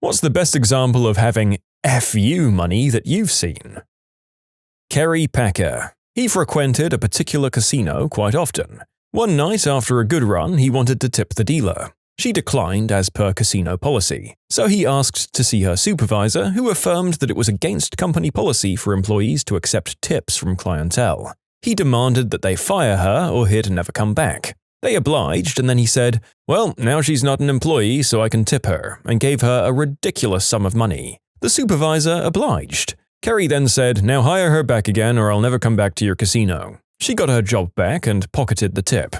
What's the best example of having FU money that you've seen? Kerry Packer. He frequented a particular casino quite often. One night after a good run, he wanted to tip the dealer. She declined as per casino policy, so he asked to see her supervisor, who affirmed that it was against company policy for employees to accept tips from clientele. He demanded that they fire her or he'd never come back. They obliged, and then he said, "Well, now she's not an employee, so I can tip her," and gave her a ridiculous sum of money. The supervisor obliged. Kerry then said, "Now hire her back again or I'll never come back to your casino." She got her job back and pocketed the tip.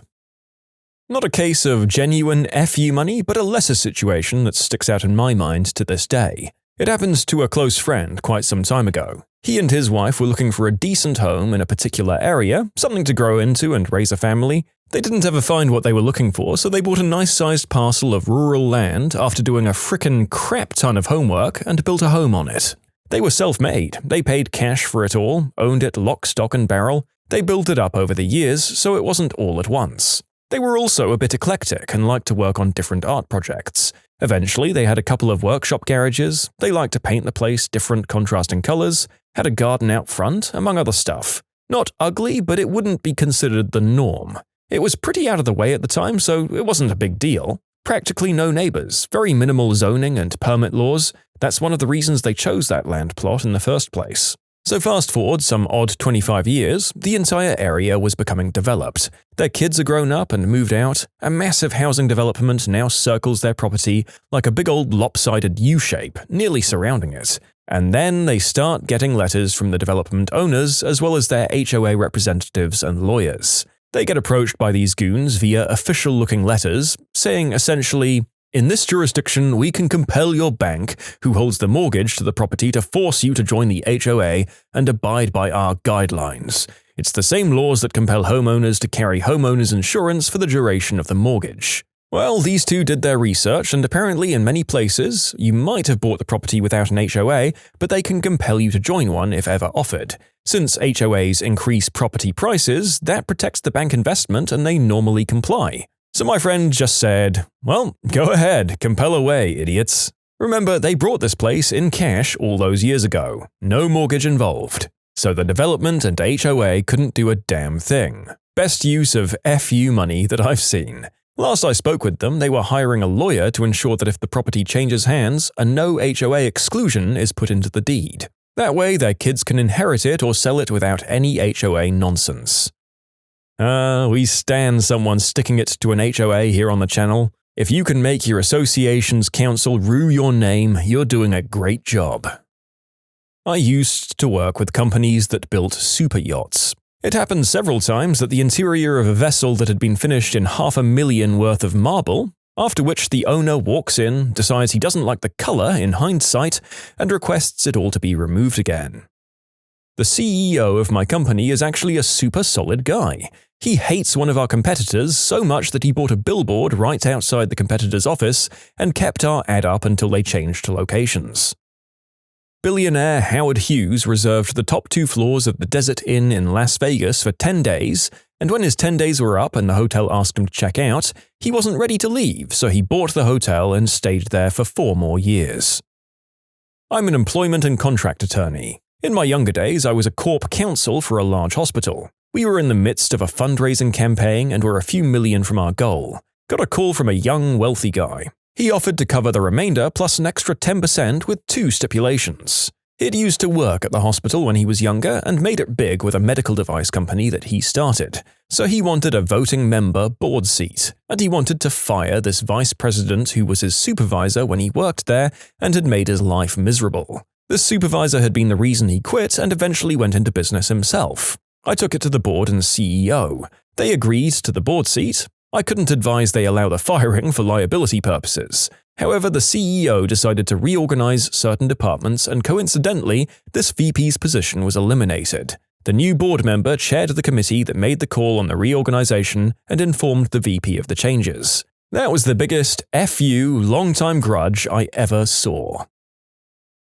Not a case of genuine FU money, but a lesser situation that sticks out in my mind to this day. It happens to a close friend quite some time ago. He and his wife were looking for a decent home in a particular area, something to grow into and raise a family. They didn't ever find what they were looking for, so they bought a nice-sized parcel of rural land after doing a frickin' crap ton of homework and built a home on it. They were self-made. They paid cash for it all, owned it lock, stock, and barrel. They built it up over the years, so it wasn't all at once. They were also a bit eclectic and liked to work on different art projects. Eventually, they had a couple of workshop garages, they liked to paint the place different contrasting colors, had a garden out front, among other stuff. Not ugly, but it wouldn't be considered the norm. It was pretty out of the way at the time, so it wasn't a big deal. Practically no neighbors, very minimal zoning and permit laws. That's one of the reasons they chose that land plot in the first place. So fast forward some odd 25 years, the entire area was becoming developed. Their kids are grown up and moved out. A massive housing development now circles their property like a big old lopsided U-shape, nearly surrounding it. And then they start getting letters from the development owners as well as their HOA representatives and lawyers. They get approached by these goons via official-looking letters, saying essentially, "In this jurisdiction, we can compel your bank, who holds the mortgage to the property, to force you to join the HOA and abide by our guidelines. It's the same laws that compel homeowners to carry homeowners insurance for the duration of the mortgage." Well, these two did their research, and apparently in many places, you might have bought the property without an HOA, but they can compel you to join one if ever offered. Since HOAs increase property prices, that protects the bank investment and they normally comply. So my friend just said, "Well, go ahead, compel away, idiots." Remember, they bought this place in cash all those years ago. No mortgage involved. So the development and HOA couldn't do a damn thing. Best use of FU money that I've seen. Last I spoke with them, they were hiring a lawyer to ensure that if the property changes hands, a no HOA exclusion is put into the deed. That way, their kids can inherit it or sell it without any HOA nonsense. We stand someone sticking it to an HOA here on the channel. If you can make your association's council rue your name, you're doing a great job. I used to work with companies that built super yachts. It happened several times that the interior of a vessel that had been finished in $500,000 worth of marble, after which the owner walks in, decides he doesn't like the color in hindsight, and requests it all to be removed again. The CEO of my company is actually a super solid guy. He hates one of our competitors so much that he bought a billboard right outside the competitor's office and kept our ad up until they changed locations. Billionaire Howard Hughes reserved the top 2 floors of the Desert Inn in Las Vegas for 10 days, and when his 10 days were up and the hotel asked him to check out, he wasn't ready to leave, so he bought the hotel and stayed there for 4 more years. I'm an employment and contract attorney. In my younger days, I was a corp counsel for a large hospital. We were in the midst of a fundraising campaign and were a few million from our goal. Got a call from a young, wealthy guy. He offered to cover the remainder plus an extra 10% with 2 stipulations. He'd used to work at the hospital when he was younger and made it big with a medical device company that he started. So he wanted a voting member board seat, and he wanted to fire this vice president who was his supervisor when he worked there and had made his life miserable. This supervisor had been the reason he quit and eventually went into business himself. I took it to the board and CEO. They agreed to the board seat. I couldn't advise they allow the firing for liability purposes. However, the CEO decided to reorganize certain departments, and coincidentally, this VP's position was eliminated. The new board member chaired the committee that made the call on the reorganization and informed the VP of the changes. That was the biggest FU long-time grudge I ever saw.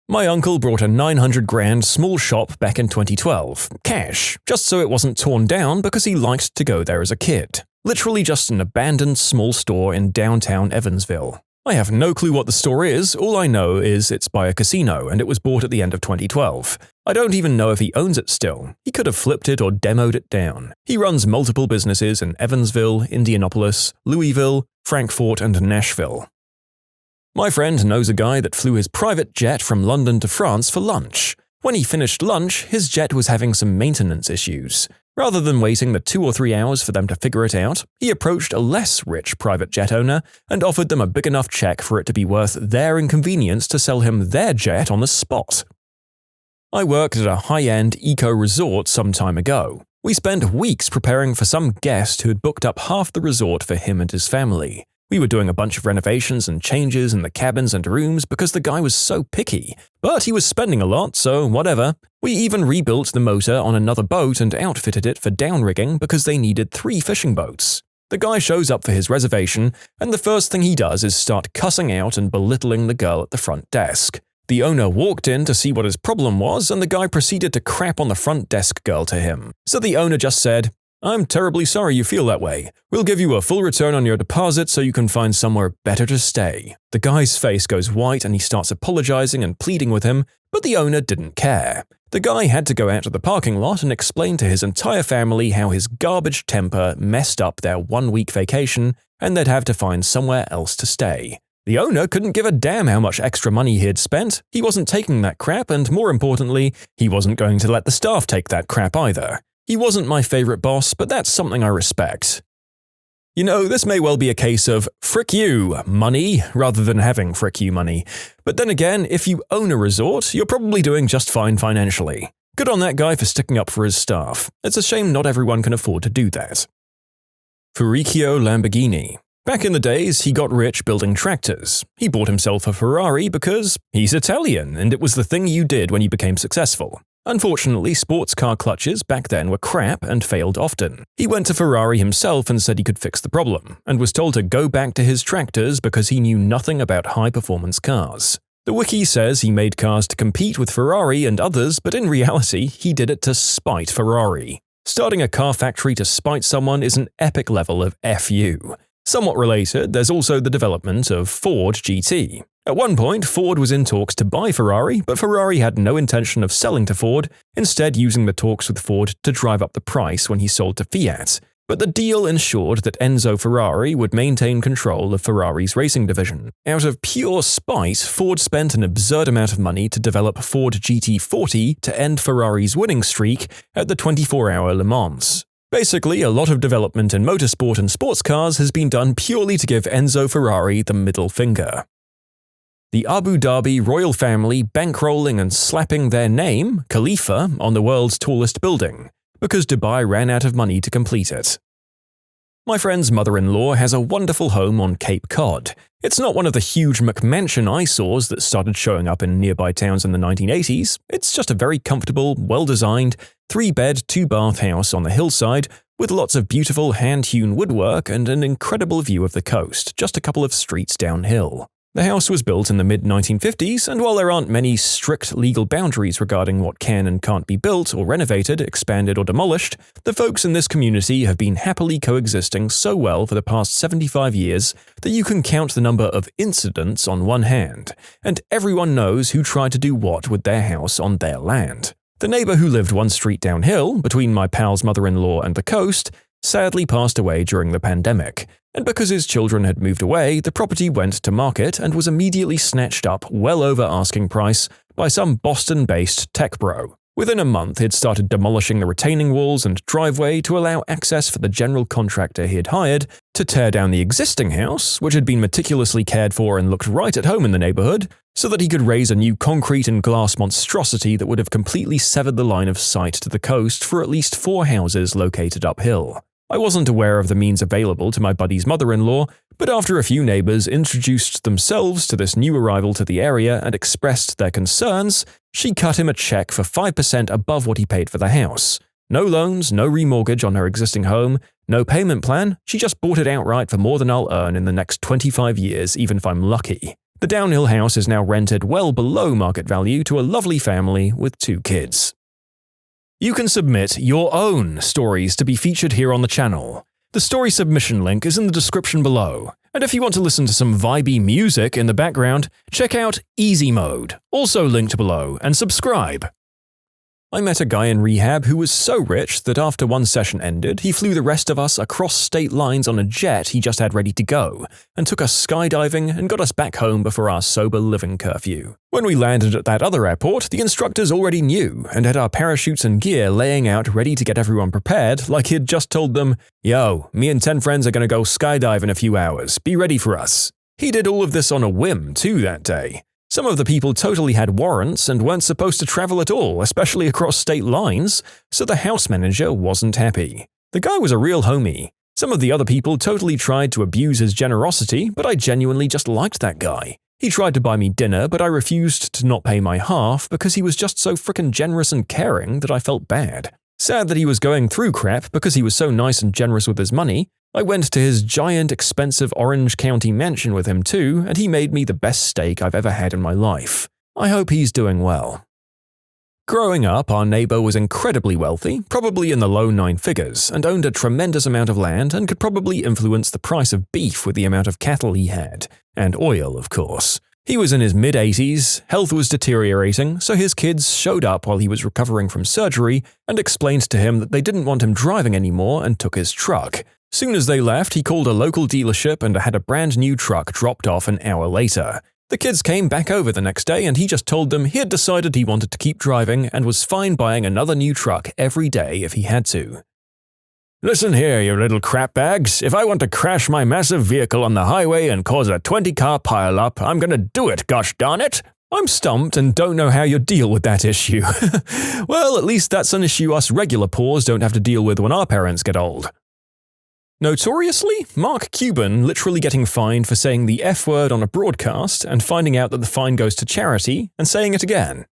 My uncle brought a $900,000 small shop back in 2012, cash, just so it wasn't torn down because he liked to go there as a kid. Literally just an abandoned small store in downtown Evansville. I have no clue what the store is, all I know is it's by a casino and it was bought at the end of 2012. I don't even know if he owns it still. He could have flipped it or demoed it down. He runs multiple businesses in Evansville, Indianapolis, Louisville, Frankfort, and Nashville. My friend knows a guy that flew his private jet from London to France for lunch. When he finished lunch, his jet was having some maintenance issues. Rather than waiting the 2 or 3 hours for them to figure it out, he approached a less rich private jet owner and offered them a big enough check for it to be worth their inconvenience to sell him their jet on the spot. I worked at a high-end eco-resort some time ago. We spent weeks preparing for some guest who had booked up half the resort for him and his family. We were doing a bunch of renovations and changes in the cabins and rooms because the guy was so picky, but he was spending a lot, so whatever. We even rebuilt the motor on another boat and outfitted it for downrigging because they needed 3 fishing boats. The guy shows up for his reservation, and the first thing he does is start cussing out and belittling the girl at the front desk. The owner walked in to see what his problem was, and the guy proceeded to crap on the front desk girl to him. So the owner just said, "I'm terribly sorry you feel that way. We'll give you a full return on your deposit so you can find somewhere better to stay." The guy's face goes white and he starts apologizing and pleading with him, but the owner didn't care. The guy had to go out to the parking lot and explain to his entire family how his garbage temper messed up their 1-week vacation and they'd have to find somewhere else to stay. The owner couldn't give a damn how much extra money he had spent. He wasn't taking that crap, and more importantly, he wasn't going to let the staff take that crap either. He wasn't my favorite boss, but that's something I respect. You know, this may well be a case of frick you, money, rather than having frick you money. But then again, if you own a resort, you're probably doing just fine financially. Good on that guy for sticking up for his staff. It's a shame not everyone can afford to do that. Furicchio Lamborghini. Back in the days, he got rich building tractors. He bought himself a Ferrari because he's Italian and it was the thing you did when you became successful. Unfortunately, sports car clutches back then were crap and failed often. He went to Ferrari himself and said he could fix the problem, and was told to go back to his tractors because he knew nothing about high-performance cars. The wiki says he made cars to compete with Ferrari and others, but in reality, he did it to spite Ferrari. Starting a car factory to spite someone is an epic level of FU. Somewhat related, there's also the development of Ford GT. At one point, Ford was in talks to buy Ferrari, but Ferrari had no intention of selling to Ford, instead using the talks with Ford to drive up the price when he sold to Fiat. But the deal ensured that Enzo Ferrari would maintain control of Ferrari's racing division. Out of pure spite, Ford spent an absurd amount of money to develop Ford GT40 to end Ferrari's winning streak at the 24-hour Le Mans. Basically, a lot of development in motorsport and sports cars has been done purely to give Enzo Ferrari the middle finger. The Abu Dhabi royal family bankrolling and slapping their name, Khalifa, on the world's tallest building, because Dubai ran out of money to complete it. My friend's mother-in-law has a wonderful home on Cape Cod. It's not one of the huge McMansion eyesores that started showing up in nearby towns in the 1980s. It's just a very comfortable, well-designed, 3-bed, 2-bath house on the hillside with lots of beautiful hand-hewn woodwork and an incredible view of the coast, just a couple of streets downhill. The house was built in the mid-1950s, and while there aren't many strict legal boundaries regarding what can and can't be built or renovated, expanded or demolished, the folks in this community have been happily coexisting so well for the past 75 years that you can count the number of incidents on one hand, and everyone knows who tried to do what with their house on their land. The neighbor who lived one street downhill, between my pal's mother-in-law and the coast, sadly passed away during the pandemic, and because his children had moved away, the property went to market and was immediately snatched up well over asking price by some Boston-based tech bro. Within a month, he'd started demolishing the retaining walls and driveway to allow access for the general contractor he had hired to tear down the existing house, which had been meticulously cared for and looked right at home in the neighborhood, so that he could raise a new concrete and glass monstrosity that would have completely severed the line of sight to the coast for at least 4 houses located uphill. I wasn't aware of the means available to my buddy's mother-in-law, but after a few neighbors introduced themselves to this new arrival to the area and expressed their concerns, she cut him a check for 5% above what he paid for the house. No loans, no remortgage on her existing home, no payment plan, she just bought it outright for more than I'll earn in the next 25 years, even if I'm lucky. The downhill house is now rented well below market value to a lovely family with 2 kids. You can submit your own stories to be featured here on the channel. The story submission link is in the description below. And if you want to listen to some vibey music in the background, check out easymode, also linked below, and subscribe. I met a guy in rehab who was so rich that after one session ended, he flew the rest of us across state lines on a jet he just had ready to go, and took us skydiving and got us back home before our sober living curfew. When we landed at that other airport, the instructors already knew and had our parachutes and gear laying out ready to get everyone prepared, like he'd just told them, "Yo, me and 10 friends are gonna go skydive in a few hours, be ready for us." He did all of this on a whim too that day. Some of the people totally had warrants and weren't supposed to travel at all, especially across state lines, so the house manager wasn't happy. The guy was a real homie. Some of the other people totally tried to abuse his generosity, but I genuinely just liked that guy. He tried to buy me dinner, but I refused to not pay my half because he was just so frickin' generous and caring that I felt bad. Sad that he was going through crap because he was so nice and generous with his money. I went to his giant, expensive Orange County mansion with him too, and he made me the best steak I've ever had in my life. I hope he's doing well. Growing up, our neighbor was incredibly wealthy, probably in the low 9 figures, and owned a tremendous amount of land and could probably influence the price of beef with the amount of cattle he had. And oil, of course. He was in his mid-80s, health was deteriorating, so his kids showed up while he was recovering from surgery and explained to him that they didn't want him driving anymore and took his truck. Soon as they left, he called a local dealership and had a brand new truck dropped off an hour later. The kids came back over the next day and he just told them he had decided he wanted to keep driving and was fine buying another new truck every day if he had to. "Listen here, you little crapbags. If I want to crash my massive vehicle on the highway and cause a 20-car pileup, I'm gonna do it, gosh darn it!" I'm stumped and don't know how you deal with that issue. Well, at least that's an issue us regular paws don't have to deal with when our parents get old. Notoriously, Mark Cuban literally getting fined for saying the F word on a broadcast and finding out that the fine goes to charity and saying it again.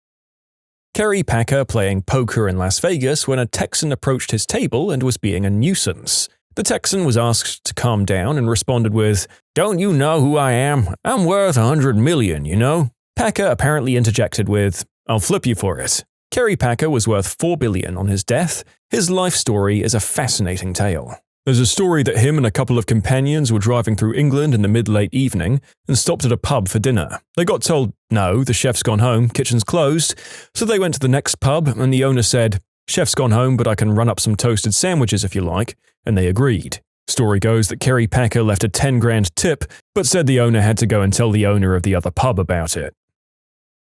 Kerry Packer playing poker in Las Vegas when a Texan approached his table and was being a nuisance. The Texan was asked to calm down and responded with, "Don't you know who I am? I'm worth 100 million, you know?" Packer apparently interjected with, "I'll flip you for it." Kerry Packer was worth 4 billion on his death. His life story is a fascinating tale. There's a story that him and a couple of companions were driving through England in the mid-late evening and stopped at a pub for dinner. They got told, "No, the chef's gone home, kitchen's closed," so they went to the next pub and the owner said, "Chef's gone home, but I can run up some toasted sandwiches if you like," and they agreed. Story goes that Kerry Packer left a 10 grand tip, but said the owner had to go and tell the owner of the other pub about it.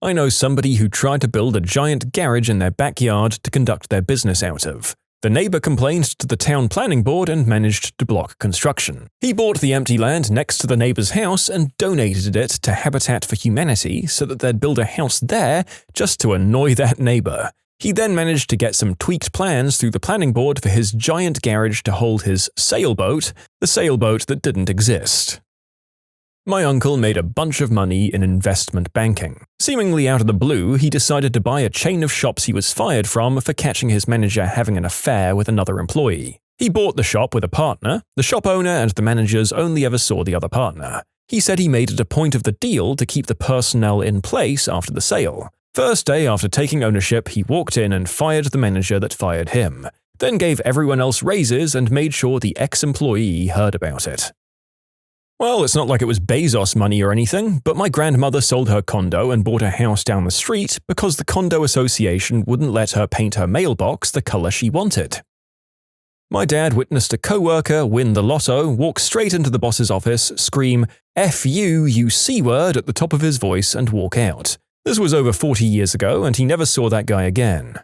I know somebody who tried to build a giant garage in their backyard to conduct their business out of. The neighbor complained to the town planning board and managed to block construction. He bought the empty land next to the neighbor's house and donated it to Habitat for Humanity so that they'd build a house there just to annoy that neighbor. He then managed to get some tweaked plans through the planning board for his giant garage to hold his sailboat, the sailboat that didn't exist. My uncle made a bunch of money in investment banking. Seemingly out of the blue, he decided to buy a chain of shops he was fired from for catching his manager having an affair with another employee. He bought the shop with a partner. The shop owner and the managers only ever saw the other partner. He said he made it a point of the deal to keep the personnel in place after the sale. First day after taking ownership, he walked in and fired the manager that fired him, then gave everyone else raises and made sure the ex-employee heard about it. Well, it's not like it was Bezos money or anything, but my grandmother sold her condo and bought a house down the street because the condo association wouldn't let her paint her mailbox the color she wanted. My dad witnessed a coworker win the lotto, walk straight into the boss's office, scream, "F you, you C-word" at the top of his voice and walk out. This was over 40 years ago and he never saw that guy again.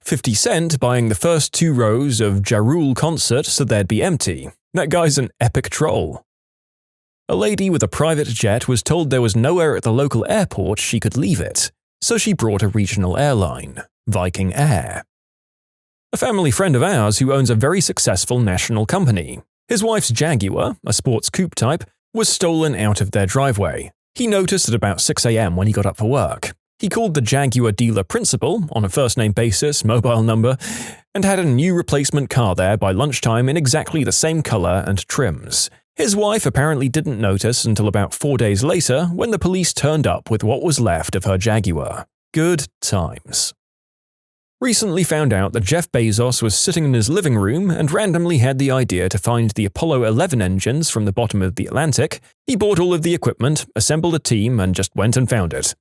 50 Cent buying the first 2 rows of Ja Rule concert so they'd be empty. That guy's an epic troll. A lady with a private jet was told there was nowhere at the local airport she could leave it, so she brought a regional airline, Viking Air. A family friend of ours who owns a very successful national company. His wife's Jaguar, a sports coupe type, was stolen out of their driveway. He noticed at about 6 a.m. when he got up for work. He called the Jaguar dealer principal, on a first-name basis, mobile number, and had a new replacement car there by lunchtime in exactly the same color and trims. His wife apparently didn't notice until about 4 days later when the police turned up with what was left of her Jaguar. Good times. Recently found out that Jeff Bezos was sitting in his living room and randomly had the idea to find the Apollo 11 engines from the bottom of the Atlantic. He bought all of the equipment, assembled a team, and just went and found it.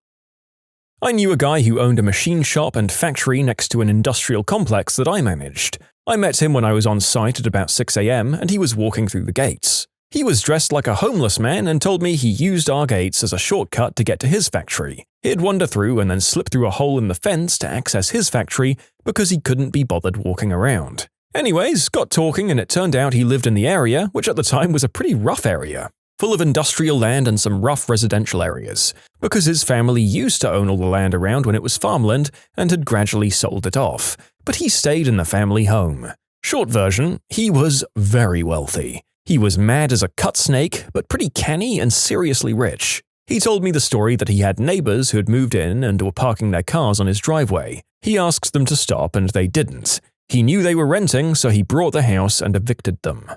I knew a guy who owned a machine shop and factory next to an industrial complex that I managed. I met him when I was on site at about 6 a.m. and he was walking through the gates. He was dressed like a homeless man and told me he used our gates as a shortcut to get to his factory. He'd wander through and then slip through a hole in the fence to access his factory because he couldn't be bothered walking around. Anyways, got talking and it turned out he lived in the area, which at the time was a pretty rough area, full of industrial land and some rough residential areas, because his family used to own all the land around when it was farmland and had gradually sold it off, but he stayed in the family home. Short version, he was very wealthy. He was mad as a cut snake, but pretty canny and seriously rich. He told me the story that he had neighbors who had moved in and were parking their cars on his driveway. He asked them to stop and they didn't. He knew they were renting, so he brought the house and evicted them.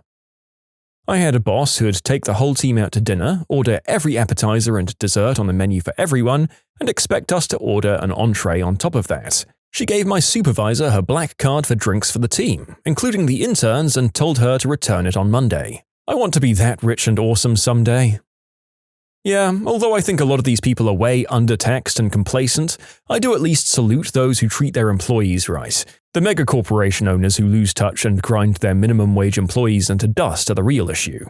I had a boss who would take the whole team out to dinner, order every appetizer and dessert on the menu for everyone, and expect us to order an entree on top of that. She gave my supervisor her black card for drinks for the team, including the interns, and told her to return it on Monday. I want to be that rich and awesome someday. Yeah, although I think a lot of these people are way undertaxed and complacent, I do at least salute those who treat their employees right. The mega corporation owners who lose touch and grind their minimum wage employees into dust are the real issue.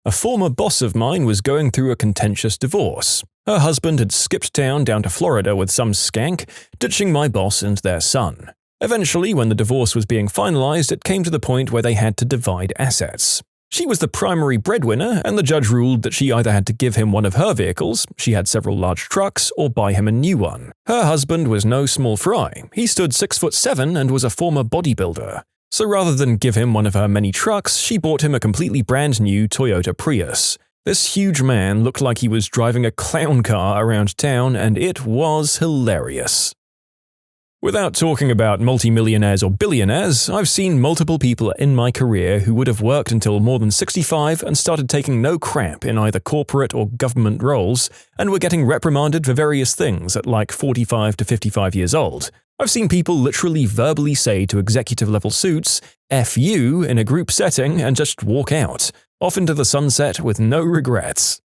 A former boss of mine was going through a contentious divorce. Her husband had skipped town down to Florida with some skank, ditching my boss and their son. Eventually, when the divorce was being finalized, it came to the point where they had to divide assets. She was the primary breadwinner, and the judge ruled that she either had to give him one of her vehicles, she had several large trucks, or buy him a new one. Her husband was no small fry. He stood 6'7" and was a former bodybuilder. So rather than give him one of her many trucks, she bought him a completely brand new Toyota Prius. This huge man looked like he was driving a clown car around town, and it was hilarious. Without talking about multimillionaires or billionaires, I've seen multiple people in my career who would have worked until more than 65 and started taking no crap in either corporate or government roles and were getting reprimanded for various things at like 45 to 55 years old. I've seen people literally verbally say to executive-level suits, "F you" in a group setting and just walk out, off into the sunset with no regrets.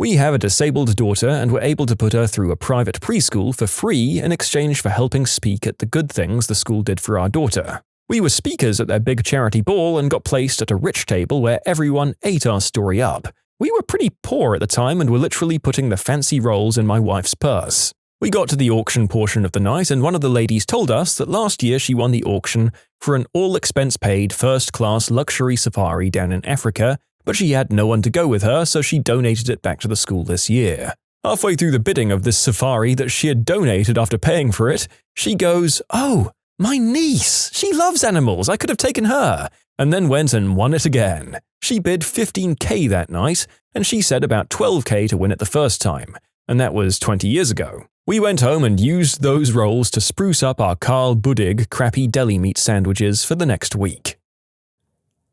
We have a disabled daughter and were able to put her through a private preschool for free in exchange for helping speak at the good things the school did for our daughter. We were speakers at their big charity ball and got placed at a rich table where everyone ate our story up. We were pretty poor at the time and were literally putting the fancy rolls in my wife's purse. We got to the auction portion of the night and one of the ladies told us that last year she won the auction for an all-expense-paid first-class luxury safari down in Africa, but she had no one to go with her, so she donated it back to the school this year. Halfway through the bidding of this safari that she had donated after paying for it, she goes, "Oh, my niece! She loves animals, I could have taken her!" and then went and won it again. She bid $15,000 that night, and she said about $12,000 to win it the first time, and that was 20 years ago. We went home and used those rolls to spruce up our Carl Buddig crappy deli meat sandwiches for the next week.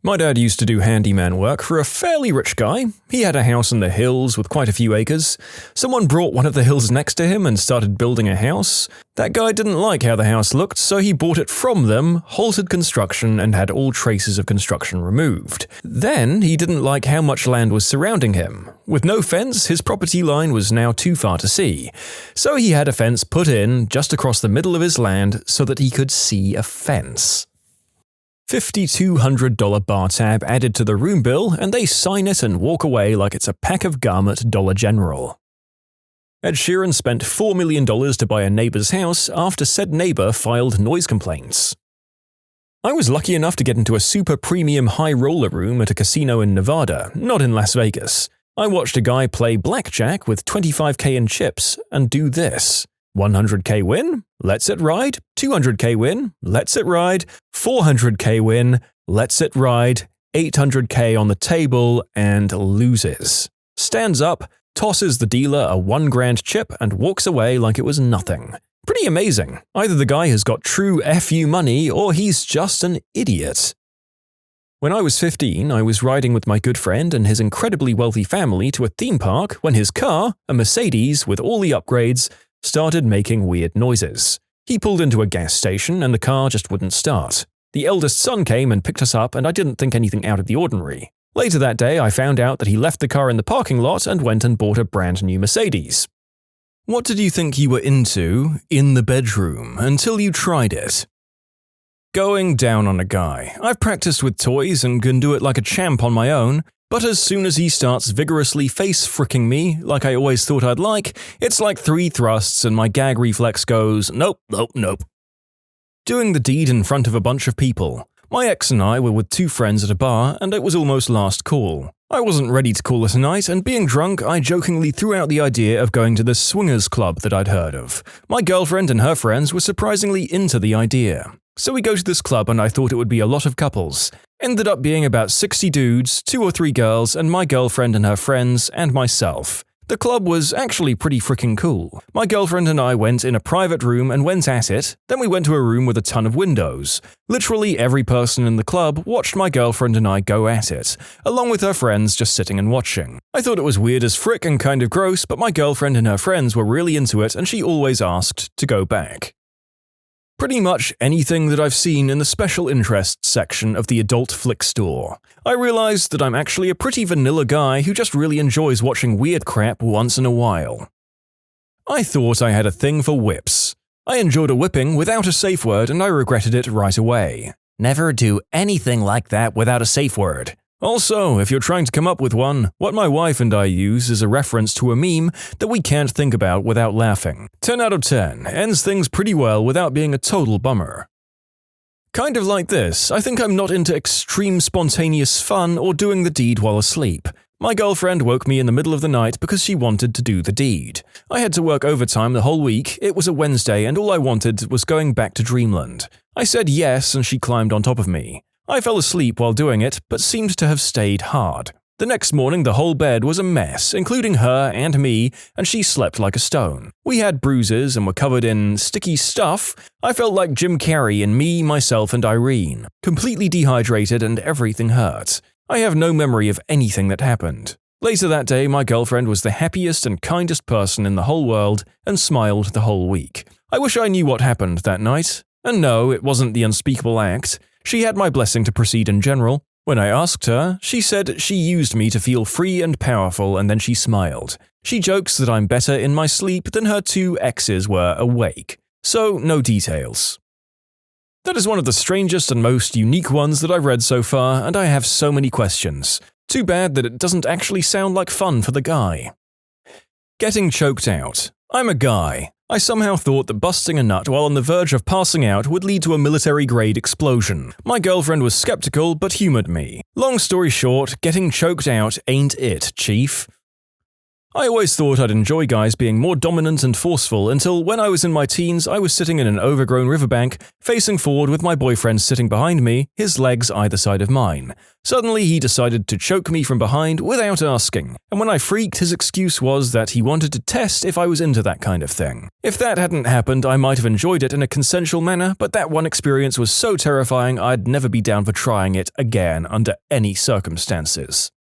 My dad used to do handyman work for a fairly rich guy. He had a house in the hills with quite a few acres. Someone brought one of the hills next to him and started building a house. That guy didn't like how the house looked, so he bought it from them, halted construction, and had all traces of construction removed. Then he didn't like how much land was surrounding him. With no fence, his property line was now too far to see. So he had a fence put in just across the middle of his land so that he could see a fence. $5,200 bar tab added to the room bill, and they sign it and walk away like it's a pack of gum at Dollar General. Ed Sheeran spent $4 million to buy a neighbor's house after said neighbor filed noise complaints. I was lucky enough to get into a super premium high roller room at a casino in Nevada, not in Las Vegas. I watched a guy play blackjack with $25,000 in chips and do this. $100,000 win, lets it ride. $200,000 win, lets it ride. $400,000 win, lets it ride. $800,000 on the table and loses. Stands up, tosses the dealer a $1,000 chip and walks away like it was nothing. Pretty amazing. Either the guy has got true FU money or he's just an idiot. When I was 15, I was riding with my good friend and his incredibly wealthy family to a theme park when his car, a Mercedes with all the upgrades, started making weird noises. He pulled into a gas station and the car just wouldn't start. The eldest son came and picked us up and I didn't think anything out of the ordinary. Later that day, I found out that he left the car in the parking lot and went and bought a brand new Mercedes. What did you think you were into in the bedroom until you tried it? Going down on a guy. I've practiced with toys and can do it like a champ on my own, but as soon as he starts vigorously face-fricking me, like I always thought I'd like, it's like 3 thrusts and my gag reflex goes, nope, nope, nope. Doing the deed in front of a bunch of people. My ex and I were with 2 friends at a bar, and it was almost last call. I wasn't ready to call it a night, and being drunk, I jokingly threw out the idea of going to this swingers club that I'd heard of. My girlfriend and her friends were surprisingly into the idea. So we go to this club and I thought it would be a lot of couples. Ended up being about 60 dudes, 2 or 3 girls, and my girlfriend and her friends, and myself. The club was actually pretty freaking cool. My girlfriend and I went in a private room and went at it, then we went to a room with a ton of windows. Literally every person in the club watched my girlfriend and I go at it, along with her friends just sitting and watching. I thought it was weird as frick and kind of gross, but my girlfriend and her friends were really into it and she always asked to go back. Pretty much anything that I've seen in the special interests section of the adult flick store. I realized that I'm actually a pretty vanilla guy who just really enjoys watching weird crap once in a while. I thought I had a thing for whips. I enjoyed a whipping without a safe word and I regretted it right away. Never do anything like that without a safe word. Also, if you're trying to come up with one, what my wife and I use is a reference to a meme that we can't think about without laughing. 10 out of 10, ends things pretty well without being a total bummer. Kind of like this, I think I'm not into extreme spontaneous fun or doing the deed while asleep. My girlfriend woke me in the middle of the night because she wanted to do the deed. I had to work overtime the whole week, it was a Wednesday and all I wanted was going back to dreamland. I said yes and she climbed on top of me. I fell asleep while doing it, but seemed to have stayed hard. The next morning the whole bed was a mess, including her and me, and she slept like a stone. We had bruises and were covered in sticky stuff. I felt like Jim Carrey in Me, Myself and Irene. Completely dehydrated and everything hurt. I have no memory of anything that happened. Later that day my girlfriend was the happiest and kindest person in the whole world and smiled the whole week. I wish I knew what happened that night. And no, it wasn't the unspeakable act. She had my blessing to proceed in general. When I asked her, she said she used me to feel free and powerful and then she smiled. She jokes that I'm better in my sleep than her 2 exes were awake. So, no details. That is one of the strangest and most unique ones that I've read so far, and I have so many questions. Too bad that it doesn't actually sound like fun for the guy. Getting choked out. I'm a guy. I somehow thought that busting a nut while on the verge of passing out would lead to a military-grade explosion. My girlfriend was skeptical but humored me. Long story short, getting choked out ain't it, chief. I always thought I'd enjoy guys being more dominant and forceful until when I was in my teens I was sitting in an overgrown riverbank, facing forward with my boyfriend sitting behind me, his legs either side of mine. Suddenly he decided to choke me from behind without asking, and when I freaked his excuse was that he wanted to test if I was into that kind of thing. If that hadn't happened I might have enjoyed it in a consensual manner, but that one experience was so terrifying I'd never be down for trying it again under any circumstances.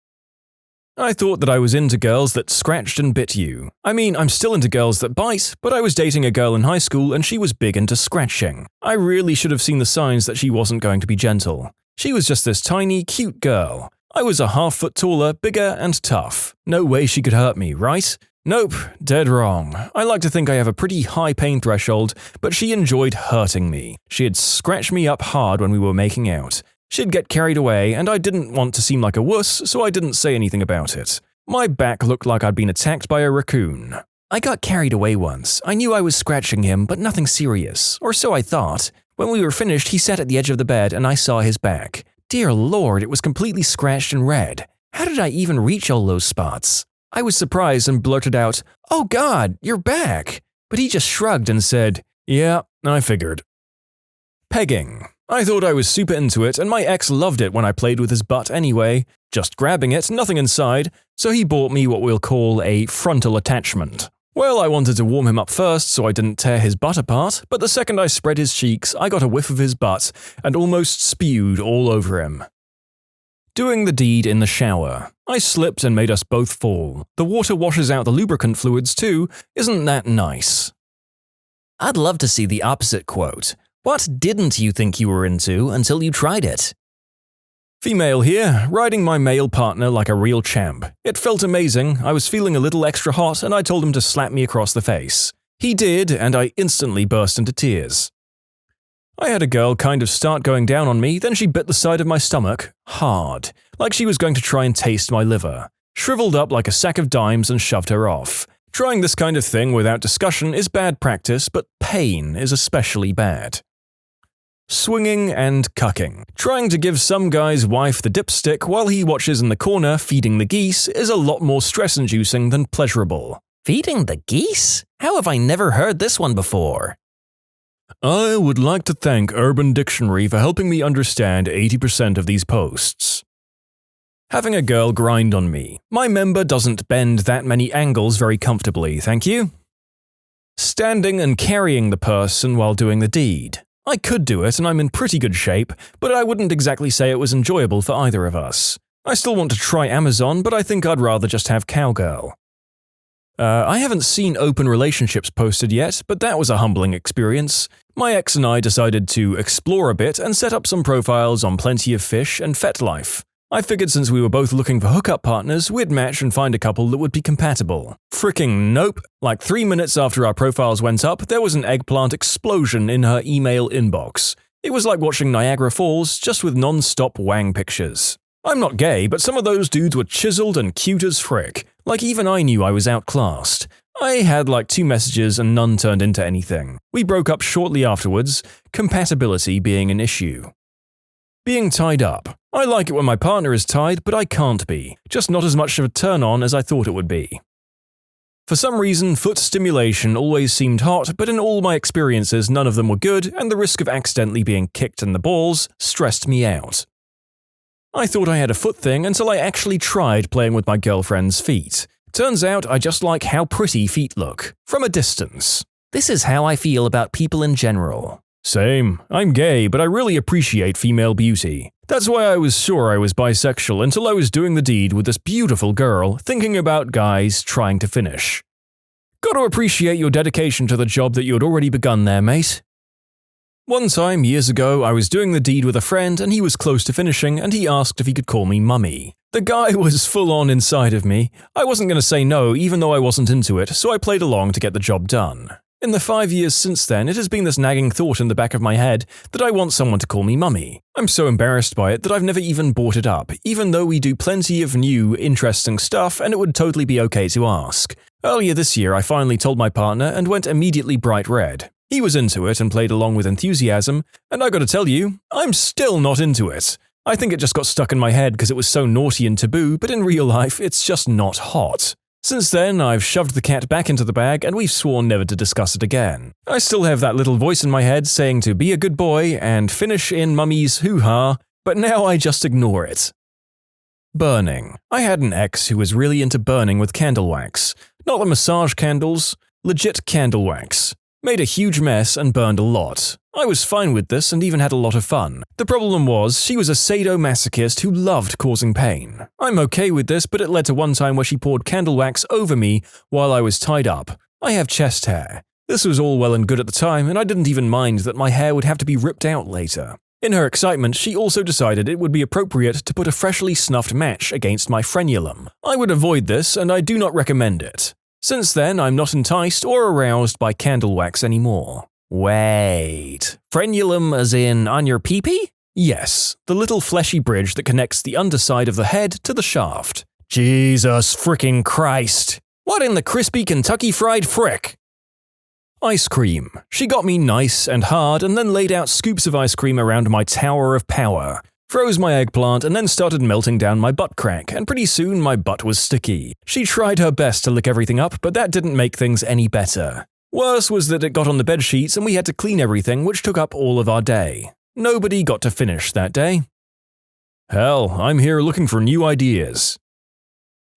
I thought that I was into girls that scratched and bit you. I mean, I'm still into girls that bite, but I was dating a girl in high school and she was big into scratching. I really should have seen the signs that she wasn't going to be gentle. She was just this tiny, cute girl. I was a half-foot taller, bigger, and tough. No way she could hurt me, right? Nope, dead wrong. I like to think I have a pretty high pain threshold, but she enjoyed hurting me. She had scratched me up hard when we were making out. She'd get carried away, and I didn't want to seem like a wuss, so I didn't say anything about it. My back looked like I'd been attacked by a raccoon. I got carried away once. I knew I was scratching him, but nothing serious. Or so I thought. When we were finished, he sat at the edge of the bed, and I saw his back. Dear Lord, it was completely scratched and red. How did I even reach all those spots? I was surprised and blurted out, "Oh God, your back!" But he just shrugged and said, "Yeah, I figured." Pegging. I thought I was super into it, and my ex loved it when I played with his butt anyway. Just grabbing it, nothing inside, so he bought me what we'll call a frontal attachment. Well, I wanted to warm him up first so I didn't tear his butt apart, but the second I spread his cheeks, I got a whiff of his butt and almost spewed all over him. Doing the deed in the shower. I slipped and made us both fall. The water washes out the lubricant fluids too, isn't that nice? I'd love to see the opposite quote. What didn't you think you were into until you tried it? Female here, riding my male partner like a real champ. It felt amazing, I was feeling a little extra hot and I told him to slap me across the face. He did, and I instantly burst into tears. I had a girl kind of start going down on me, then she bit the side of my stomach, hard, like she was going to try and taste my liver, shriveled up like a sack of dimes and shoved her off. Trying this kind of thing without discussion is bad practice, but pain is especially bad. Swinging and cucking. Trying to give some guy's wife the dipstick while he watches in the corner feeding the geese is a lot more stress-inducing than pleasurable. Feeding the geese? How have I never heard this one before? I would like to thank Urban Dictionary for helping me understand 80% of these posts. Having a girl grind on me. My member doesn't bend that many angles very comfortably, thank you. Standing and carrying the person while doing the deed. I could do it and I'm in pretty good shape, but I wouldn't exactly say it was enjoyable for either of us. I still want to try Amazon, but I think I'd rather just have cowgirl. I haven't seen open relationships posted yet, but that was a humbling experience. My ex and I decided to explore a bit and set up some profiles on Plenty of Fish and FetLife. I figured since we were both looking for hookup partners, we'd match and find a couple that would be compatible. Fricking nope. Like 3 minutes after our profiles went up, there was an eggplant explosion in her email inbox. It was like watching Niagara Falls, just with non-stop wang pictures. I'm not gay, but some of those dudes were chiseled and cute as frick. Like even I knew I was outclassed. I had like 2 messages and none turned into anything. We broke up shortly afterwards, compatibility being an issue. Being tied up. I like it when my partner is tied, but I can't be. Just not as much of a turn-on as I thought it would be. For some reason, foot stimulation always seemed hot, but in all my experiences none of them were good, and the risk of accidentally being kicked in the balls stressed me out. I thought I had a foot thing until I actually tried playing with my girlfriend's feet. Turns out I just like how pretty feet look, from a distance. This is how I feel about people in general. Same. I'm gay, but I really appreciate female beauty. That's why I was sure I was bisexual until I was doing the deed with this beautiful girl, thinking about guys trying to finish. Gotta appreciate your dedication to the job that you had already begun there, mate. One time, years ago, I was doing the deed with a friend and he was close to finishing and he asked if he could call me mummy. The guy was full on inside of me. I wasn't going to say no even though I wasn't into it, so I played along to get the job done. In the 5 years since then, it has been this nagging thought in the back of my head that I want someone to call me mummy. I'm so embarrassed by it that I've never even brought it up, even though we do plenty of new, interesting stuff and it would totally be okay to ask. Earlier this year, I finally told my partner and went immediately bright red. He was into it and played along with enthusiasm, and I gotta tell you, I'm still not into it. I think it just got stuck in my head because it was so naughty and taboo, but in real life, it's just not hot. Since then, I've shoved the cat back into the bag and we've sworn never to discuss it again. I still have that little voice in my head saying to be a good boy and finish in mummy's hoo-ha, but now I just ignore it. Burning. I had an ex who was really into burning with candle wax. Not the massage candles, legit candle wax. Made a huge mess and burned a lot. I was fine with this and even had a lot of fun. The problem was, she was a sadomasochist who loved causing pain. I'm okay with this, but it led to one time where she poured candle wax over me while I was tied up. I have chest hair. This was all well and good at the time, and I didn't even mind that my hair would have to be ripped out later. In her excitement, she also decided it would be appropriate to put a freshly snuffed match against my frenulum. I would avoid this, and I do not recommend it. Since then, I'm not enticed or aroused by candle wax anymore. Wait, frenulum as in on your pee-pee? Yes, the little fleshy bridge that connects the underside of the head to the shaft. Jesus fricking Christ! What in the crispy Kentucky Fried Frick? Ice cream. She got me nice and hard and then laid out scoops of ice cream around my tower of power. Froze my eggplant and then started melting down my butt crack, and pretty soon my butt was sticky. She tried her best to lick everything up, but that didn't make things any better. Worse was that it got on the bed sheets and we had to clean everything, which took up all of our day. Nobody got to finish that day. Hell, I'm here looking for new ideas.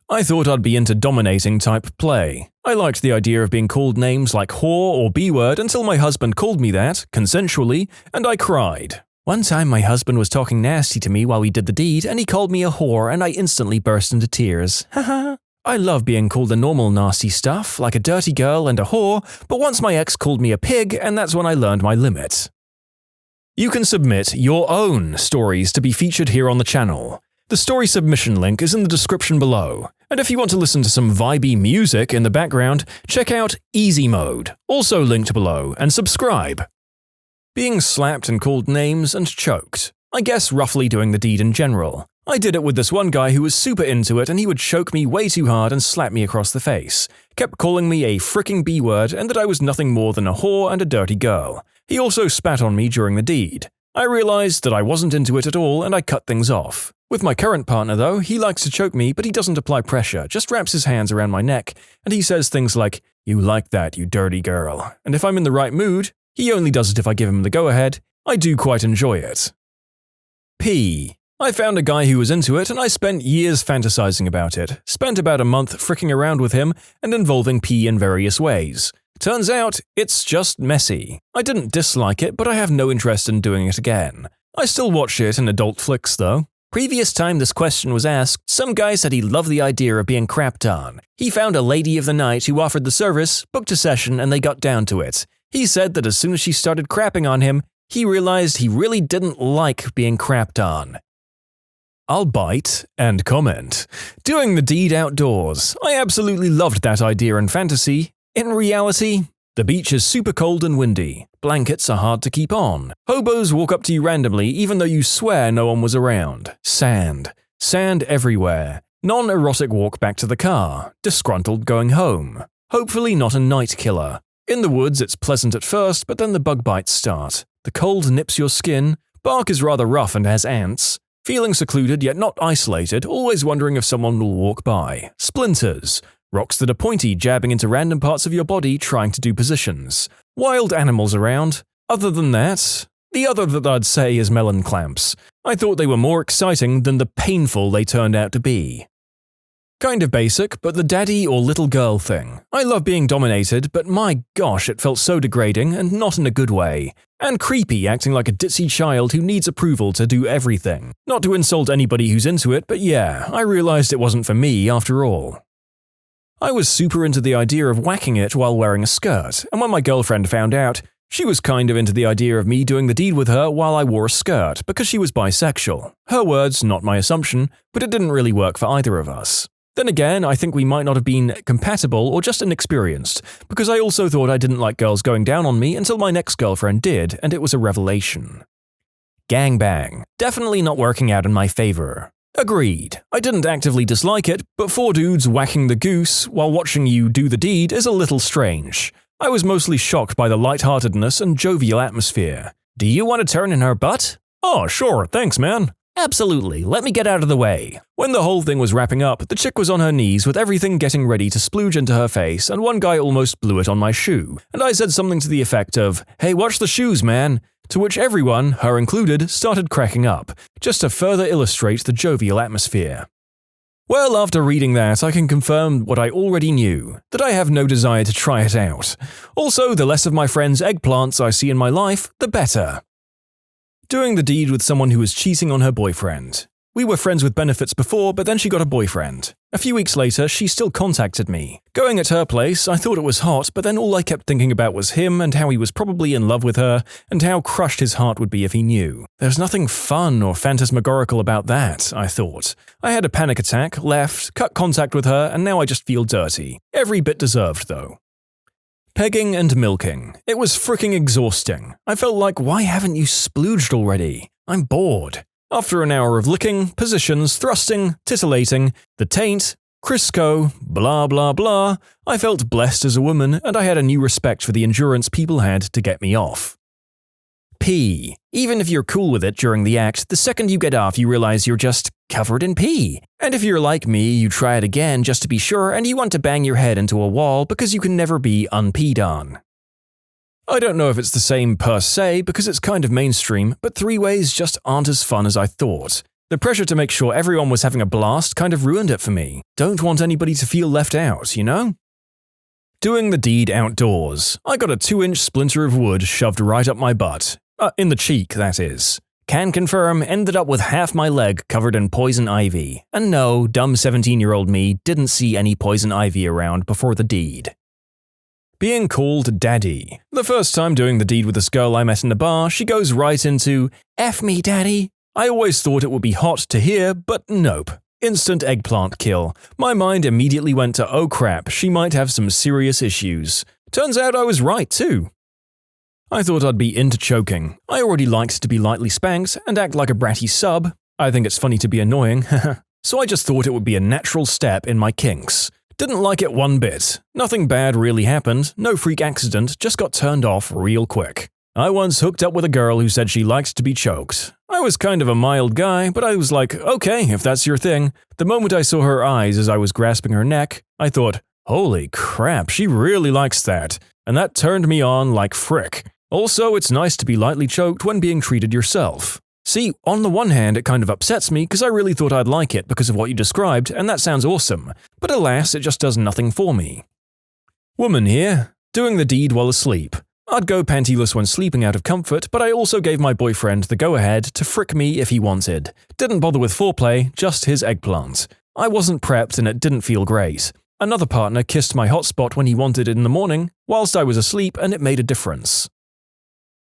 I thought I'd be into dominating type play. I liked the idea of being called names like whore or B-word until my husband called me that, consensually, and I cried. One time my husband was talking nasty to me while we did the deed and he called me a whore and I instantly burst into tears. Haha. I love being called the normal nasty stuff, like a dirty girl and a whore, but once my ex called me a pig, and that's when I learned my limit. You can submit your own stories to be featured here on the channel. The story submission link is in the description below, and if you want to listen to some vibey music in the background, check out easymode, also linked below, and subscribe. Being slapped and called names and choked. I guess roughly doing the deed in general. I did it with this one guy who was super into it, and he would choke me way too hard and slap me across the face. Kept calling me a fricking B-word and that I was nothing more than a whore and a dirty girl. He also spat on me during the deed. I realized that I wasn't into it at all and I cut things off. With my current partner though, he likes to choke me but he doesn't apply pressure, just wraps his hands around my neck, and he says things like, "You like that, you dirty girl." And if I'm in the right mood, he only does it if I give him the go-ahead. I do quite enjoy it. P. I found a guy who was into it and I spent years fantasizing about it, spent about a month fricking around with him and involving P in various ways. Turns out, it's just messy. I didn't dislike it, but I have no interest in doing it again. I still watch it in adult flicks though. Previous time this question was asked, some guy said he loved the idea of being crapped on. He found a lady of the night who offered the service, booked a session, and they got down to it. He said that as soon as she started crapping on him, he realized he really didn't like being crapped on. I'll bite and comment. Doing the deed outdoors. I absolutely loved that idea and fantasy. In reality, the beach is super cold and windy. Blankets are hard to keep on. Hobos walk up to you randomly even though you swear no one was around. Sand. Sand everywhere. Non-erotic walk back to the car. Disgruntled going home. Hopefully not a night killer. In the woods it's pleasant at first, but then the bug bites start. The cold nips your skin. Bark is rather rough and has ants. Feeling secluded yet not isolated, always wondering if someone will walk by. Splinters. Rocks that are pointy jabbing into random parts of your body trying to do positions. Wild animals around. Other than that, the other that I'd say is melon clamps. I thought they were more exciting than the painful they turned out to be. Kind of basic, but the daddy or little girl thing. I love being dominated, but my gosh, it felt so degrading and not in a good way. And creepy, acting like a ditzy child who needs approval to do everything. Not to insult anybody who's into it, but yeah, I realized it wasn't for me after all. I was super into the idea of whacking it while wearing a skirt, and when my girlfriend found out, she was kind of into the idea of me doing the deed with her while I wore a skirt because she was bisexual. Her words, not my assumption, but it didn't really work for either of us. Then again, I think we might not have been compatible or just inexperienced, because I also thought I didn't like girls going down on me until my next girlfriend did, and it was a revelation. Gangbang. Definitely not working out in my favor. Agreed. I didn't actively dislike it, but 4 dudes whacking the goose while watching you do the deed is a little strange. I was mostly shocked by the lightheartedness and jovial atmosphere. Do you want to turn in her butt? Oh, sure, thanks, man. Absolutely, let me get out of the way. When the whole thing was wrapping up, the chick was on her knees with everything getting ready to splooge into her face, and one guy almost blew it on my shoe, and I said something to the effect of, "Hey, watch the shoes, man," to which everyone, her included, started cracking up, just to further illustrate the jovial atmosphere. Well, after reading that, I can confirm what I already knew, that I have no desire to try it out. Also, the less of my friends' eggplants I see in my life, the better. Doing the deed with someone who was cheating on her boyfriend. We were friends with benefits before, but then she got a boyfriend. A few weeks later, she still contacted me. Going at her place, I thought it was hot, but then all I kept thinking about was him and how he was probably in love with her, and how crushed his heart would be if he knew. There's nothing fun or phantasmagorical about that, I thought. I had a panic attack, left, cut contact with her, and now I just feel dirty. Every bit deserved, though. Pegging and milking. It was fricking exhausting. I felt like, why haven't you splooged already? I'm bored. After an hour of licking, positions, thrusting, titillating, the taint, Crisco, blah blah blah, I felt blessed as a woman and I had a new respect for the endurance people had to get me off. Pee. Even if you're cool with it during the act, the second you get off you realize you're just covered in pee. And if you're like me, you try it again just to be sure and you want to bang your head into a wall because you can never be unpeed on. I don't know if it's the same per se because it's kind of mainstream, but 3-ways just aren't as fun as I thought. The pressure to make sure everyone was having a blast kind of ruined it for me. Don't want anybody to feel left out, you know? Doing the deed outdoors. I got a 2-inch splinter of wood shoved right up my butt. In the cheek, that is. can confirm, ended up with half my leg covered in poison ivy. And no, dumb 17-year-old me didn't see any poison ivy around before the deed. Being called daddy. The first time doing the deed with this girl I met in the bar, she goes right into, "F me, daddy." I always thought it would be hot to hear, but nope. Instant eggplant kill. My mind immediately went to, oh crap, she might have some serious issues. Turns out I was right too. I thought I'd be into choking. I already liked to be lightly spanked and act like a bratty sub. I think it's funny to be annoying, so I just thought it would be a natural step in my kinks. Didn't like it one bit. Nothing bad really happened, no freak accident, just got turned off real quick. I once hooked up with a girl who said she liked to be choked. I was kind of a mild guy, but I was like, okay, if that's your thing. The moment I saw her eyes as I was grasping her neck, I thought, holy crap, she really likes that. And that turned me on like frick. Also, it's nice to be lightly choked when being treated yourself. See, on the one hand, it kind of upsets me because I really thought I'd like it because of what you described, and that sounds awesome. But alas, it just does nothing for me. Woman here, doing the deed while asleep. I'd go pantyless when sleeping out of comfort, but I also gave my boyfriend the go-ahead to frick me if he wanted. Didn't bother with foreplay, just his eggplant. I wasn't prepped and it didn't feel great. Another partner kissed my hotspot when he wanted it in the morning, whilst I was asleep, and it made a difference.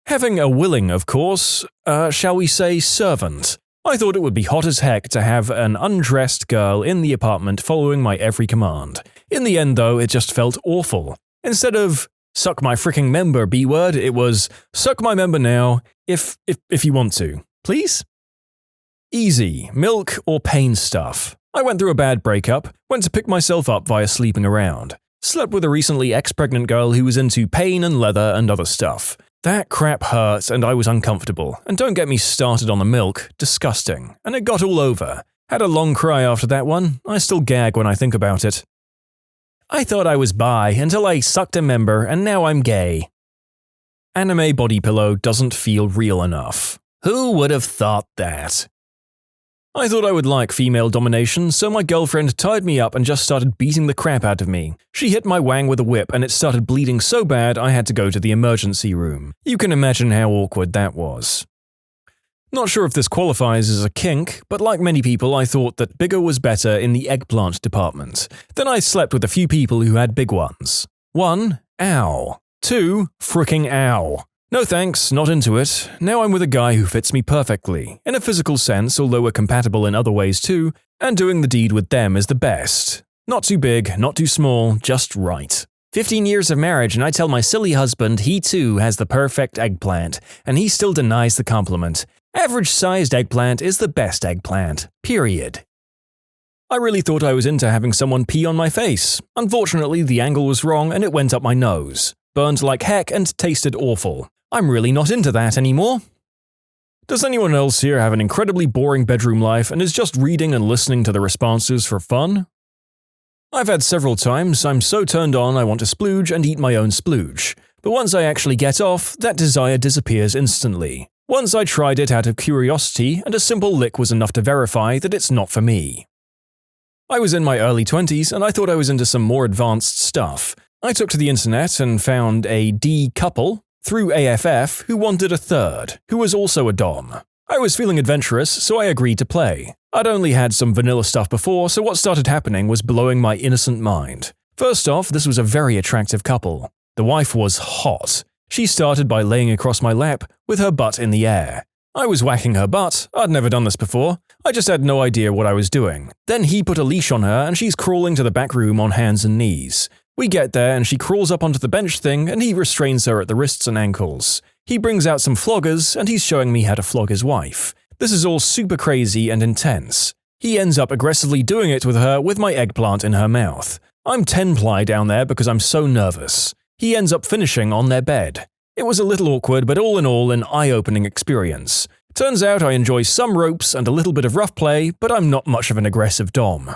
Having a willing, of course, shall we say servant. I thought it would be hot as heck to have an undressed girl in the apartment following my every command. In the end though, it just felt awful. Instead of, suck my freaking member, B-word, it was, suck my member now, if you want to. Please? Easy, milk or pain stuff. I went through a bad breakup, went to pick myself up via sleeping around. Slept with a recently ex-pregnant girl who was into pain and leather and other stuff. That crap hurt and I was uncomfortable, and don't get me started on the milk, disgusting, and it got all over. Had a long cry after that one, I still gag when I think about it. I thought I was bi until I sucked a member and now I'm gay. Anime body pillow doesn't feel real enough. Who would have thought that? I thought I would like female domination, so my girlfriend tied me up and just started beating the crap out of me. She hit my wang with a whip and it started bleeding so bad I had to go to the emergency room. You can imagine how awkward that was. Not sure if this qualifies as a kink, but like many people I thought that bigger was better in the eggplant department. Then I slept with a few people who had big ones. 1. Ow. 2. Fricking ow. No thanks, not into it. Now I'm with a guy who fits me perfectly, in a physical sense, although we're compatible in other ways too, and doing the deed with them is the best. Not too big, not too small, just right. 15 years of marriage and I tell my silly husband he too has the perfect eggplant, and he still denies the compliment. Average-sized eggplant is the best eggplant. Period. I really thought I was into having someone pee on my face. Unfortunately, the angle was wrong and it went up my nose. Burned like heck and tasted awful. I'm really not into that anymore. Does anyone else here have an incredibly boring bedroom life and is just reading and listening to the responses for fun? I've had several times I'm so turned on I want to splooge and eat my own splooge. But once I actually get off, that desire disappears instantly. Once I tried it out of curiosity and a simple lick was enough to verify that it's not for me. I was in my early 20s and I thought I was into some more advanced stuff. I took to the internet and found a D couple through AFF who wanted a third, who was also a dom. I was feeling adventurous, so I agreed to play. I'd only had some vanilla stuff before, so what started happening was blowing my innocent mind. First off, this was a very attractive couple. The wife was hot. She started by laying across my lap with her butt in the air. I was whacking her butt. I'd never done this before. I just had no idea what I was doing. Then he put a leash on her and she's crawling to the back room on hands and knees. We get there and she crawls up onto the bench thing and he restrains her at the wrists and ankles. He brings out some floggers and he's showing me how to flog his wife. This is all super crazy and intense. He ends up aggressively doing it with her with my eggplant in her mouth. I'm 10-ply down there because I'm so nervous. He ends up finishing on their bed. It was a little awkward, but all in all an eye-opening experience. Turns out I enjoy some ropes and a little bit of rough play, but I'm not much of an aggressive dom.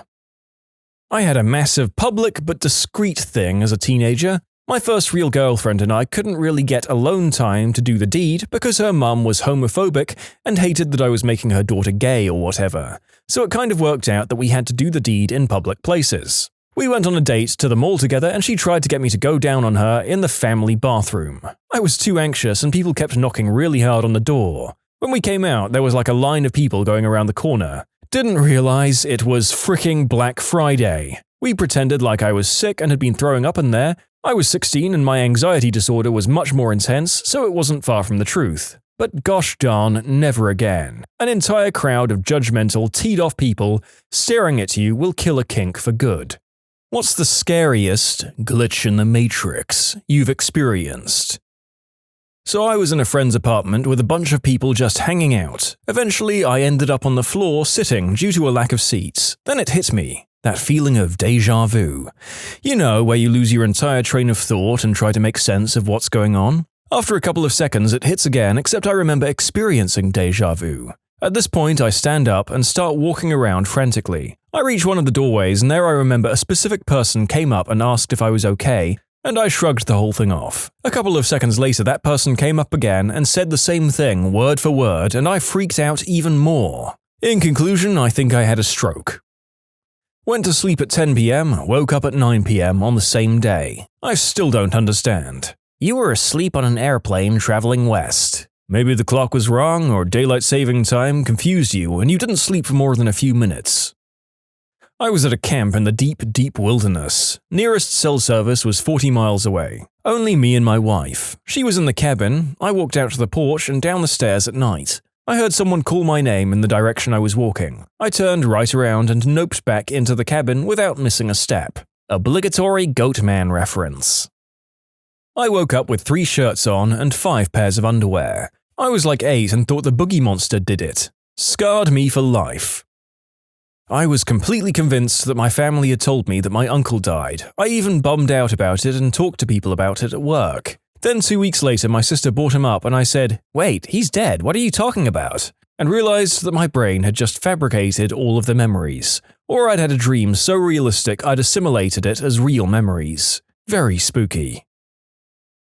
I had a massive public but discreet thing as a teenager. My first real girlfriend and I couldn't really get alone time to do the deed because her mum was homophobic and hated that I was making her daughter gay or whatever. So it kind of worked out that we had to do the deed in public places. We went on a date to the mall together and she tried to get me to go down on her in the family bathroom. I was too anxious and people kept knocking really hard on the door. When we came out, there was like a line of people going around the corner. Didn't realize it was fricking Black Friday. We pretended like I was sick and had been throwing up in there. I was 16 and my anxiety disorder was much more intense, so it wasn't far from the truth. But gosh darn, never again. An entire crowd of judgmental, teed-off people staring at you will kill a kink for good. What's the scariest glitch in the matrix you've experienced? So I was in a friend's apartment with a bunch of people just hanging out. Eventually, I ended up on the floor sitting due to a lack of seats. Then it hit me. That feeling of déjà vu. You know, where you lose your entire train of thought and try to make sense of what's going on? After a couple of seconds, it hits again, except I remember experiencing déjà vu. At this point, I stand up and start walking around frantically. I reach one of the doorways, and there I remember a specific person came up and asked if I was okay, and I shrugged the whole thing off. A couple of seconds later, that person came up again and said the same thing, word for word, and I freaked out even more. In conclusion, I think I had a stroke. Went to sleep at 10 p.m., woke up at 9 p.m. on the same day. I still don't understand. You were asleep on an airplane traveling west. Maybe the clock was wrong, or daylight saving time confused you and you didn't sleep for more than a few minutes. I was at a camp in the deep wilderness. Nearest cell service was 40 miles away. Only me and my wife. She was in the cabin. I walked out to the porch and down the stairs at night. I heard someone call my name in the direction I was walking. I turned right around and noped back into the cabin without missing a step. Obligatory Goatman reference. I woke up with 3 shirts on and 5 pairs of underwear. I was like 8 and thought the boogie monster did it. Scarred me for life. I was completely convinced that my family had told me that my uncle died. I even bummed out about it and talked to people about it at work. Then 2 weeks later, my sister brought him up and I said, "Wait, he's dead, what are you talking about?" And realized that my brain had just fabricated all of the memories. Or I'd had a dream so realistic I'd assimilated it as real memories. Very spooky.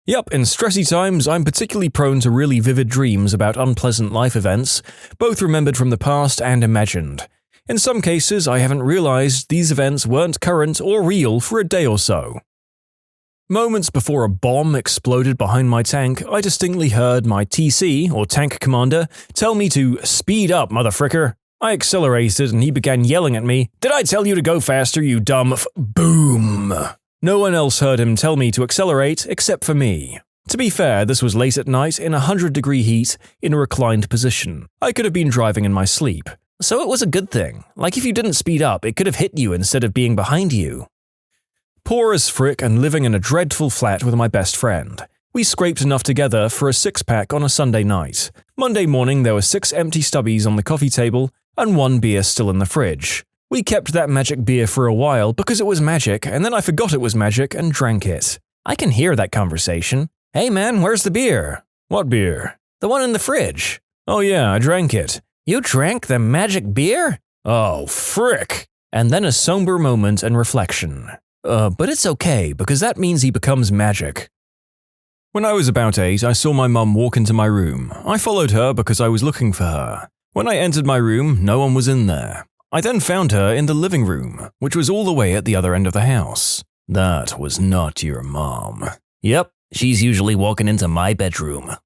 Yup, in stressy times, I'm particularly prone to really vivid dreams about unpleasant life events, both remembered from the past and imagined. In some cases, I haven't realized these events weren't current or real for a day or so. Moments before a bomb exploded behind my tank, I distinctly heard my TC, or tank commander, tell me to speed up, motherfricker. I accelerated and he began yelling at me, "Did I tell you to go faster, you dumb Boom! No one else heard him tell me to accelerate except for me. To be fair, this was late at night in 100-degree heat in a reclined position. I could have been driving in my sleep. So it was a good thing. Like if you didn't speed up, it could have hit you instead of being behind you. Poor as frick and living in a dreadful flat with my best friend. We scraped enough together for a 6-pack on a Sunday night. Monday morning there were 6 empty stubbies on the coffee table and 1 beer still in the fridge. We kept that magic beer for a while because it was magic, and then I forgot it was magic and drank it. I can hear that conversation. "Hey man, where's the beer?" "What beer?" "The one in the fridge." "Oh yeah, I drank it." "You drank the magic beer?" "Oh, frick." And then a somber moment and reflection. But it's okay, because that means he becomes magic. When I was about 8, I saw my mum walk into my room. I followed her because I was looking for her. When I entered my room, no one was in there. I then found her in the living room, which was all the way at the other end of the house. That was not your mom. Yep, she's usually walking into my bedroom.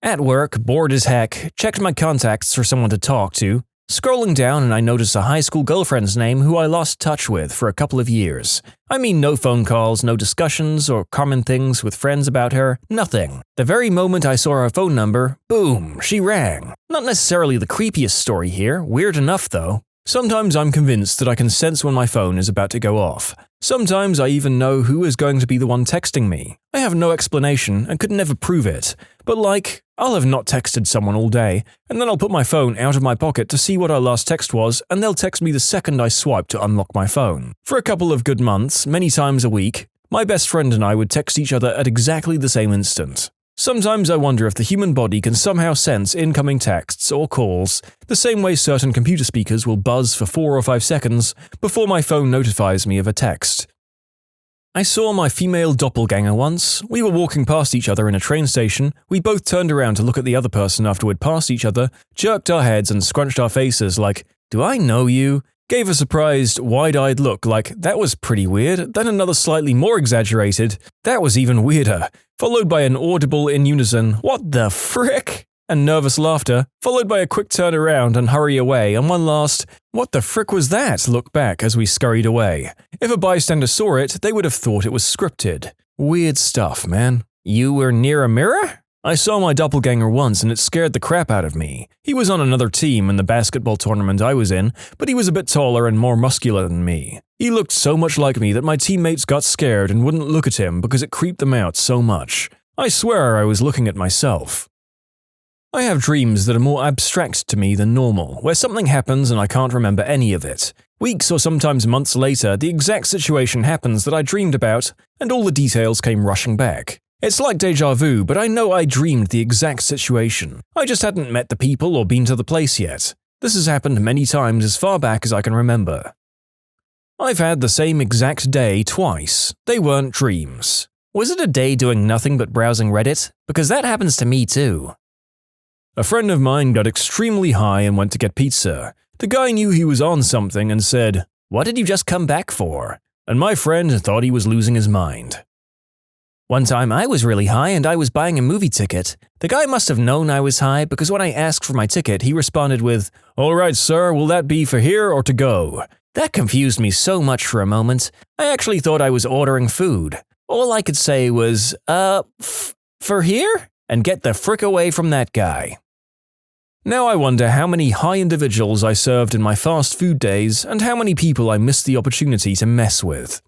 At work, bored as heck, checked my contacts for someone to talk to. Scrolling down and I noticed a high school girlfriend's name who I lost touch with for a couple of years. I mean, no phone calls, no discussions or common things with friends about her, nothing. The very moment I saw her phone number, boom, she rang. Not necessarily the creepiest story here, weird enough though. Sometimes I'm convinced that I can sense when my phone is about to go off. Sometimes I even know who is going to be the one texting me. I have no explanation and could never prove it. But like, I'll have not texted someone all day, and then I'll put my phone out of my pocket to see what our last text was, and they'll text me the second I swipe to unlock my phone. For a couple of good months, many times a week, my best friend and I would text each other at exactly the same instant. Sometimes I wonder if the human body can somehow sense incoming texts or calls, the same way certain computer speakers will buzz for 4 or 5 seconds before my phone notifies me of a text. I saw my female doppelganger once. We were walking past each other in a train station. We both turned around to look at the other person after we'd passed each other, jerked our heads and scrunched our faces like, "Do I know you?" Gave a surprised, wide-eyed look like, "That was pretty weird," then another slightly more exaggerated, "That was even weirder," followed by an audible in unison, "What the frick?" and nervous laughter, followed by a quick turn around and hurry away, and one last, "What the frick was that?" look back as we scurried away. If a bystander saw it, they would have thought it was scripted. Weird stuff, man. You were near a mirror? I saw my doppelganger once and it scared the crap out of me. He was on another team in the basketball tournament I was in, but he was a bit taller and more muscular than me. He looked so much like me that my teammates got scared and wouldn't look at him because it creeped them out so much. I swear I was looking at myself. I have dreams that are more abstract to me than normal, where something happens and I can't remember any of it. Weeks or sometimes months later, the exact situation happens that I dreamed about, and all the details came rushing back. It's like déjà vu, but I know I dreamed the exact situation. I just hadn't met the people or been to the place yet. This has happened many times as far back as I can remember. I've had the same exact day twice. They weren't dreams. Was it a day doing nothing but browsing Reddit? Because that happens to me too. A friend of mine got extremely high and went to get pizza. The guy knew he was on something and said, "What did you just come back for?" And my friend thought he was losing his mind. One time I was really high and I was buying a movie ticket. The guy must have known I was high because when I asked for my ticket, he responded with, "All right, sir, will that be for here or to go?" That confused me so much for a moment. I actually thought I was ordering food. All I could say was, for here? And get the frick away from that guy. Now I wonder how many high individuals I served in my fast food days and how many people I missed the opportunity to mess with.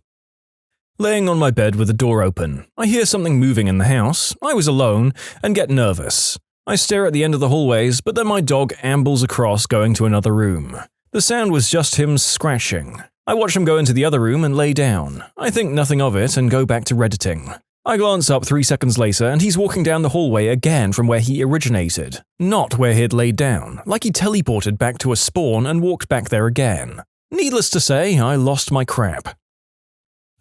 Laying on my bed with the door open, I hear something moving in the house, I was alone, and get nervous. I stare at the end of the hallways, but then my dog ambles across going to another room. The sound was just him scratching. I watch him go into the other room and lay down. I think nothing of it and go back to Redditing. I glance up 3 seconds later and he's walking down the hallway again from where he originated, not where he'd laid down, like he teleported back to a spawn and walked back there again. Needless to say, I lost my crap.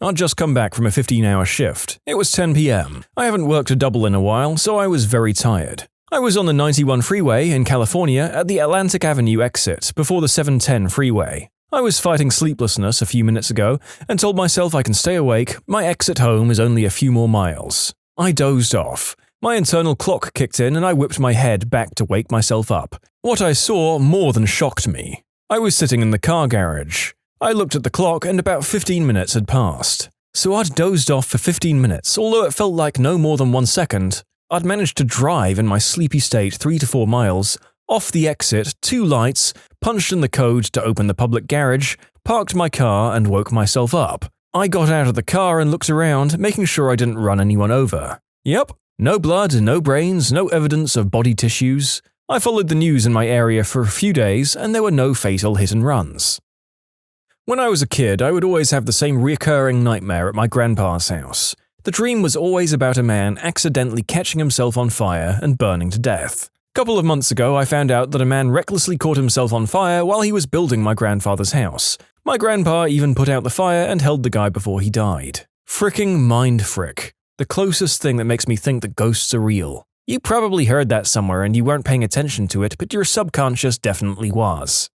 I'd just come back from a 15-hour shift. It was 10 p.m. I haven't worked a double in a while, so I was very tired. I was on the 91 freeway in California at the Atlantic Avenue exit before the 710 freeway. I was fighting sleeplessness a few minutes ago and told myself I can stay awake, my exit home is only a few more miles. I dozed off. My internal clock kicked in and I whipped my head back to wake myself up. What I saw more than shocked me. I was sitting in the car garage. I looked at the clock and about 15 minutes had passed. So I'd dozed off for 15 minutes, although it felt like no more than 1 second. I'd managed to drive in my sleepy state 3 to 4 miles, off the exit, 2 lights, punched in the code to open the public garage, parked my car and woke myself up. I got out of the car and looked around, making sure I didn't run anyone over. Yep, no blood, no brains, no evidence of body tissues. I followed the news in my area for a few days and there were no fatal hit and runs. When I was a kid, I would always have the same recurring nightmare at my grandpa's house. The dream was always about a man accidentally catching himself on fire and burning to death. A couple of months ago, I found out that a man recklessly caught himself on fire while he was building my grandfather's house. My grandpa even put out the fire and held the guy before he died. Fricking mind frick. The closest thing that makes me think that ghosts are real. You probably heard that somewhere and you weren't paying attention to it, but your subconscious definitely was.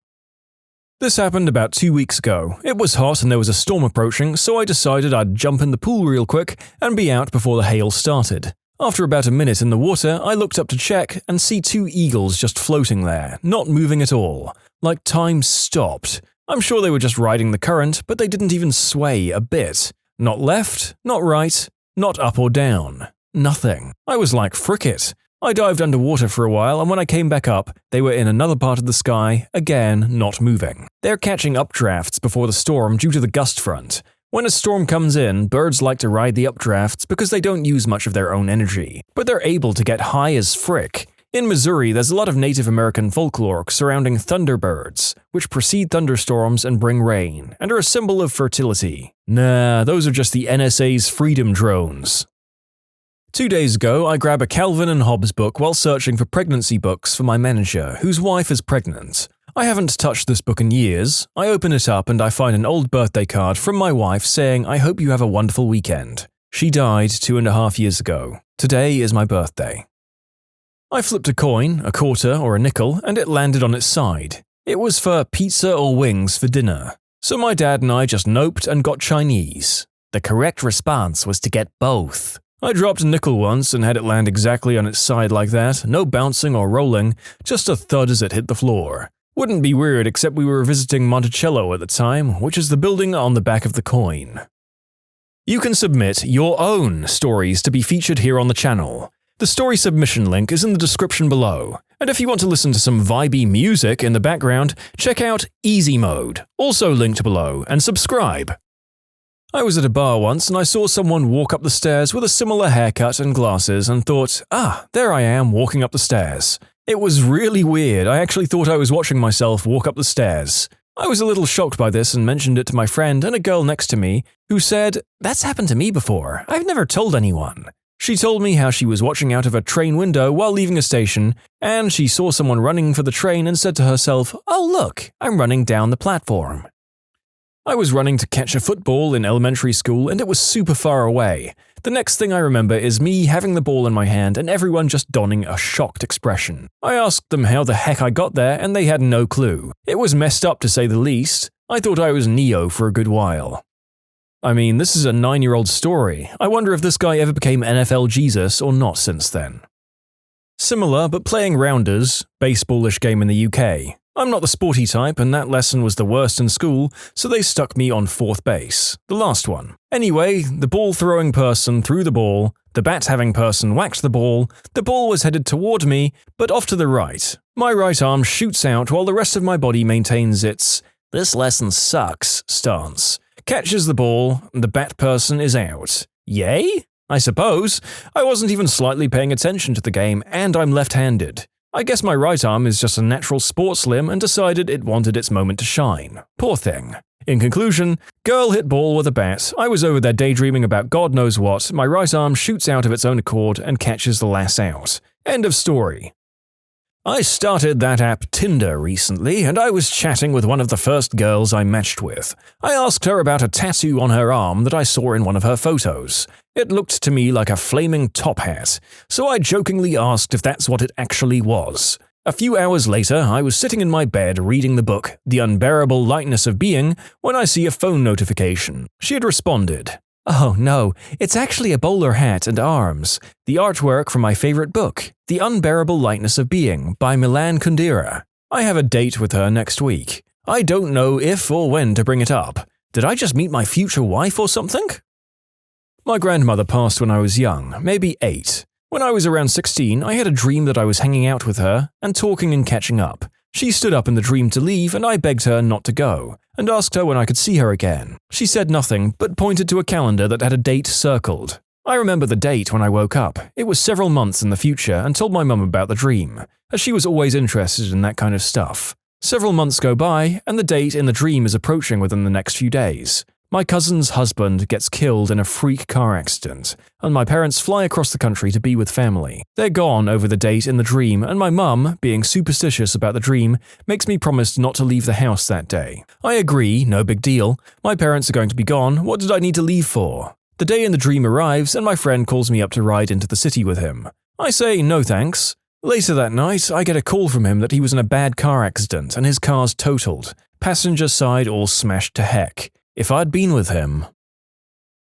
This happened about 2 weeks ago. It was hot and there was a storm approaching, so I decided I'd jump in the pool real quick and be out before the hail started. After about a minute in the water, I looked up to check and see 2 eagles just floating there, not moving at all. Like time stopped. I'm sure they were just riding the current, but they didn't even sway a bit. Not left, not right, not up or down. Nothing. I was like, frick it. I dived underwater for a while, and when I came back up, they were in another part of the sky, again not moving. They're catching updrafts before the storm due to the gust front. When a storm comes in, birds like to ride the updrafts because they don't use much of their own energy, but they're able to get high as frick. In Missouri, there's a lot of Native American folklore surrounding thunderbirds, which precede thunderstorms and bring rain, and are a symbol of fertility. Nah, those are just the NSA's freedom drones. 2 days ago, I grab a Calvin and Hobbes book while searching for pregnancy books for my manager, whose wife is pregnant. I haven't touched this book in years. I open it up and I find an old birthday card from my wife saying, "I hope you have a wonderful weekend." She died 2.5 years ago. Today is my birthday. I flipped a coin, a quarter or a nickel, and it landed on its side. It was for pizza or wings for dinner. So my dad and I just noped and got Chinese. The correct response was to get both. I dropped a nickel once and had it land exactly on its side like that, no bouncing or rolling, just a thud as it hit the floor. Wouldn't be weird except we were visiting Monticello at the time, which is the building on the back of the coin. You can submit your own stories to be featured here on the channel. The story submission link is in the description below, and if you want to listen to some vibey music in the background, check out easymode, also linked below, and subscribe. I was at a bar once and I saw someone walk up the stairs with a similar haircut and glasses and thought, there I am walking up the stairs. It was really weird. I actually thought I was watching myself walk up the stairs. I was a little shocked by this and mentioned it to my friend and a girl next to me, who said, "That's happened to me before. I've never told anyone." She told me how she was watching out of a train window while leaving a station, and she saw someone running for the train and said to herself, "Oh look, I'm running down the platform." I was running to catch a football in elementary school and it was super far away. The next thing I remember is me having the ball in my hand and everyone just donning a shocked expression. I asked them how the heck I got there and they had no clue. It was messed up to say the least. I thought I was Neo for a good while. I mean, this is a 9-year-old story. I wonder if this guy ever became NFL Jesus or not since then. Similar, but playing rounders, baseballish game in the UK. I'm not the sporty type, and that lesson was the worst in school, so they stuck me on 4th base, the last one. Anyway, the ball-throwing person threw the ball, the bat-having person whacked the ball was headed toward me, but off to the right. My right arm shoots out while the rest of my body maintains its "this lesson sucks" stance. Catches the ball, and the bat person is out. Yay? I suppose. I wasn't even slightly paying attention to the game, and I'm left-handed. I guess my right arm is just a natural sports limb and decided it wanted its moment to shine. Poor thing. In conclusion, girl hit ball with a bat, I was over there daydreaming about God knows what, my right arm shoots out of its own accord and catches the lass out. End of story. I started that app Tinder recently, and I was chatting with one of the first girls I matched with. I asked her about a tattoo on her arm that I saw in one of her photos. It looked to me like a flaming top hat, so I jokingly asked if that's what it actually was. A few hours later, I was sitting in my bed reading the book The Unbearable Lightness of Being when I see a phone notification. She had responded, "Oh no, it's actually a bowler hat and arms. The artwork from my favorite book, The Unbearable Lightness of Being by Milan Kundera. I have a date with her next week. I don't know if or when to bring it up. Did I just meet my future wife or something?" My grandmother passed when I was young, maybe 8. When I was around 16, I had a dream that I was hanging out with her and talking and catching up. She stood up in the dream to leave and I begged her not to go, and asked her when I could see her again. She said nothing, but pointed to a calendar that had a date circled. I remember the date when I woke up. It was several months in the future and told my mum about the dream, as she was always interested in that kind of stuff. Several months go by, and the date in the dream is approaching within the next few days. My cousin's husband gets killed in a freak car accident, and my parents fly across the country to be with family. They're gone over the date in the dream, and my mum, being superstitious about the dream, makes me promise not to leave the house that day. I agree, no big deal. My parents are going to be gone, what did I need to leave for? The day in the dream arrives, and my friend calls me up to ride into the city with him. I say no thanks. Later that night, I get a call from him that he was in a bad car accident and his car's totaled. Passenger side all smashed to heck. If I'd been with him.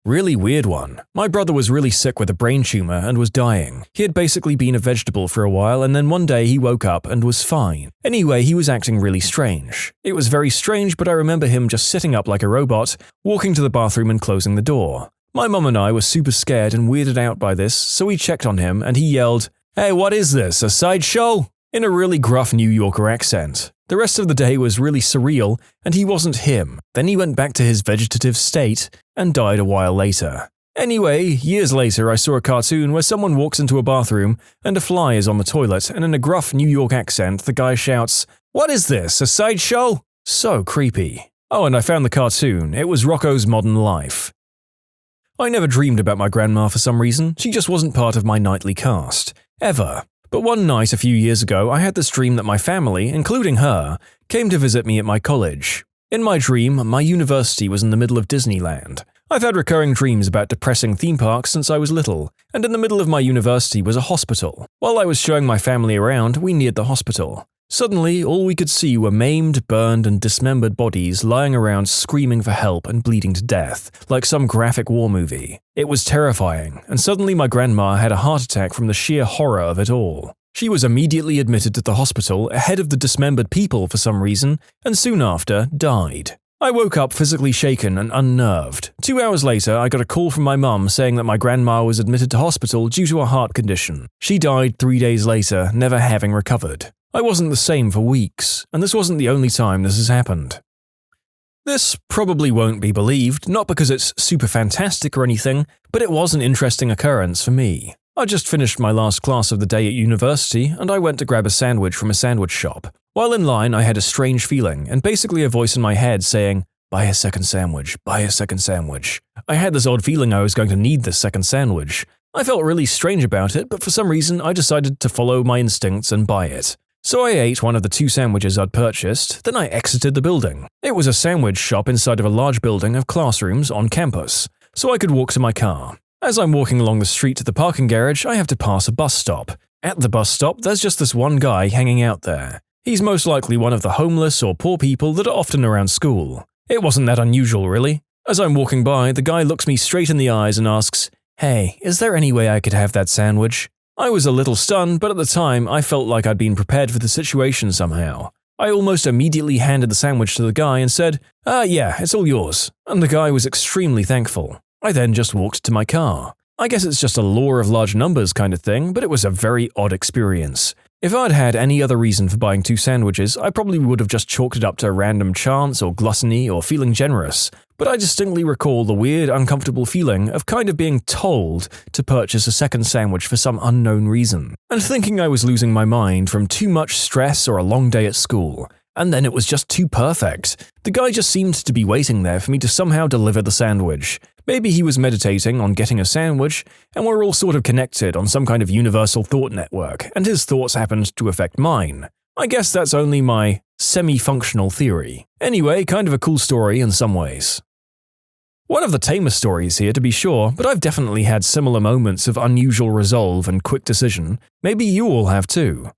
Really weird one. My brother was really sick with a brain tumor and was dying. He had basically been a vegetable for a while and then one day he woke up and was fine. Anyway, he was acting really strange. It was very strange, but I remember him just sitting up like a robot, walking to the bathroom and closing the door. My mum and I were super scared and weirded out by this, so we checked on him and he yelled, "Hey, what is this, a sideshow?" in a really gruff New Yorker accent. The rest of the day was really surreal, and he wasn't him. Then he went back to his vegetative state and died a while later. Anyway, years later I saw a cartoon where someone walks into a bathroom and a fly is on the toilet, and in a gruff New York accent the guy shouts, "What is this, a sideshow?" So creepy. Oh, and I found the cartoon. It was Rocko's Modern Life. I never dreamed about my grandma for some reason. She just wasn't part of my nightly cast. Ever. But one night a few years ago, I had this dream that my family, including her, came to visit me at my college. In my dream, my university was in the middle of Disneyland. I've had recurring dreams about depressing theme parks since I was little, and in the middle of my university was a hospital. While I was showing my family around, we neared the hospital. Suddenly, all we could see were maimed, burned, and dismembered bodies lying around screaming for help and bleeding to death, like some graphic war movie. It was terrifying, and suddenly my grandma had a heart attack from the sheer horror of it all. She was immediately admitted to the hospital ahead of the dismembered people for some reason, and soon after, died. I woke up physically shaken and unnerved. 2 hours later, I got a call from my mum saying that my grandma was admitted to hospital due to a heart condition. She died 3 days later, never having recovered. I wasn't the same for weeks, and this wasn't the only time this has happened. This probably won't be believed, not because it's super fantastic or anything, but it was an interesting occurrence for me. I just finished my last class of the day at university, and I went to grab a sandwich from a sandwich shop. While in line, I had a strange feeling, and basically a voice in my head saying, "Buy a second sandwich, buy a second sandwich." I had this odd feeling I was going to need this second sandwich. I felt really strange about it, but for some reason I decided to follow my instincts and buy it. So I ate one of the 2 sandwiches I'd purchased, then I exited the building. It was a sandwich shop inside of a large building of classrooms on campus, so I could walk to my car. As I'm walking along the street to the parking garage, I have to pass a bus stop. At the bus stop, there's just this one guy hanging out there. He's most likely one of the homeless or poor people that are often around school. It wasn't that unusual, really. As I'm walking by, the guy looks me straight in the eyes and asks, "Hey, is there any way I could have that sandwich?" I was a little stunned, but at the time, I felt like I'd been prepared for the situation somehow. I almost immediately handed the sandwich to the guy and said, yeah, it's all yours," and the guy was extremely thankful. I then just walked to my car. I guess it's just a law of large numbers kind of thing, but it was a very odd experience. If I'd had any other reason for buying 2 sandwiches, I probably would have just chalked it up to random chance or gluttony or feeling generous, but I distinctly recall the weird, uncomfortable feeling of kind of being told to purchase a second sandwich for some unknown reason, and thinking I was losing my mind from too much stress or a long day at school. And then it was just too perfect. The guy just seemed to be waiting there for me to somehow deliver the sandwich. Maybe he was meditating on getting a sandwich, and we're all sort of connected on some kind of universal thought network, and his thoughts happened to affect mine. I guess that's only my semi-functional theory. Anyway, kind of a cool story in some ways. One of the tamest stories here, to be sure, but I've definitely had similar moments of unusual resolve and quick decision. Maybe you all have too.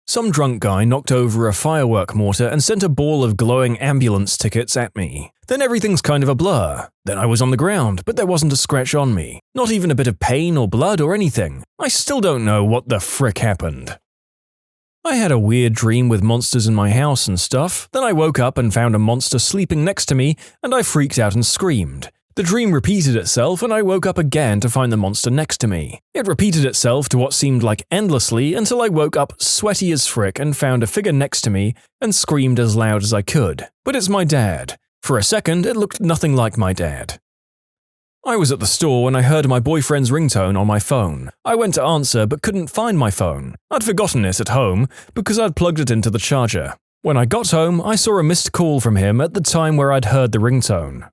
Some drunk guy knocked over a firework mortar and sent a ball of glowing ambulance tickets at me. Then everything's kind of a blur. Then I was on the ground, but there wasn't a scratch on me. Not even a bit of pain or blood or anything. I still don't know what the frick happened. I had a weird dream with monsters in my house and stuff. Then I woke up and found a monster sleeping next to me, and I freaked out and screamed. The dream repeated itself, and I woke up again to find the monster next to me. It repeated itself to what seemed like endlessly until I woke up sweaty as frick and found a figure next to me and screamed as loud as I could. But it's my dad. For a second, it looked nothing like my dad. I was at the store when I heard my boyfriend's ringtone on my phone. I went to answer but couldn't find my phone. I'd forgotten it at home because I'd plugged it into the charger. When I got home, I saw a missed call from him at the time where I'd heard the ringtone.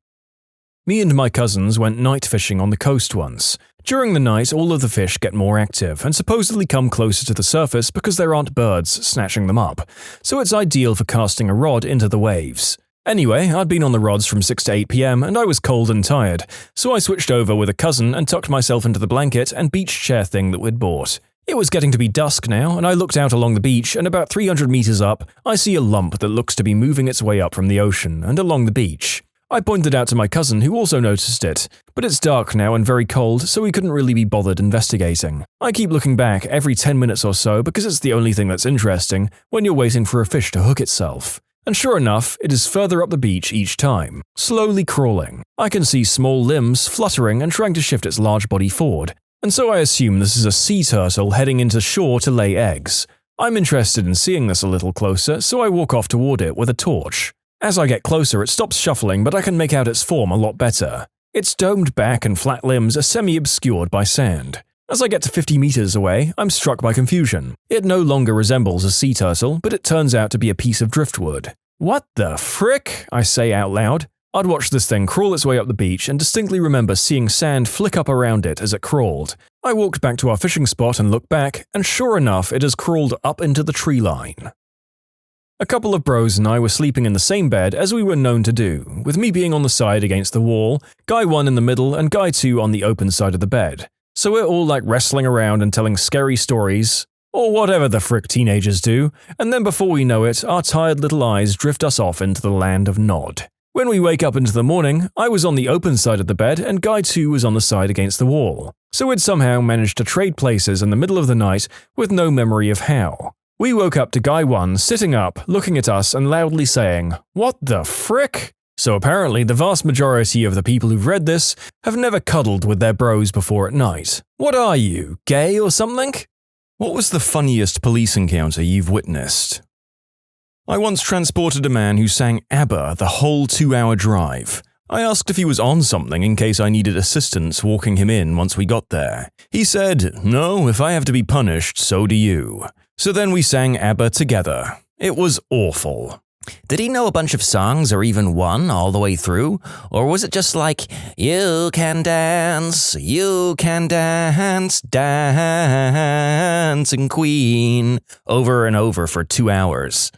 Me and my cousins went night fishing on the coast once. During the night, all of the fish get more active and supposedly come closer to the surface because there aren't birds snatching them up, so it's ideal for casting a rod into the waves. Anyway, I'd been on the rods from 6 to 8 p.m. and I was cold and tired, so I switched over with a cousin and tucked myself into the blanket and beach chair thing that we'd bought. It was getting to be dusk now, and I looked out along the beach, and about 300 meters up, I see a lump that looks to be moving its way up from the ocean and along the beach. I pointed out to my cousin, who also noticed it, but it's dark now and very cold, so we couldn't really be bothered investigating. I keep looking back every 10 minutes or so because it's the only thing that's interesting when you're waiting for a fish to hook itself. And sure enough, it is further up the beach each time, slowly crawling. I can see small limbs fluttering and trying to shift its large body forward, and so I assume this is a sea turtle heading into shore to lay eggs. I'm interested in seeing this a little closer, so I walk off toward it with a torch. As I get closer, it stops shuffling, but I can make out its form a lot better. Its domed back and flat limbs are semi-obscured by sand. As I get to 50 meters away, I'm struck by confusion. It no longer resembles a sea turtle, but it turns out to be a piece of driftwood. What the frick? I say out loud. I'd watched this thing crawl its way up the beach and distinctly remember seeing sand flick up around it as it crawled. I walked back to our fishing spot and looked back, and sure enough, it has crawled up into the tree line. A couple of bros and I were sleeping in the same bed as we were known to do, with me being on the side against the wall, guy 1 in the middle and guy 2 on the open side of the bed. So we're all like wrestling around and telling scary stories. Or whatever the frick teenagers do, and then before we know it, our tired little eyes drift us off into the land of nod. When we wake up into the morning, I was on the open side of the bed and Guy 2 was on the side against the wall. So we'd somehow managed to trade places in the middle of the night with no memory of how. We woke up to Guy 1 sitting up, looking at us and loudly saying, "What the frick?" So apparently the vast majority of the people who've read this have never cuddled with their bros before at night. What are you, gay or something? What was the funniest police encounter you've witnessed? I once transported a man who sang ABBA the whole 2-hour drive. I asked if he was on something in case I needed assistance walking him in once we got there. He said, "No, if I have to be punished, so do you." So then we sang ABBA together. It was awful. Did he know a bunch of songs or even one all the way through? Or was it just like, you can dance, dancing queen, over and over for 2 hours?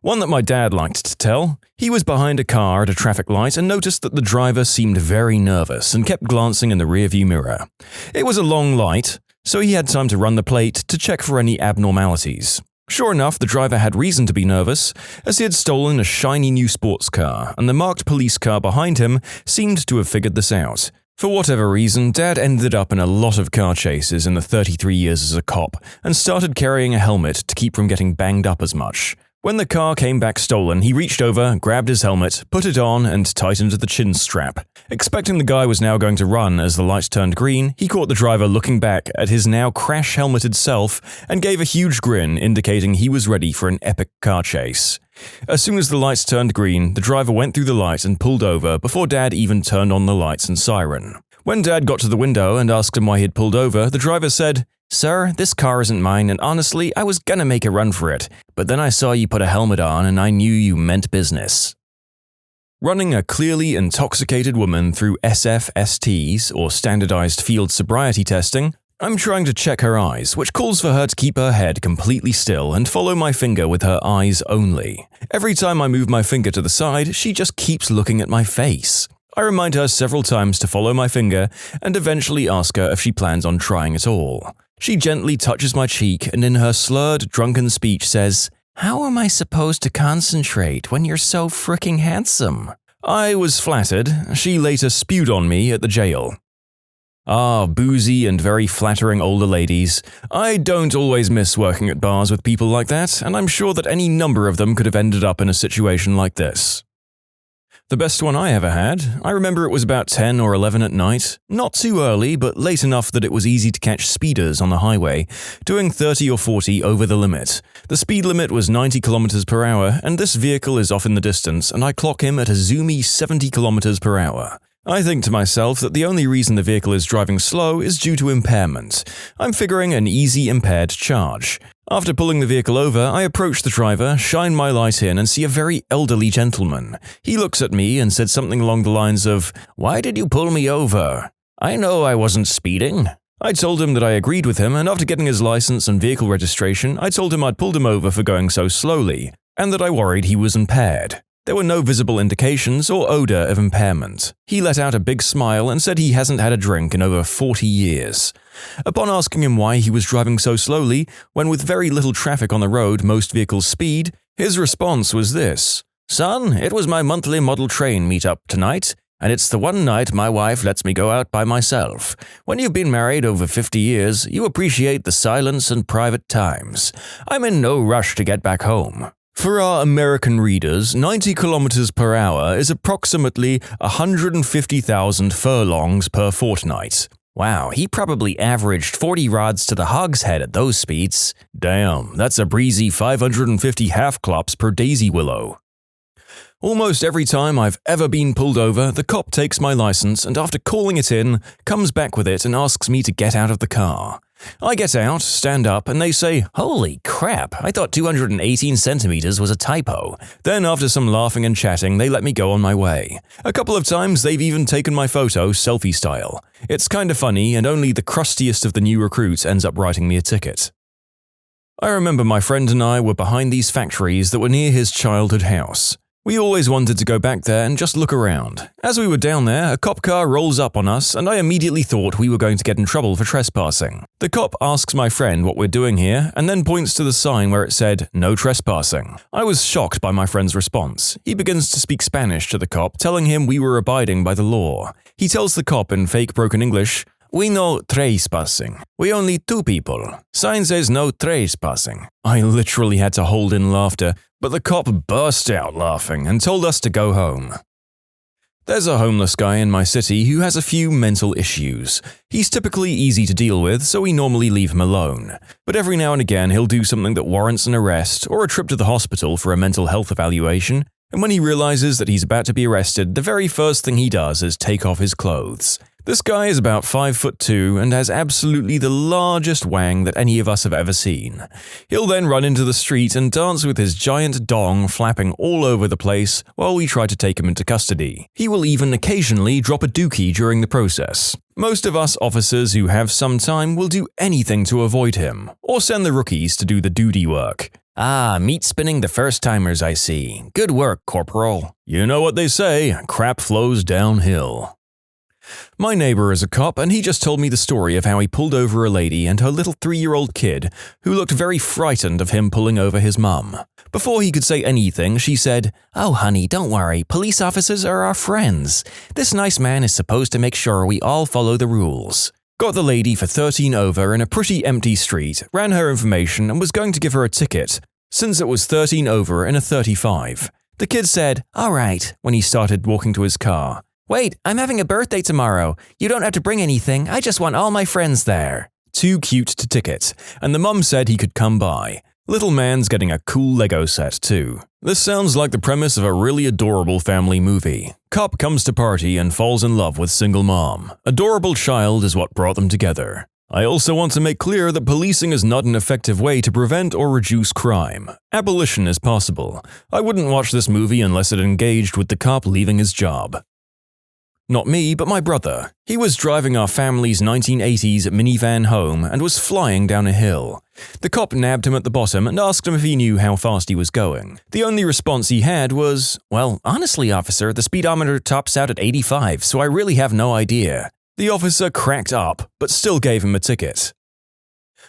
One that my dad liked to tell. He was behind a car at a traffic light and noticed that the driver seemed very nervous and kept glancing in the rearview mirror. It was a long light, so he had time to run the plate to check for any abnormalities. Sure enough, the driver had reason to be nervous, as he had stolen a shiny new sports car, and the marked police car behind him seemed to have figured this out. For whatever reason, Dad ended up in a lot of car chases in the 33 years as a cop, and started carrying a helmet to keep from getting banged up as much. When the car came back stolen, he reached over, grabbed his helmet, put it on, and tightened the chin strap. Expecting the guy was now going to run as the lights turned green, he caught the driver looking back at his now crash-helmeted self and gave a huge grin indicating he was ready for an epic car chase. As soon as the lights turned green, the driver went through the light and pulled over before Dad even turned on the lights and siren. When Dad got to the window and asked him why he'd pulled over, the driver said, "Sir, this car isn't mine, and honestly, I was gonna make a run for it, but then I saw you put a helmet on and I knew you meant business." Running a clearly intoxicated woman through SFSTs, or standardized field sobriety testing, I'm trying to check her eyes, which calls for her to keep her head completely still and follow my finger with her eyes only. Every time I move my finger to the side, she just keeps looking at my face. I remind her several times to follow my finger and eventually ask her if she plans on trying at all. She gently touches my cheek and in her slurred, drunken speech says, "How am I supposed to concentrate when you're so fricking handsome?" I was flattered. She later spewed on me at the jail. Ah, boozy and very flattering older ladies. I don't always miss working at bars with people like that, and I'm sure that any number of them could have ended up in a situation like this. The best one I ever had, I remember it was about 10 or 11 at night, not too early but late enough that it was easy to catch speeders on the highway, doing 30 or 40 over the limit. The speed limit was 90 km per hour and this vehicle is off in the distance and I clock him at a zoomy 70 km per hour. I think to myself that the only reason the vehicle is driving slow is due to impairment. I'm figuring an easy impaired charge. After pulling the vehicle over, I approach the driver, shine my light in and see a very elderly gentleman. He looks at me and said something along the lines of, "Why did you pull me over? I know I wasn't speeding." I told him that I agreed with him and after getting his license and vehicle registration, I told him I'd pulled him over for going so slowly and that I worried he was impaired. There were no visible indications or odor of impairment. He let out a big smile and said he hasn't had a drink in over 40 years. Upon asking him why he was driving so slowly, when with very little traffic on the road most vehicles speed, his response was this: "Son, it was my monthly model train meetup tonight, and it's the one night my wife lets me go out by myself. When you've been married over 50 years, you appreciate the silence and private times. I'm in no rush to get back home." For our American readers, 90 km per hour is approximately 150,000 furlongs per fortnight. Wow, he probably averaged 40 rods to the hogshead at those speeds. Damn, that's a breezy 550 half-clops per daisy willow. Almost every time I've ever been pulled over, the cop takes my license and after calling it in, comes back with it and asks me to get out of the car. I get out, stand up, and they say, "Holy crap, I thought 218 centimeters was a typo." Then after some laughing and chatting, they let me go on my way. A couple of times they've even taken my photo selfie style. It's kinda funny and only the crustiest of the new recruits ends up writing me a ticket. I remember my friend and I were behind these factories that were near his childhood house. We always wanted to go back there and just look around. As we were down there, a cop car rolls up on us and I immediately thought we were going to get in trouble for trespassing. The cop asks my friend what we're doing here and then points to the sign where it said, "No trespassing." I was shocked by my friend's response. He begins to speak Spanish to the cop, telling him we were abiding by the law. He tells the cop in fake broken English, "We no trespassing. We only two people. Sign says no trespassing." I literally had to hold in laughter, but the cop burst out laughing and told us to go home. There's a homeless guy in my city who has a few mental issues. He's typically easy to deal with, so we normally leave him alone. But every now and again he'll do something that warrants an arrest or a trip to the hospital for a mental health evaluation, and when he realizes that he's about to be arrested, the very first thing he does is take off his clothes. This guy is about 5'2" and has absolutely the largest wang that any of us have ever seen. He'll then run into the street and dance with his giant dong flapping all over the place while we try to take him into custody. He will even occasionally drop a dookie during the process. Most of us officers who have some time will do anything to avoid him, or send the rookies to do the duty work. Ah, meat spinning the first-timers, I see. Good work, Corporal. You know what they say, crap flows downhill. My neighbor is a cop and he just told me the story of how he pulled over a lady and her little 3-year-old kid who looked very frightened of him pulling over his mum. Before he could say anything, she said, "Oh, honey, don't worry. Police officers are our friends. This nice man is supposed to make sure we all follow the rules." Got the lady for 13 over in a pretty empty street, ran her information and was going to give her a ticket, since it was 13 over in a 35. The kid said, "All right," when he started walking to his car. "Wait, I'm having a birthday tomorrow. You don't have to bring anything. I just want all my friends there." Too cute to ticket, and the mum said he could come by. Little man's getting a cool Lego set too. This sounds like the premise of a really adorable family movie. Cop comes to party and falls in love with single mom. Adorable child is what brought them together. I also want to make clear that policing is not an effective way to prevent or reduce crime. Abolition is possible. I wouldn't watch this movie unless it engaged with the cop leaving his job. Not me, but my brother. He was driving our family's 1980s minivan home and was flying down a hill. The cop nabbed him at the bottom and asked him if he knew how fast he was going. The only response he had was, "Well, honestly, officer, the speedometer tops out at 85, so I really have no idea." The officer cracked up, but still gave him a ticket.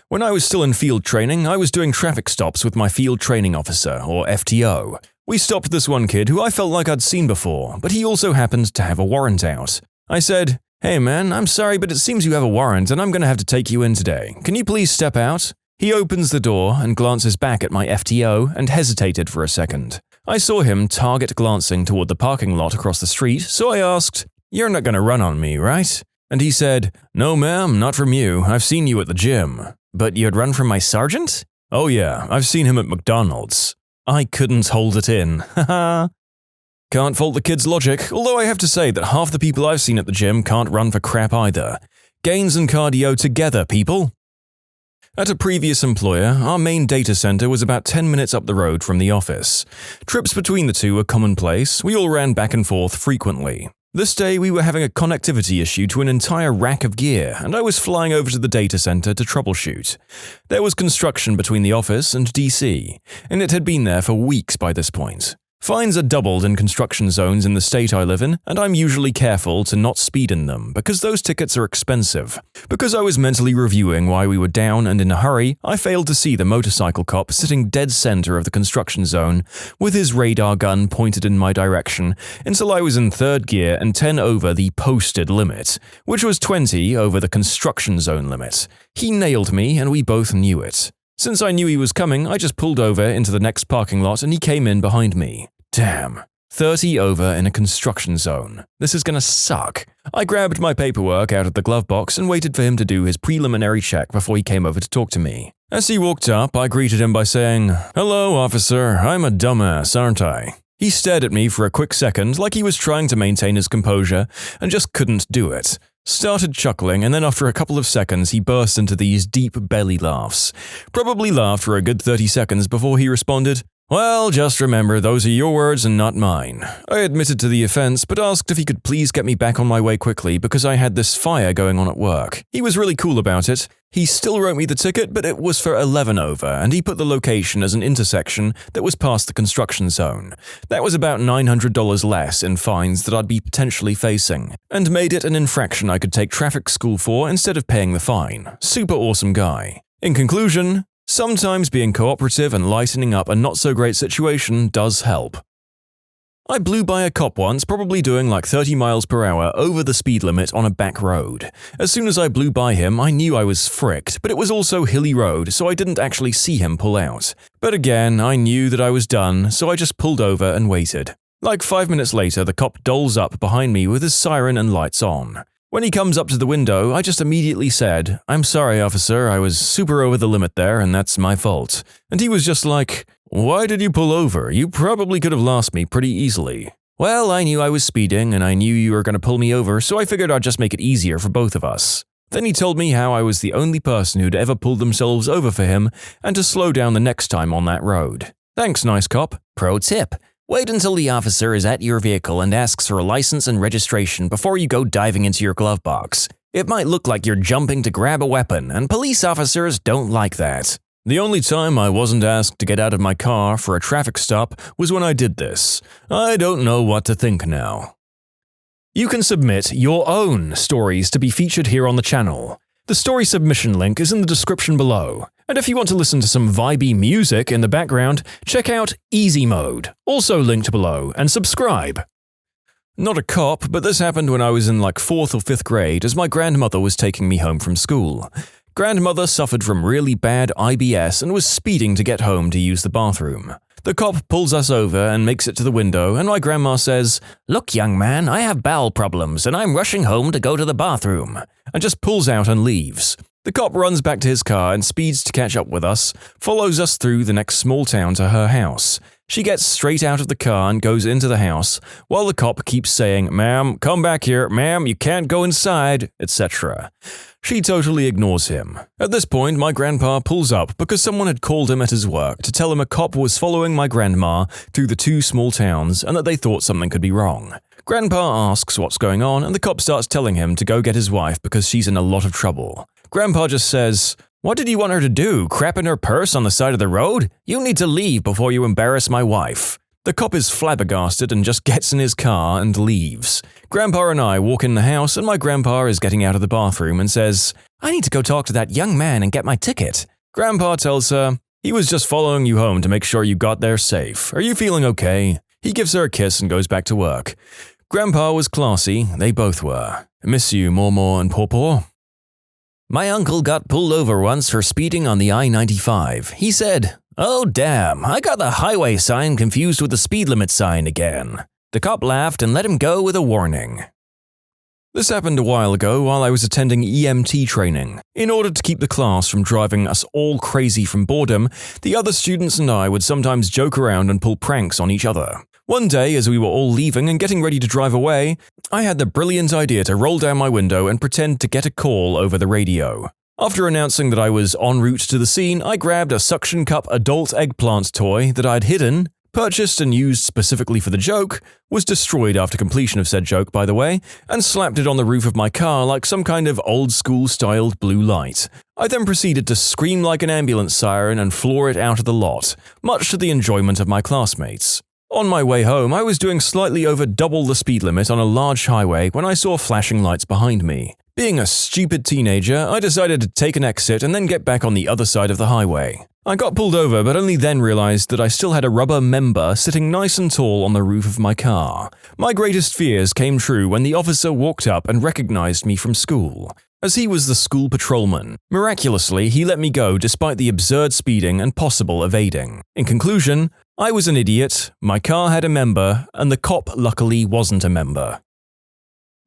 When I was still in field training, I was doing traffic stops with my field training officer, or FTO. We stopped this one kid who I felt like I'd seen before, but he also happened to have a warrant out. I said, "Hey man, I'm sorry, but it seems you have a warrant and I'm going to have to take you in today. Can you please step out?" He opens the door and glances back at my FTO and hesitated for a second. I saw him target glancing toward the parking lot across the street, so I asked, "You're not going to run on me, right?" And he said, "No ma'am, not from you. I've seen you at the gym." "But you'd run from my sergeant?" "Oh yeah, I've seen him at McDonald's." I couldn't hold it in. Haha. Can't fault the kid's logic, although I have to say that half the people I've seen at the gym can't run for crap either. Gains and cardio together, people. At a previous employer, our main data center was about 10 minutes up the road from the office. Trips between the two were commonplace, we all ran back and forth frequently. This day we were having a connectivity issue to an entire rack of gear, and I was flying over to the data center to troubleshoot. There was construction between the office and DC, and it had been there for weeks by this point. Fines are doubled in construction zones in the state I live in, and I'm usually careful to not speed in them because those tickets are expensive. Because I was mentally reviewing why we were down and in a hurry, I failed to see the motorcycle cop sitting dead center of the construction zone with his radar gun pointed in my direction until I was in third gear and 10 over the posted limit, which was 20 over the construction zone limit. He nailed me and we both knew it. Since I knew he was coming, I just pulled over into the next parking lot and he came in behind me. Damn. 30 over in a construction zone. This is gonna suck. I grabbed my paperwork out of the glove box and waited for him to do his preliminary check before he came over to talk to me. As he walked up, I greeted him by saying, "Hello, officer. I'm a dumbass, aren't I?" He stared at me for a quick second like he was trying to maintain his composure and just couldn't do it. Started chuckling, and then after a couple of seconds he burst into these deep belly laughs. Probably laughed for a good 30 seconds before he responded, Well, just remember, those are your words and not mine. I admitted to the offense, but asked if he could please get me back on my way quickly because I had this fire going on at work. He was really cool about it. He still wrote me the ticket, but it was for 11 over, and he put the location as an intersection that was past the construction zone. That was about $900 less in fines that I'd be potentially facing, and made it an infraction I could take traffic school for instead of paying the fine. Super awesome guy. In conclusion, sometimes being cooperative and lightening up a not-so-great situation does help. I blew by a cop once, probably doing like 30 miles per hour over the speed limit on a back road. As soon as I blew by him, I knew I was fricked, but it was also hilly road, so I didn't actually see him pull out. But again, I knew that I was done, so I just pulled over and waited. Like 5 minutes later, the cop doles up behind me with his siren and lights on. When he comes up to the window, I just immediately said, "I'm sorry, officer, I was super over the limit there, and that's my fault." And he was just like, "Why did you pull over? You probably could have lost me pretty easily." "Well, I knew I was speeding, and I knew you were going to pull me over, so I figured I'd just make it easier for both of us." Then he told me how I was the only person who'd ever pulled themselves over for him, and to slow down the next time on that road. Thanks, nice cop. Pro tip: wait until the officer is at your vehicle and asks for a license and registration before you go diving into your glove box. It might look like you're jumping to grab a weapon, and police officers don't like that. The only time I wasn't asked to get out of my car for a traffic stop was when I did this. I don't know what to think now. You can submit your own stories to be featured here on the channel. The story submission link is in the description below. And if you want to listen to some vibey music in the background, check out easymode, also linked below, and subscribe. Not a cop, but this happened when I was in like 4th or 5th grade as my grandmother was taking me home from school. Grandmother suffered from really bad IBS and was speeding to get home to use the bathroom. The cop pulls us over and makes it to the window, and my grandma says, "Look, young man, I have bowel problems and I'm rushing home to go to the bathroom," and just pulls out and leaves. The cop runs back to his car and speeds to catch up with us, follows us through the next small town to her house. She gets straight out of the car and goes into the house, while the cop keeps saying, "Ma'am, come back here, ma'am, you can't go inside," etc. She totally ignores him. At this point, my grandpa pulls up because someone had called him at his work to tell him a cop was following my grandma through the 2 small towns and that they thought something could be wrong. Grandpa asks what's going on, and the cop starts telling him to go get his wife because she's in a lot of trouble. Grandpa just says, "What did you want her to do, crap in her purse on the side of the road? You need to leave before you embarrass my wife." The cop is flabbergasted and just gets in his car and leaves. Grandpa and I walk in the house, and my grandpa is getting out of the bathroom and says, "I need to go talk to that young man and get my ticket." Grandpa tells her, "He was just following you home to make sure you got there safe. Are you feeling okay?" He gives her a kiss and goes back to work. Grandpa was classy, they both were. Miss you, Mormor and Pawpaw. My uncle got pulled over once for speeding on the I-95. He said, "Oh damn, I got the highway sign confused with the speed limit sign again." The cop laughed and let him go with a warning. This happened a while ago while I was attending EMT training. In order to keep the class from driving us all crazy from boredom, the other students and I would sometimes joke around and pull pranks on each other. One day, as we were all leaving and getting ready to drive away, I had the brilliant idea to roll down my window and pretend to get a call over the radio. After announcing that I was en route to the scene, I grabbed a suction cup adult eggplant toy that I'd hidden, purchased and used specifically for the joke, was destroyed after completion of said joke, by the way, and slapped it on the roof of my car like some kind of old-school-styled blue light. I then proceeded to scream like an ambulance siren and floor it out of the lot, much to the enjoyment of my classmates. On my way home, I was doing slightly over double the speed limit on a large highway when I saw flashing lights behind me. Being a stupid teenager, I decided to take an exit and then get back on the other side of the highway. I got pulled over, but only then realized that I still had a rubber member sitting nice and tall on the roof of my car. My greatest fears came true when the officer walked up and recognized me from school, as he was the school patrolman. Miraculously, he let me go despite the absurd speeding and possible evading. In conclusion, I was an idiot, my car had a member, and the cop luckily wasn't a member.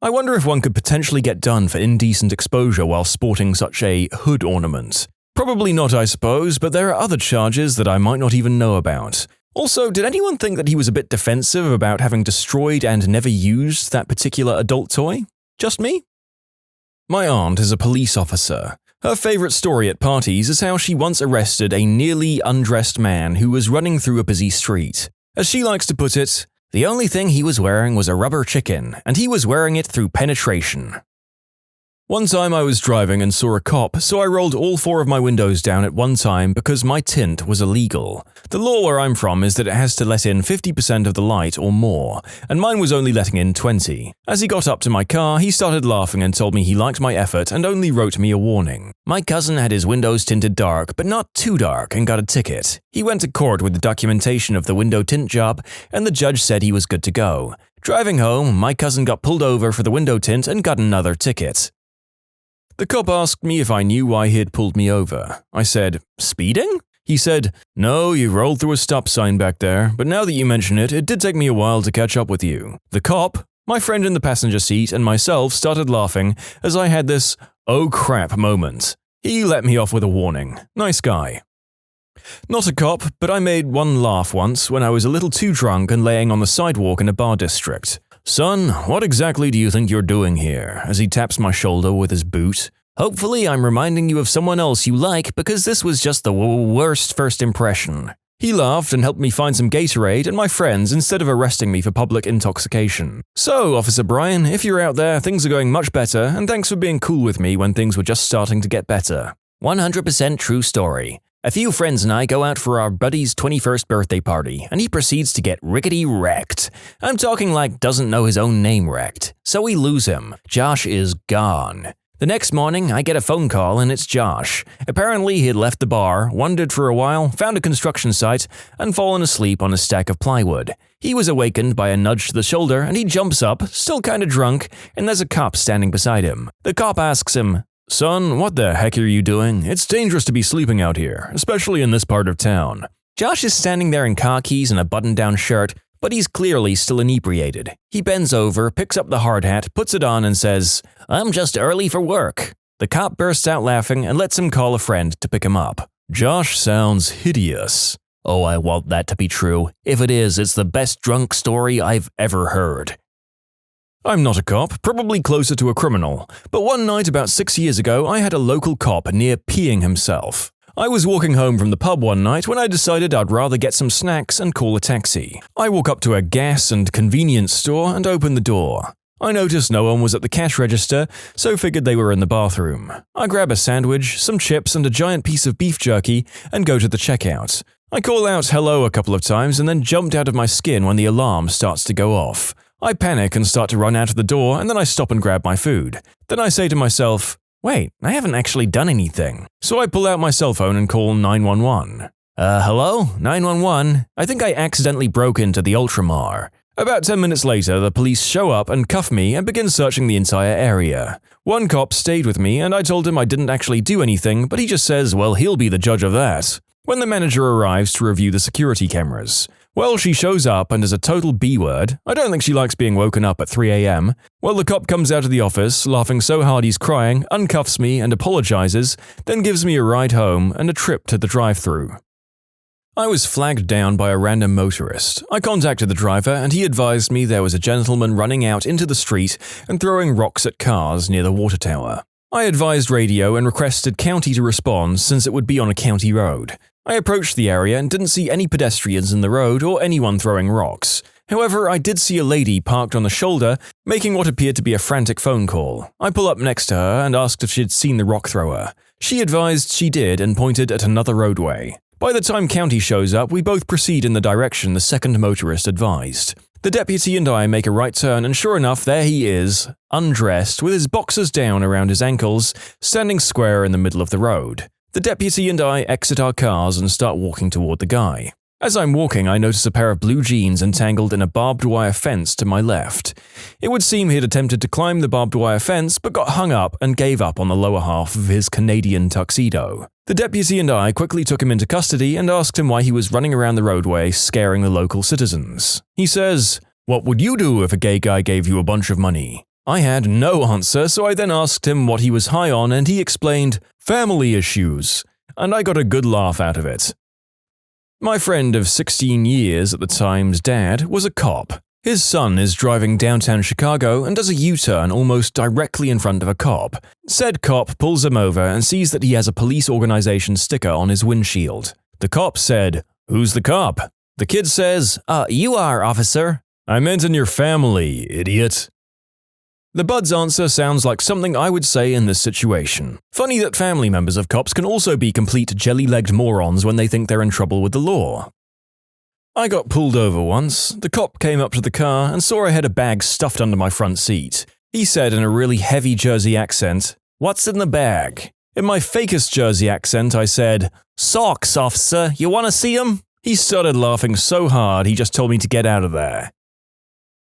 I wonder if one could potentially get done for indecent exposure while sporting such a hood ornament. Probably not, I suppose, but there are other charges that I might not even know about. Also, did anyone think that he was a bit defensive about having destroyed and never used that particular adult toy? Just me? My aunt is a police officer. Her favorite story at parties is how she once arrested a nearly undressed man who was running through a busy street. As she likes to put it, the only thing he was wearing was a rubber chicken, and he was wearing it through penetration. One time I was driving and saw a cop, so I rolled all 4 of my windows down at one time because my tint was illegal. The law where I'm from is that it has to let in 50% of the light or more, and mine was only letting in 20. As he got up to my car, he started laughing and told me he liked my effort and only wrote me a warning. My cousin had his windows tinted dark, but not too dark, and got a ticket. He went to court with the documentation of the window tint job, and the judge said he was good to go. Driving home, my cousin got pulled over for the window tint and got another ticket. The cop asked me if I knew why he had pulled me over. I said, "Speeding?" He said, "No, you rolled through a stop sign back there, but now that you mention it, it did take me a while to catch up with you." The cop, my friend in the passenger seat, and myself started laughing as I had this "oh crap" moment. He let me off with a warning. Nice guy. Not a cop, but I made one laugh once when I was a little too drunk and laying on the sidewalk in a bar district. "Son, what exactly do you think you're doing here?" as he taps my shoulder with his boot. "Hopefully I'm reminding you of someone else you like because this was just the worst first impression." He laughed and helped me find some Gatorade and my friends instead of arresting me for public intoxication. So, Officer Brian, if you're out there, things are going much better, and thanks for being cool with me when things were just starting to get better. 100% true story. A few friends and I go out for our buddy's 21st birthday party, and he proceeds to get rickety wrecked. I'm talking like doesn't know his own name wrecked. So we lose him. Josh is gone. The next morning, I get a phone call and it's Josh. Apparently he had left the bar, wandered for a while, found a construction site, and fallen asleep on a stack of plywood. He was awakened by a nudge to the shoulder and he jumps up, still kinda drunk, and there's a cop standing beside him. The cop asks him, "Son, what the heck are you doing? It's dangerous to be sleeping out here, especially in this part of town." Josh is standing there in khakis and a button-down shirt, but he's clearly still inebriated. He bends over, picks up the hard hat, puts it on, and says, "I'm just early for work." The cop bursts out laughing and lets him call a friend to pick him up. Josh sounds hideous. Oh, I want that to be true. If it is, it's the best drunk story I've ever heard. I'm not a cop, probably closer to a criminal, but one night about 6 years ago I had a local cop near peeing himself. I was walking home from the pub one night when I decided I'd rather get some snacks and call a taxi. I walk up to a gas and convenience store and open the door. I noticed no one was at the cash register, so figured they were in the bathroom. I grab a sandwich, some chips, and a giant piece of beef jerky and go to the checkout. I call out hello a couple of times and then jumped out of my skin when the alarm starts to go off. I panic and start to run out of the door, and then I stop and grab my food. Then I say to myself, wait, I haven't actually done anything. So I pull out my cell phone and call 911. Hello? 911? I think I accidentally broke into the Ultramar. About 10 minutes later, the police show up and cuff me and begin searching the entire area. One cop stayed with me and I told him I didn't actually do anything, but he just says, well, he'll be the judge of that. When the manager arrives to review the security cameras, well, she shows up and is a total B-word. I don't think she likes being woken up at 3 a.m. Well, the cop comes out of the office, laughing so hard he's crying, uncuffs me and apologizes, then gives me a ride home and a trip to the drive-thru. I was flagged down by a random motorist. I contacted the driver and he advised me there was a gentleman running out into the street and throwing rocks at cars near the water tower. I advised radio and requested county to respond since it would be on a county road. I approached the area and didn't see any pedestrians in the road or anyone throwing rocks. However, I did see a lady parked on the shoulder, making what appeared to be a frantic phone call. I pull up next to her and asked if she'd seen the rock thrower. She advised she did and pointed at another roadway. By the time county shows up, we both proceed in the direction the second motorist advised. The deputy and I make a right turn and sure enough, there he is, undressed, with his boxers down around his ankles, standing square in the middle of the road. The deputy and I exit our cars and start walking toward the guy. As I'm walking, I notice a pair of blue jeans entangled in a barbed wire fence to my left. It would seem he'd attempted to climb the barbed wire fence but got hung up and gave up on the lower half of his Canadian tuxedo. The deputy and I quickly took him into custody and asked him why he was running around the roadway scaring the local citizens. He says, "What would you do if a gay guy gave you a bunch of money?" I had no answer, so I then asked him what he was high on and he explained, "Family issues," and I got a good laugh out of it. My friend of 16 years at the time's dad was a cop. His son is driving downtown Chicago and does a U-turn almost directly in front of a cop. Said cop pulls him over and sees that he has a police organization sticker on his windshield. The cop said, "Who's the cop?" The kid says, You are, officer." "I meant in your family, idiot." The bud's answer sounds like something I would say in this situation. Funny that family members of cops can also be complete jelly-legged morons when they think they're in trouble with the law. I got pulled over once. The cop came up to the car and saw I had a bag stuffed under my front seat. He said in a really heavy Jersey accent, "What's in the bag?" In my fakest Jersey accent, I said, "Socks, officer. You want to see 'em?" He started laughing so hard he just told me to get out of there.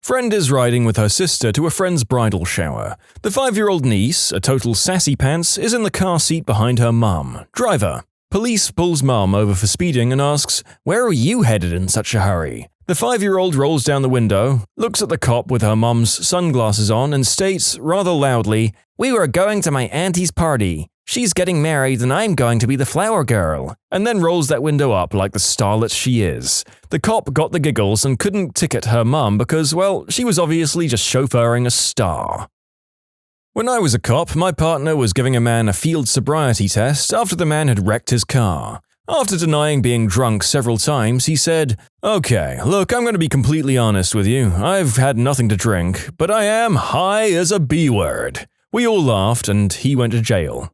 Friend is riding with her sister to a friend's bridal shower. The 5-year-old niece, a total sassy pants, is in the car seat behind her mum. Driver. Police pulls mum over for speeding and asks, "Where are you headed in such a hurry?" The 5-year-old rolls down the window, looks at the cop with her mum's sunglasses on and states, rather loudly, "We were going to my auntie's party. She's getting married and I'm going to be the flower girl," and then rolls that window up like the starlet she is. The cop got the giggles and couldn't ticket her mum because, well, she was obviously just chauffeuring a star. When I was a cop, my partner was giving a man a field sobriety test after the man had wrecked his car. After denying being drunk several times, he said, "Okay, look, I'm going to be completely honest with you. I've had nothing to drink, but I am high as a B-word." We all laughed and he went to jail.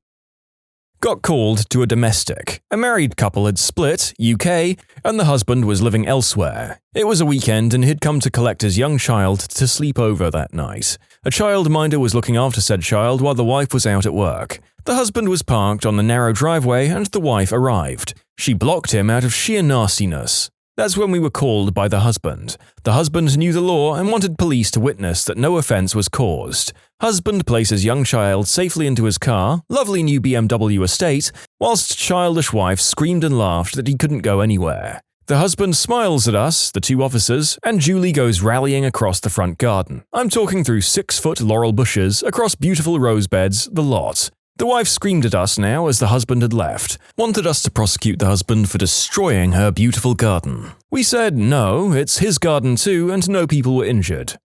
Got called to a domestic. A married couple had split, UK, and the husband was living elsewhere. It was a weekend and he'd come to collect his young child to sleep over that night. A childminder was looking after said child while the wife was out at work. The husband was parked on the narrow driveway and the wife arrived. She blocked him out of sheer nastiness. That's when we were called by the husband. The husband knew the law and wanted police to witness that no offense was caused. Husband places young child safely into his car, lovely new BMW estate, whilst childish wife screamed and laughed that he couldn't go anywhere. The husband smiles at us, the 2 officers, and Julie goes rallying across the front garden. I'm talking through 6-foot laurel bushes, across beautiful rose beds, the lot. The wife screamed at us now as the husband had left, wanted us to prosecute the husband for destroying her beautiful garden. We said no, it's his garden too, and no people were injured.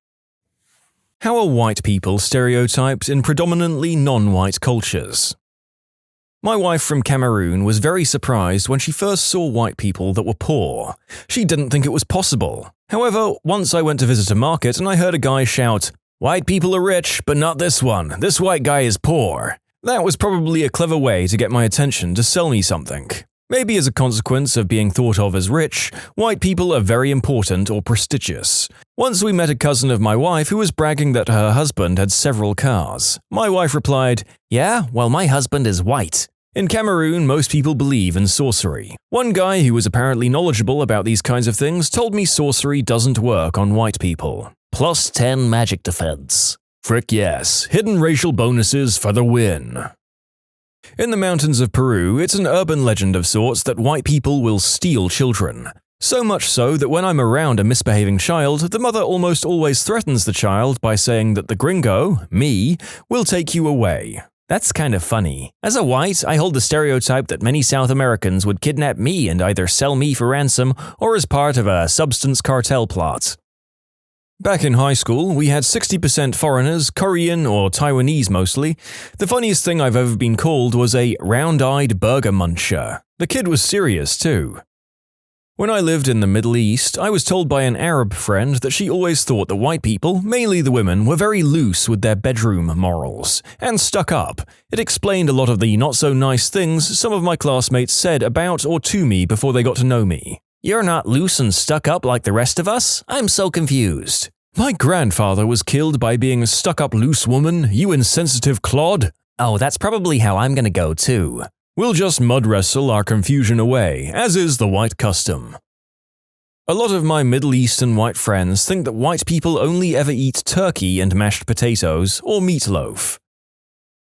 How are white people stereotyped in predominantly non-white cultures? My wife from Cameroon was very surprised when she first saw white people that were poor. She didn't think it was possible. However, once I went to visit a market and I heard a guy shout, "White people are rich, but not this one. This white guy is poor." That was probably a clever way to get my attention to sell me something. Maybe as a consequence of being thought of as rich, white people are very important or prestigious. Once we met a cousin of my wife who was bragging that her husband had several cars. My wife replied, "Yeah, well, my husband is white." In Cameroon, most people believe in sorcery. One guy who was apparently knowledgeable about these kinds of things told me sorcery doesn't work on white people. +10 magic defense. Frick yes, hidden racial bonuses for the win. In the mountains of Peru, it's an urban legend of sorts that white people will steal children. So much so that when I'm around a misbehaving child, the mother almost always threatens the child by saying that the gringo, me, will take you away. That's kind of funny. As a white, I hold the stereotype that many South Americans would kidnap me and either sell me for ransom or as part of a substance cartel plot. Back in high school, we had 60% foreigners, Korean or Taiwanese mostly. The funniest thing I've ever been called was a round-eyed burger muncher. The kid was serious too. When I lived in the Middle East, I was told by an Arab friend that she always thought that white people, mainly the women, were very loose with their bedroom morals, and stuck up. It explained a lot of the not-so-nice things some of my classmates said about or to me before they got to know me. "You're not loose and stuck up like the rest of us? I'm so confused." "My grandfather was killed by being a stuck-up loose woman, you insensitive clod." "Oh, that's probably how I'm gonna go too." We'll just mud wrestle our confusion away, as is the white custom. A lot of my Middle Eastern white friends think that white people only ever eat turkey and mashed potatoes, or meatloaf.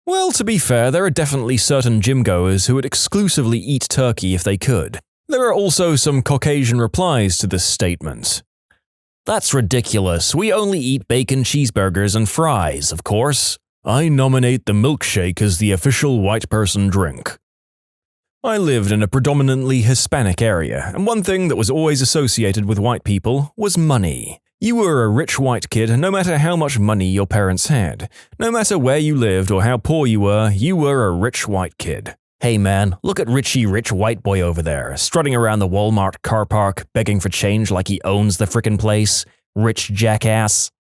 Well, to be fair, there are definitely certain gym-goers who would exclusively eat turkey if they could. There are also some Caucasian replies to this statement. "That's ridiculous. We only eat bacon cheeseburgers and fries, of course." "I nominate the milkshake as the official white person drink." I lived in a predominantly Hispanic area, and one thing that was always associated with white people was money. You were a rich white kid no matter how much money your parents had. No matter where you lived or how poor you were a rich white kid. Hey man, look at Richie rich white boy over there, strutting around the Walmart car park, begging for change like he owns the frickin' place. Rich jackass.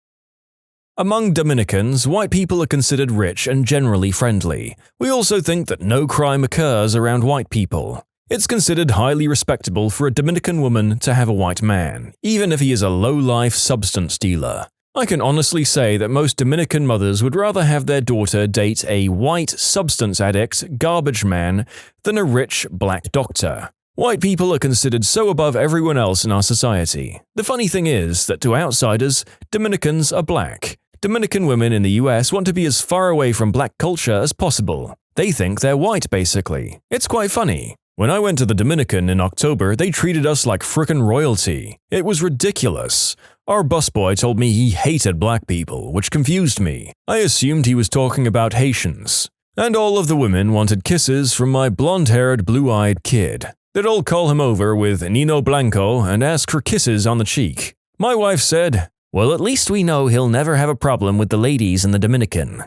Among Dominicans, white people are considered rich and generally friendly. We also think that no crime occurs around white people. It's considered highly respectable for a Dominican woman to have a white man, even if he is a low-life substance dealer. I can honestly say that most Dominican mothers would rather have their daughter date a white substance addict, garbage man, than a rich black doctor. White people are considered so above everyone else in our society. The funny thing is that to outsiders, Dominicans are black. Dominican women in the US want to be as far away from black culture as possible. They think they're white, basically. It's quite funny. When I went to the Dominican in October, they treated us like frickin' royalty. It was ridiculous. Our busboy told me he hated black people, which confused me. I assumed he was talking about Haitians. And all of the women wanted kisses from my blonde-haired, blue-eyed kid. They'd all call him over with Nino Blanco and ask for kisses on the cheek. My wife said, "Well, at least we know he'll never have a problem with the ladies in the Dominican."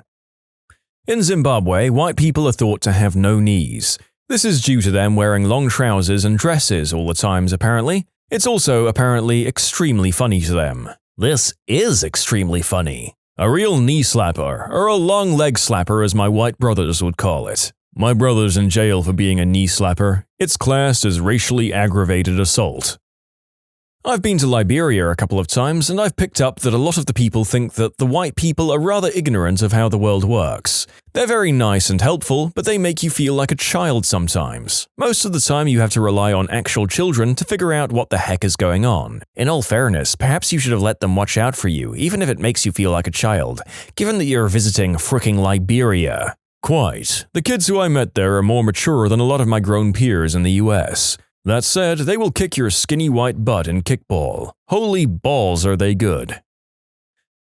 In Zimbabwe, white people are thought to have no knees. This is due to them wearing long trousers and dresses all the times, apparently. It's also, apparently, extremely funny to them. This is extremely funny. A real knee slapper, or a long leg slapper as my white brothers would call it. My brother's in jail for being a knee slapper. It's classed as racially aggravated assault. I've been to Liberia a couple of times, and I've picked up that a lot of the people think that the white people are rather ignorant of how the world works. They're very nice and helpful, but they make you feel like a child sometimes. Most of the time you have to rely on actual children to figure out what the heck is going on. In all fairness, perhaps you should have let them watch out for you, even if it makes you feel like a child, given that you're visiting fricking Liberia. Quite. The kids who I met there are more mature than a lot of my grown peers in the US. That said, they will kick your skinny white butt in kickball. Holy balls are they good.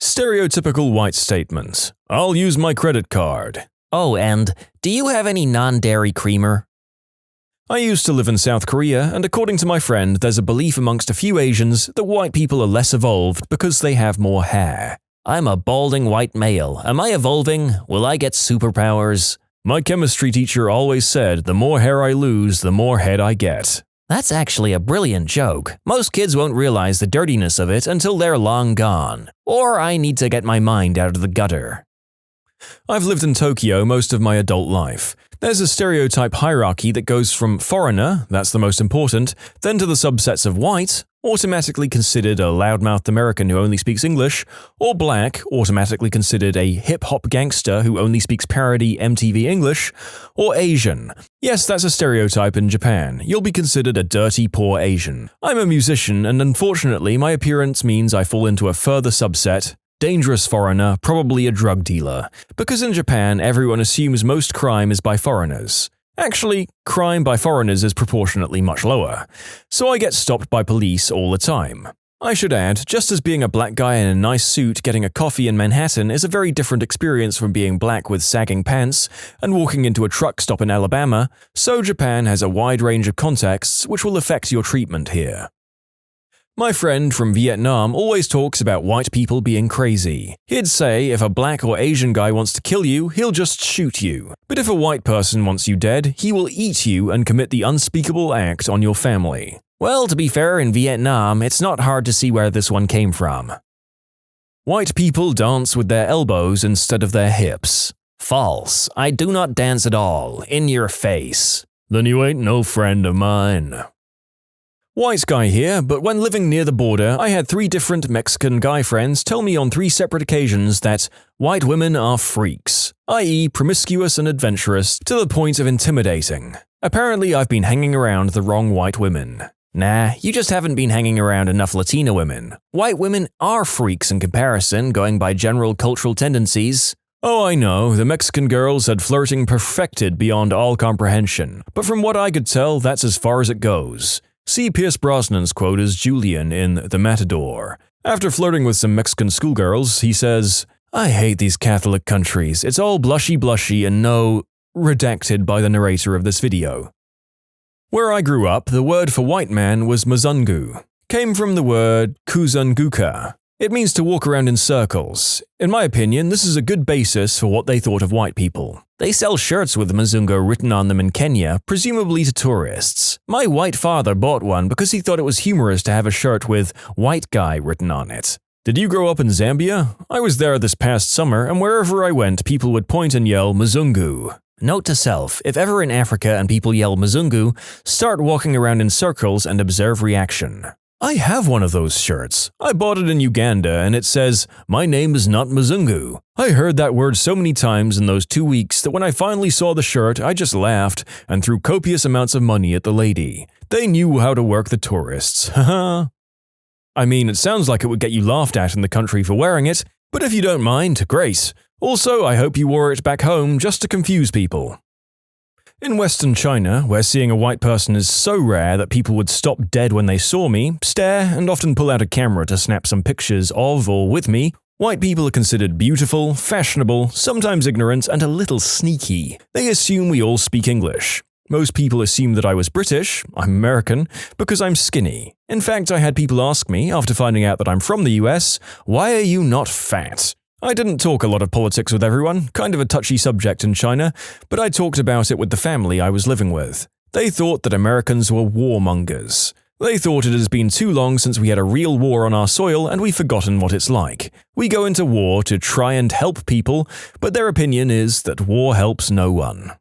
Stereotypical white statement. I'll use my credit card. Oh, and do you have any non-dairy creamer? I used to live in South Korea, and according to my friend, there's a belief amongst a few Asians that white people are less evolved because they have more hair. I'm a balding white male. Am I evolving? Will I get superpowers? My chemistry teacher always said, the more hair I lose, the more head I get. That's actually a brilliant joke. Most kids won't realize the dirtiness of it until they're long gone. Or I need to get my mind out of the gutter. I've lived in Tokyo most of my adult life. There's a stereotype hierarchy that goes from foreigner, that's the most important, then to the subsets of white, automatically considered a loudmouthed American who only speaks English, or black, automatically considered a hip-hop gangster who only speaks parody MTV English, or Asian. Yes, that's a stereotype in Japan. You'll be considered a dirty, poor Asian. I'm a musician, and unfortunately my appearance means I fall into a further subset. Dangerous foreigner, probably a drug dealer. Because in Japan, everyone assumes most crime is by foreigners. Actually, crime by foreigners is proportionately much lower. So I get stopped by police all the time. I should add, just as being a black guy in a nice suit getting a coffee in Manhattan is a very different experience from being black with sagging pants and walking into a truck stop in Alabama, so Japan has a wide range of contexts which will affect your treatment here. My friend from Vietnam always talks about white people being crazy. He'd say if a black or Asian guy wants to kill you, he'll just shoot you. But if a white person wants you dead, he will eat you and commit the unspeakable act on your family. Well, to be fair, in Vietnam, it's not hard to see where this one came from. White people dance with their elbows instead of their hips. False. I do not dance at all. In your face. Then you ain't no friend of mine. White guy here, but when living near the border, I had 3 different Mexican guy friends tell me on 3 separate occasions that white women are freaks, i.e. promiscuous and adventurous to the point of intimidating. Apparently, I've been hanging around the wrong white women. Nah, you just haven't been hanging around enough Latina women. White women are freaks in comparison, going by general cultural tendencies. Oh, I know, the Mexican girls had flirting perfected beyond all comprehension, but from what I could tell, that's as far as it goes. See Pierce Brosnan's quote as Julian in The Matador. After flirting with some Mexican schoolgirls, he says, "I hate these Catholic countries. It's all blushy and no..." redacted by the narrator of this video. Where I grew up, the word for white man was Mzungu. Came from the word Kuzunguka. It means to walk around in circles. In my opinion, this is a good basis for what they thought of white people. They sell shirts with Mzungu written on them in Kenya, presumably to tourists. My white father bought one because he thought it was humorous to have a shirt with "white guy" written on it. Did you grow up in Zambia? I was there this past summer, and wherever I went, people would point and yell Mzungu. Note to self, if ever in Africa and people yell Mzungu, start walking around in circles and observe reaction. I have one of those shirts. I bought it in Uganda and it says, "My name is not Mzungu." I heard that word so many times in those 2 weeks that when I finally saw the shirt, I just laughed and threw copious amounts of money at the lady. They knew how to work the tourists, haha. I mean, it sounds like it would get you laughed at in the country for wearing it, but if you don't mind, great. Also, I hope you wore it back home just to confuse people. In Western China, where seeing a white person is so rare that people would stop dead when they saw me, stare, and often pull out a camera to snap some pictures of or with me, white people are considered beautiful, fashionable, sometimes ignorant, and a little sneaky. They assume we all speak English. Most people assume that I was British, I'm American, because I'm skinny. In fact, I had people ask me, after finding out that I'm from the US, "Why are you not fat?" I didn't talk a lot of politics with everyone, kind of a touchy subject in China, but I talked about it with the family I was living with. They thought that Americans were warmongers. They thought it has been too long since we had a real war on our soil and we've forgotten what it's like. We go into war to try and help people, but their opinion is that war helps no one.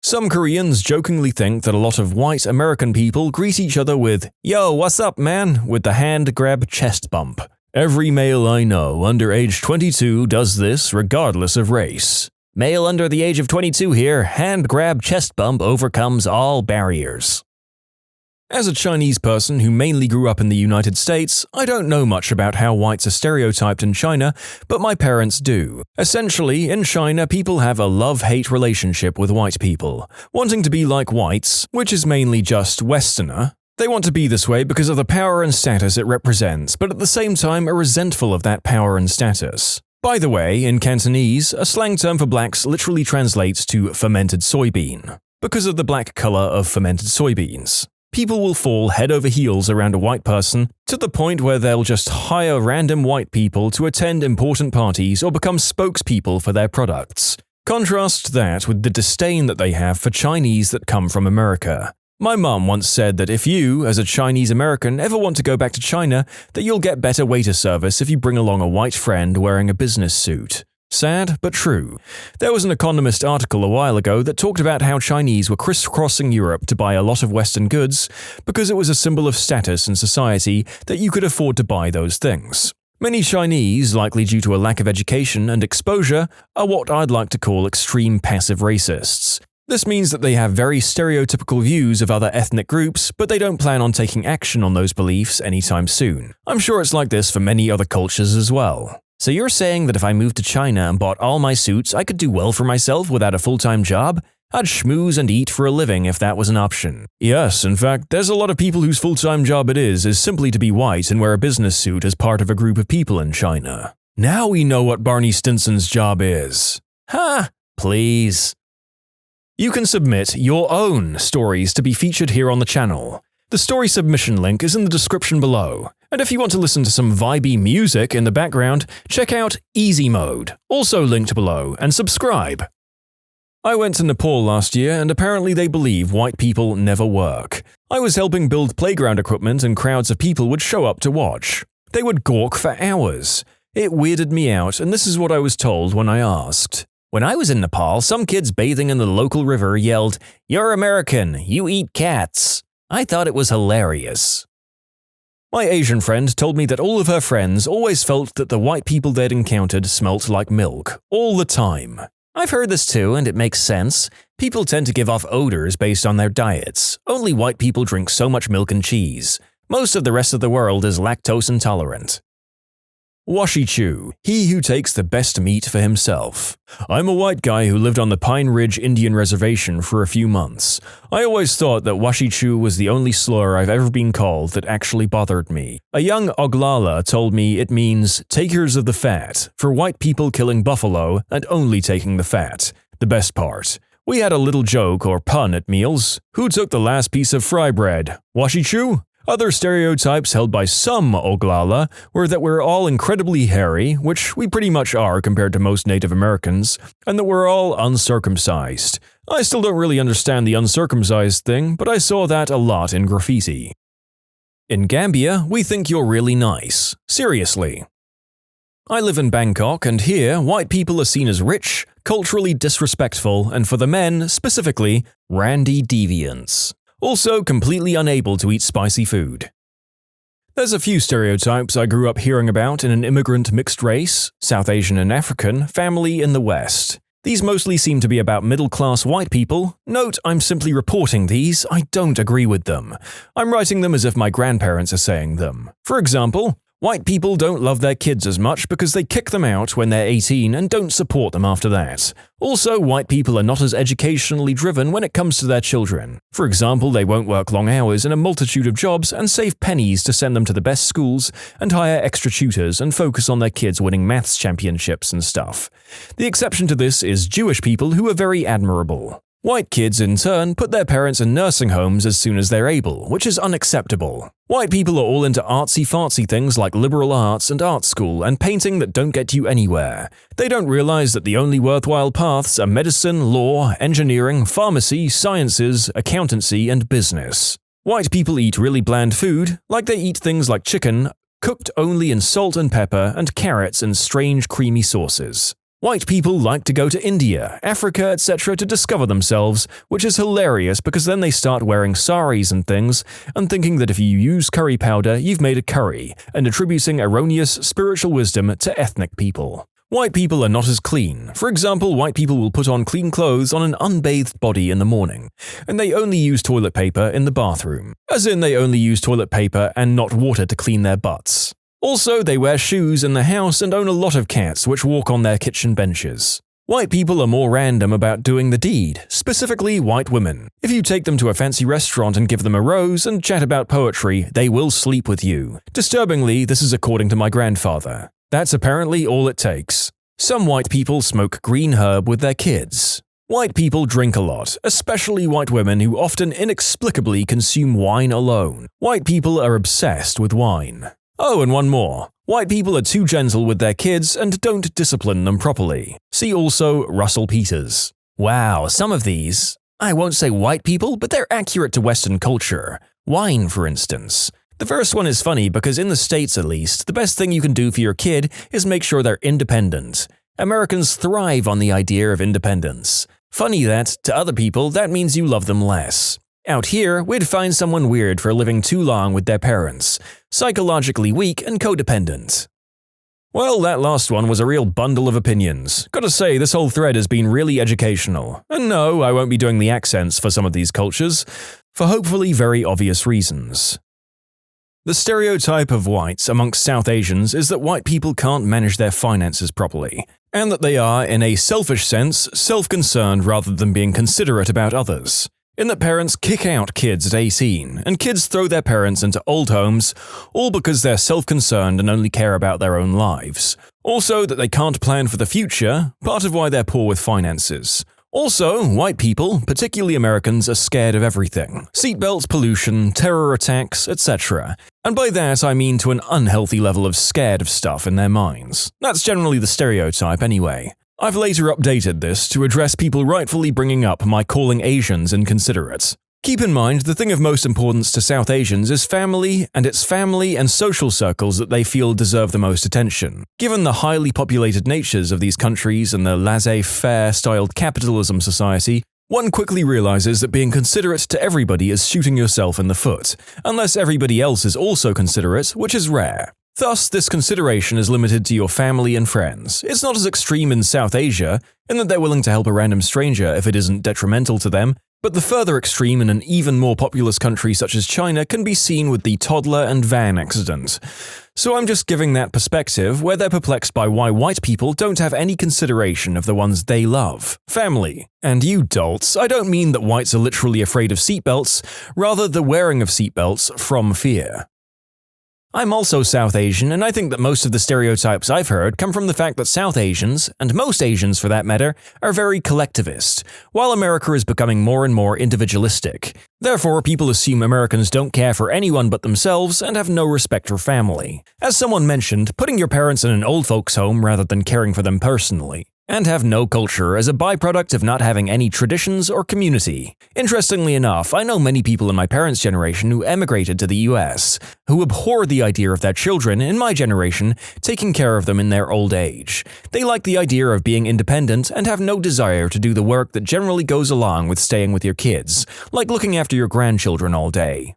Some Koreans jokingly think that a lot of white American people greet each other with, "Yo, what's up, man?" with the hand grab chest bump. Every male I know under age 22 does this regardless of race. Male under the age of 22 here, hand grab chest bump overcomes all barriers. As a Chinese person who mainly grew up in the United States, I don't know much about how whites are stereotyped in China, but my parents do. Essentially, in China, people have a love-hate relationship with white people, wanting to be like whites, which is mainly just Westerner. They want to be this way because of the power and status it represents, but at the same time are resentful of that power and status. By the way, in Cantonese, a slang term for blacks literally translates to fermented soybean, because of the black color of fermented soybeans. People will fall head over heels around a white person to the point where they'll just hire random white people to attend important parties or become spokespeople for their products. Contrast that with the disdain that they have for Chinese that come from America. My mum once said that if you, as a Chinese American, ever want to go back to China, that you'll get better waiter service if you bring along a white friend wearing a business suit. Sad, but true. There was an Economist article a while ago that talked about how Chinese were crisscrossing Europe to buy a lot of Western goods because it was a symbol of status in society that you could afford to buy those things. Many Chinese, likely due to a lack of education and exposure, are what I'd like to call extreme passive racists. This means that they have very stereotypical views of other ethnic groups, but they don't plan on taking action on those beliefs anytime soon. I'm sure it's like this for many other cultures as well. So you're saying that if I moved to China and bought all my suits, I could do well for myself without a full-time job? I'd schmooze and eat for a living if that was an option. Yes, in fact, there's a lot of people whose full-time job it is simply to be white and wear a business suit as part of a group of people in China. Now we know what Barney Stinson's job is. Ha! Please. You can submit your own stories to be featured here on the channel. The story submission link is in the description below. And if you want to listen to some vibey music in the background, check out easymode, also linked below, and subscribe. I went to Nepal last year and apparently they believe white people never work. I was helping build playground equipment and crowds of people would show up to watch. They would gawk for hours. It weirded me out and this is what I was told when I asked. When I was in Nepal, some kids bathing in the local river yelled, "You're American, you eat cats." I thought it was hilarious. My Asian friend told me that all of her friends always felt that the white people they'd encountered smelt like milk, all the time. I've heard this too, and it makes sense. People tend to give off odors based on their diets. Only white people drink so much milk and cheese. Most of the rest of the world is lactose intolerant. Washichu, he who takes the best meat for himself. I'm a white guy who lived on the Pine Ridge Indian Reservation for a few months. I always thought that Washichu was the only slur I've ever been called that actually bothered me. A young Oglala told me it means takers of the fat, for white people killing buffalo and only taking the fat. The best part. We had a little joke or pun at meals. Who took the last piece of fry bread? Washichu? Other stereotypes held by some Oglala were that we're all incredibly hairy, which we pretty much are compared to most Native Americans, and that we're all uncircumcised. I still don't really understand the uncircumcised thing, but I saw that a lot in graffiti. In Gambia, we think you're really nice. Seriously. I live in Bangkok, and here, white people are seen as rich, culturally disrespectful, and for the men, specifically, randy deviants. Also completely unable to eat spicy food. There's a few stereotypes I grew up hearing about in an immigrant mixed race, South Asian and African, family in the West. These mostly seem to be about middle-class white people. Note, I'm simply reporting these, I don't agree with them. I'm writing them as if my grandparents are saying them. For example, white people don't love their kids as much because they kick them out when they're 18 and don't support them after that. Also, white people are not as educationally driven when it comes to their children. For example, they won't work long hours in a multitude of jobs and save pennies to send them to the best schools and hire extra tutors and focus on their kids winning maths championships and stuff. The exception to this is Jewish people who are very admirable. White kids, in turn, put their parents in nursing homes as soon as they're able, which is unacceptable. White people are all into artsy-fartsy things like liberal arts and art school and painting that don't get you anywhere. They don't realize that the only worthwhile paths are medicine, law, engineering, pharmacy, sciences, accountancy, and business. White people eat really bland food, like they eat things like chicken, cooked only in salt and pepper, and carrots in strange creamy sauces. White people like to go to India, Africa, etc. to discover themselves, which is hilarious because then they start wearing saris and things and thinking that if you use curry powder, you've made a curry, and attributing erroneous spiritual wisdom to ethnic people. White people are not as clean. For example, white people will put on clean clothes on an unbathed body in the morning, and they only use toilet paper in the bathroom. As in, they only use toilet paper and not water to clean their butts. Also, they wear shoes in the house and own a lot of cats which walk on their kitchen benches. White people are more random about doing the deed, specifically white women. If you take them to a fancy restaurant and give them a rose and chat about poetry, they will sleep with you. Disturbingly, this is according to my grandfather. That's apparently all it takes. Some white people smoke green herb with their kids. White people drink a lot, especially white women who often inexplicably consume wine alone. White people are obsessed with wine. Oh, and one more. White people are too gentle with their kids and don't discipline them properly. See also Russell Peters. Wow, some of these, I won't say white people, but they're accurate to Western culture. Wine, for instance. The first one is funny because in the States at least, the best thing you can do for your kid is make sure they're independent. Americans thrive on the idea of independence. Funny that, to other people, that means you love them less. Out here, we'd find someone weird for living too long with their parents, psychologically weak and codependent. Well, that last one was a real bundle of opinions. Gotta say, this whole thread has been really educational. And no, I won't be doing the accents for some of these cultures, for hopefully very obvious reasons. The stereotype of whites amongst South Asians is that white people can't manage their finances properly, and that they are, in a selfish sense, self-concerned rather than being considerate about others. In that parents kick out kids at 18, and kids throw their parents into old homes, all because they're self-concerned and only care about their own lives. Also, that they can't plan for the future, part of why they're poor with finances. Also, white people, particularly Americans, are scared of everything. Seatbelts, pollution, terror attacks, etc. And by that I mean to an unhealthy level of scared of stuff in their minds. That's generally the stereotype anyway. I've later updated this to address people rightfully bringing up my calling Asians inconsiderate. Keep in mind, the thing of most importance to South Asians is family, and it's family and social circles that they feel deserve the most attention. Given the highly populated natures of these countries and the laissez-faire styled capitalism society, one quickly realizes that being considerate to everybody is shooting yourself in the foot, unless everybody else is also considerate, which is rare. Thus, this consideration is limited to your family and friends. It's not as extreme in South Asia, in that they're willing to help a random stranger if it isn't detrimental to them, but the further extreme in an even more populous country such as China can be seen with the toddler and van accident. So I'm just giving that perspective where they're perplexed by why white people don't have any consideration of the ones they love, family. And you dolts, I don't mean that whites are literally afraid of seatbelts, rather the wearing of seatbelts from fear. I'm also South Asian, and I think that most of the stereotypes I've heard come from the fact that South Asians, and most Asians for that matter, are very collectivist, while America is becoming more and more individualistic. Therefore, people assume Americans don't care for anyone but themselves and have no respect for family. As someone mentioned, putting your parents in an old folks' home rather than caring for them personally. And have no culture as a byproduct of not having any traditions or community. Interestingly enough, I know many people in my parents' generation who emigrated to the US, who abhor the idea of their children, in my generation, taking care of them in their old age. They like the idea of being independent and have no desire to do the work that generally goes along with staying with your kids, like looking after your grandchildren all day.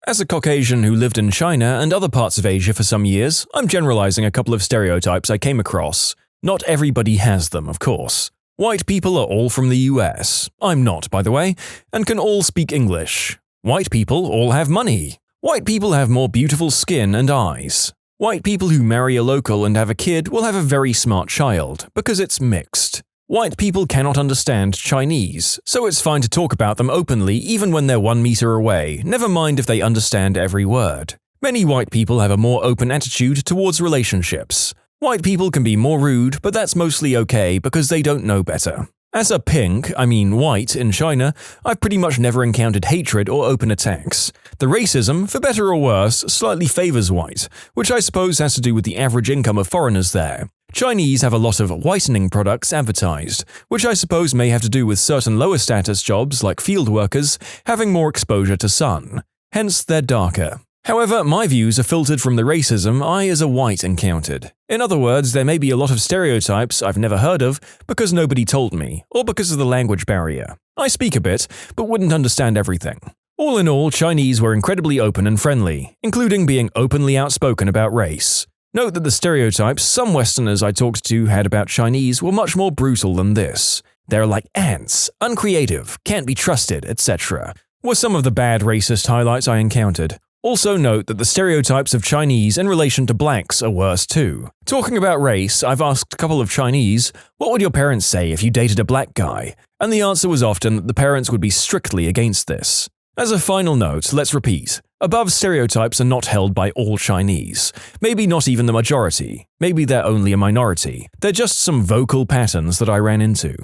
As a Caucasian who lived in China and other parts of Asia for some years, I'm generalizing a couple of stereotypes I came across. Not everybody has them, of course. White people are all from the US. I'm not, by the way, and can all speak English. White people all have money. White people have more beautiful skin and eyes. White people who marry a local and have a kid will have a very smart child, because it's mixed. White people cannot understand Chinese, so it's fine to talk about them openly even when they're 1 meter away, never mind if they understand every word. Many white people have a more open attitude towards relationships. White people can be more rude, but that's mostly okay because they don't know better. As a pink, I mean white, in China, I've pretty much never encountered hatred or open attacks. The racism, for better or worse, slightly favors white, which I suppose has to do with the average income of foreigners there. Chinese have a lot of whitening products advertised, which I suppose may have to do with certain lower status jobs like field workers having more exposure to sun. Hence, they're darker. However, my views are filtered from the racism I as a white encountered. In other words, there may be a lot of stereotypes I've never heard of because nobody told me, or because of the language barrier. I speak a bit, but wouldn't understand everything. All in all, Chinese were incredibly open and friendly, including being openly outspoken about race. Note that the stereotypes some Westerners I talked to had about Chinese were much more brutal than this. They're like ants, uncreative, can't be trusted, etc. were some of the bad racist highlights I encountered. Also note that the stereotypes of Chinese in relation to blacks are worse too. Talking about race, I've asked a couple of Chinese, what would your parents say if you dated a black guy? And the answer was often that the parents would be strictly against this. As a final note, let's repeat. Above stereotypes are not held by all Chinese. Maybe not even the majority. Maybe they're only a minority. They're just some vocal patterns that I ran into.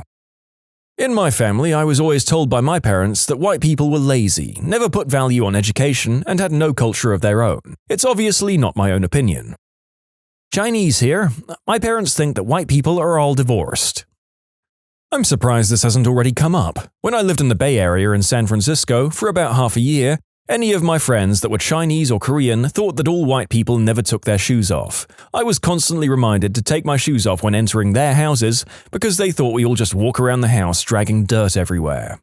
In my family, I was always told by my parents that white people were lazy, never put value on education, and had no culture of their own. It's obviously not my own opinion. Chinese here. My parents think that white people are all divorced. I'm surprised this hasn't already come up. When I lived in the Bay Area in San Francisco for about half a year, any of my friends that were Chinese or Korean thought that all white people never took their shoes off. I was constantly reminded to take my shoes off when entering their houses because they thought we all just walk around the house dragging dirt everywhere.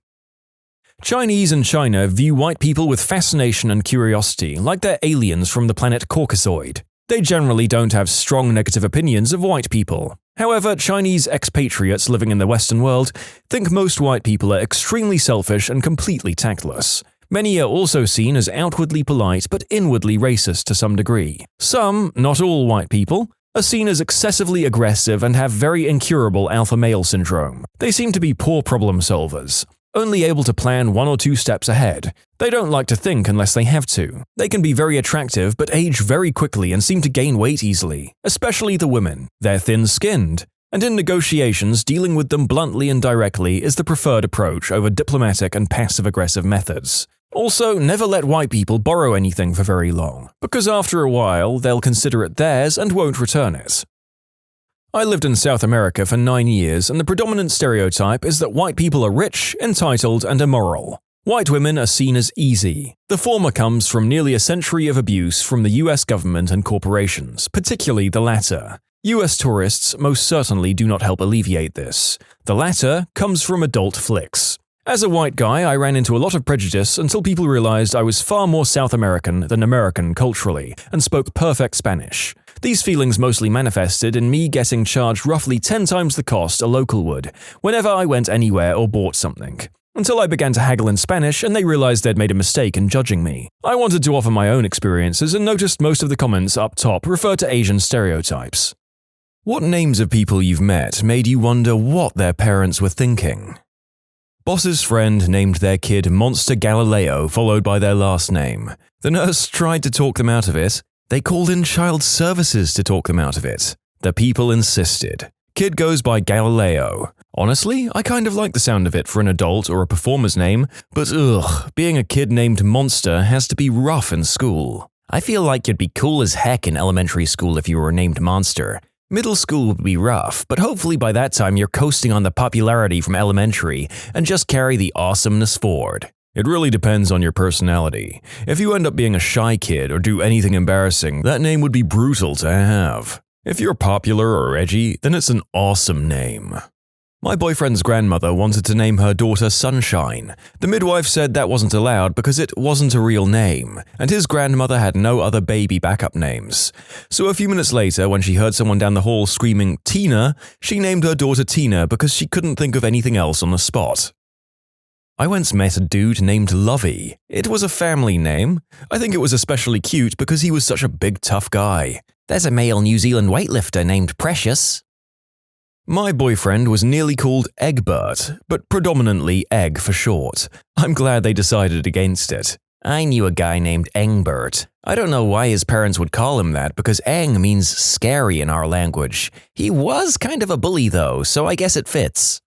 Chinese in China view white people with fascination and curiosity, like they're aliens from the planet Caucasoid. They generally don't have strong negative opinions of white people. However, Chinese expatriates living in the Western world think most white people are extremely selfish and completely tactless. Many are also seen as outwardly polite but inwardly racist to some degree. Some, not all white people, are seen as excessively aggressive and have very incurable alpha male syndrome. They seem to be poor problem solvers, only able to plan 1 or 2 steps ahead. They don't like to think unless they have to. They can be very attractive but age very quickly and seem to gain weight easily, especially the women. They're thin-skinned. And in negotiations, dealing with them bluntly and directly is the preferred approach over diplomatic and passive-aggressive methods. Also, never let white people borrow anything for very long, because after a while, they'll consider it theirs and won't return it. I lived in South America for 9 years, and the predominant stereotype is that white people are rich, entitled, and immoral. White women are seen as easy. The former comes from nearly a century of abuse from the US government and corporations, particularly the latter. US tourists most certainly do not help alleviate this. The latter comes from adult flicks. As a white guy, I ran into a lot of prejudice until people realized I was far more South American than American culturally, and spoke perfect Spanish. These feelings mostly manifested in me getting charged roughly 10 times the cost a local would, whenever I went anywhere or bought something. Until I began to haggle in Spanish and they realized they'd made a mistake in judging me. I wanted to offer my own experiences and noticed most of the comments up top refer to Asian stereotypes. What names of people you've met made you wonder what their parents were thinking? Boss's friend named their kid Monster Galileo, followed by their last name. The nurse tried to talk them out of it. They called in child services to talk them out of it. The people insisted. Kid goes by Galileo. Honestly, I kind of like the sound of it for an adult or a performer's name, but being a kid named Monster has to be rough in school. I feel like you'd be cool as heck in elementary school if you were named Monster. Middle school would be rough, but hopefully by that time you're coasting on the popularity from elementary and just carry the awesomeness forward. It really depends on your personality. If you end up being a shy kid or do anything embarrassing, that name would be brutal to have. If you're popular or edgy, then it's an awesome name. My boyfriend's grandmother wanted to name her daughter Sunshine. The midwife said that wasn't allowed because it wasn't a real name, and his grandmother had no other baby backup names. So a few minutes later, when she heard someone down the hall screaming, "Tina," she named her daughter Tina because she couldn't think of anything else on the spot. I once met a dude named Lovey. It was a family name. I think it was especially cute because he was such a big, tough guy. There's a male New Zealand weightlifter named Precious. My boyfriend was nearly called Egbert, but predominantly Egg for short. I'm glad they decided against it. I knew a guy named Engbert. I don't know why his parents would call him that because Eng means scary in our language. He was kind of a bully though, so I guess it fits.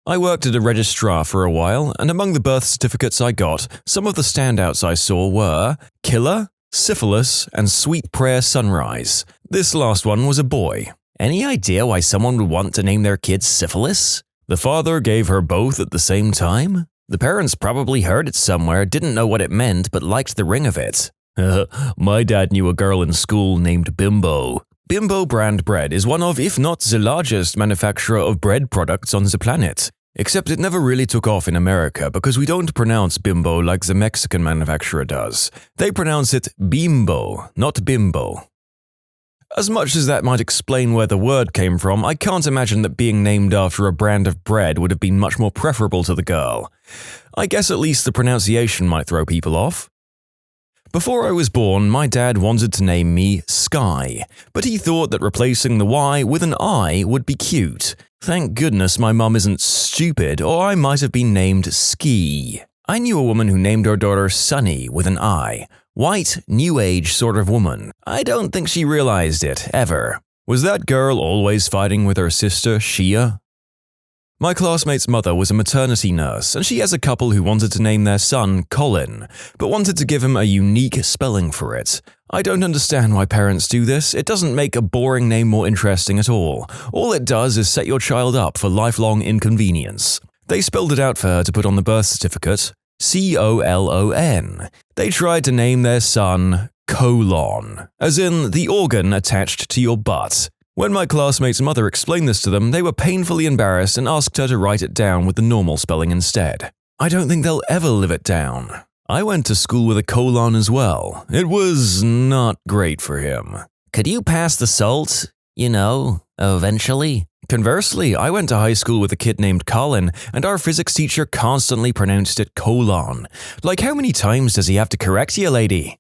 I worked at a registrar for a while, and among the birth certificates I got, some of the standouts I saw were Killer, Syphilis, and Sweet Prayer Sunrise. This last one was a boy. Any idea why someone would want to name their kid Syphilis? The father gave her both at the same time? The parents probably heard it somewhere, didn't know what it meant, but liked the ring of it. My dad knew a girl in school named Bimbo. Bimbo brand bread is one of, if not the largest manufacturer of bread products on the planet. Except it never really took off in America because we don't pronounce Bimbo like the Mexican manufacturer does. They pronounce it Bimbo, not Bimbo. As much as that might explain where the word came from, I can't imagine that being named after a brand of bread would have been much more preferable to the girl. I guess at least the pronunciation might throw people off. Before I was born, my dad wanted to name me Sky, but he thought that replacing the Y with an I would be cute. Thank goodness my mum isn't stupid, or I might have been named Ski. I knew a woman who named her daughter Sunny with an I. White, new age sort of woman. I don't think she realized it, ever. Was that girl always fighting with her sister, Shia? My classmate's mother was a maternity nurse, and she has a couple who wanted to name their son Colin, but wanted to give him a unique spelling for it. I don't understand why parents do this. It doesn't make a boring name more interesting at all. All it does is set your child up for lifelong inconvenience. They spelled it out for her to put on the birth certificate. Colon. They tried to name their son Colon, as in the organ attached to your butt. When my classmate's mother explained this to them, they were painfully embarrassed and asked her to write it down with the normal spelling instead. I don't think they'll ever live it down. I went to school with a colon as well. It was not great for him. Could you pass the salt? Eventually? Conversely, I went to high school with a kid named Colin, and our physics teacher constantly pronounced it colon. Like, how many times does he have to correct you, lady?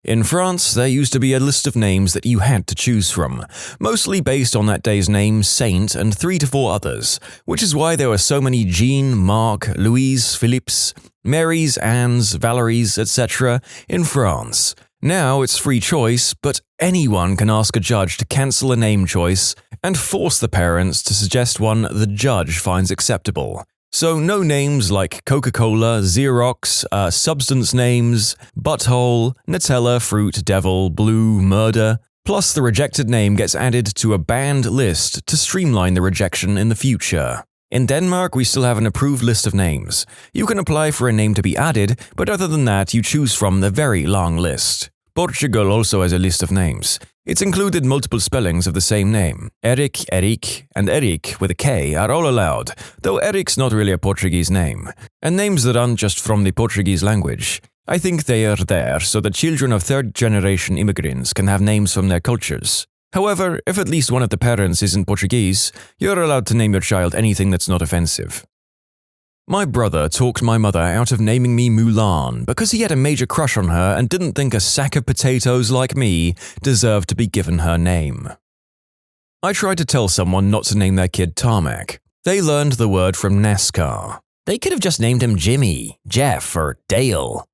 In France, there used to be a list of names that you had to choose from, mostly based on that day's name, saint, and 3 to 4 others, which is why there were so many Jean, Marc, Louise, Philippes, Marys, Annes, Valeries, etc. in France. Now it's free choice, but anyone can ask a judge to cancel a name choice and force the parents to suggest one the judge finds acceptable. So no names like Coca-Cola, Xerox, substance names, butthole, Nutella, fruit, devil, blue, murder, plus the rejected name gets added to a banned list to streamline the rejection in the future. In Denmark, we still have an approved list of names. You can apply for a name to be added, but other than that, you choose from the very long list. Portugal also has a list of names. It's included multiple spellings of the same name. Eric, and Eric with a K are all allowed, though Eric's not really a Portuguese name, and names that aren't just from the Portuguese language. I think they are there so that children of third-generation immigrants can have names from their cultures. However, if at least one of the parents isn't Portuguese, you're allowed to name your child anything that's not offensive. My brother talked my mother out of naming me Mulan because he had a major crush on her and didn't think a sack of potatoes like me deserved to be given her name. I tried to tell someone not to name their kid Tarmac. They learned the word from NASCAR. They could have just named him Jimmy, Jeff, or Dale.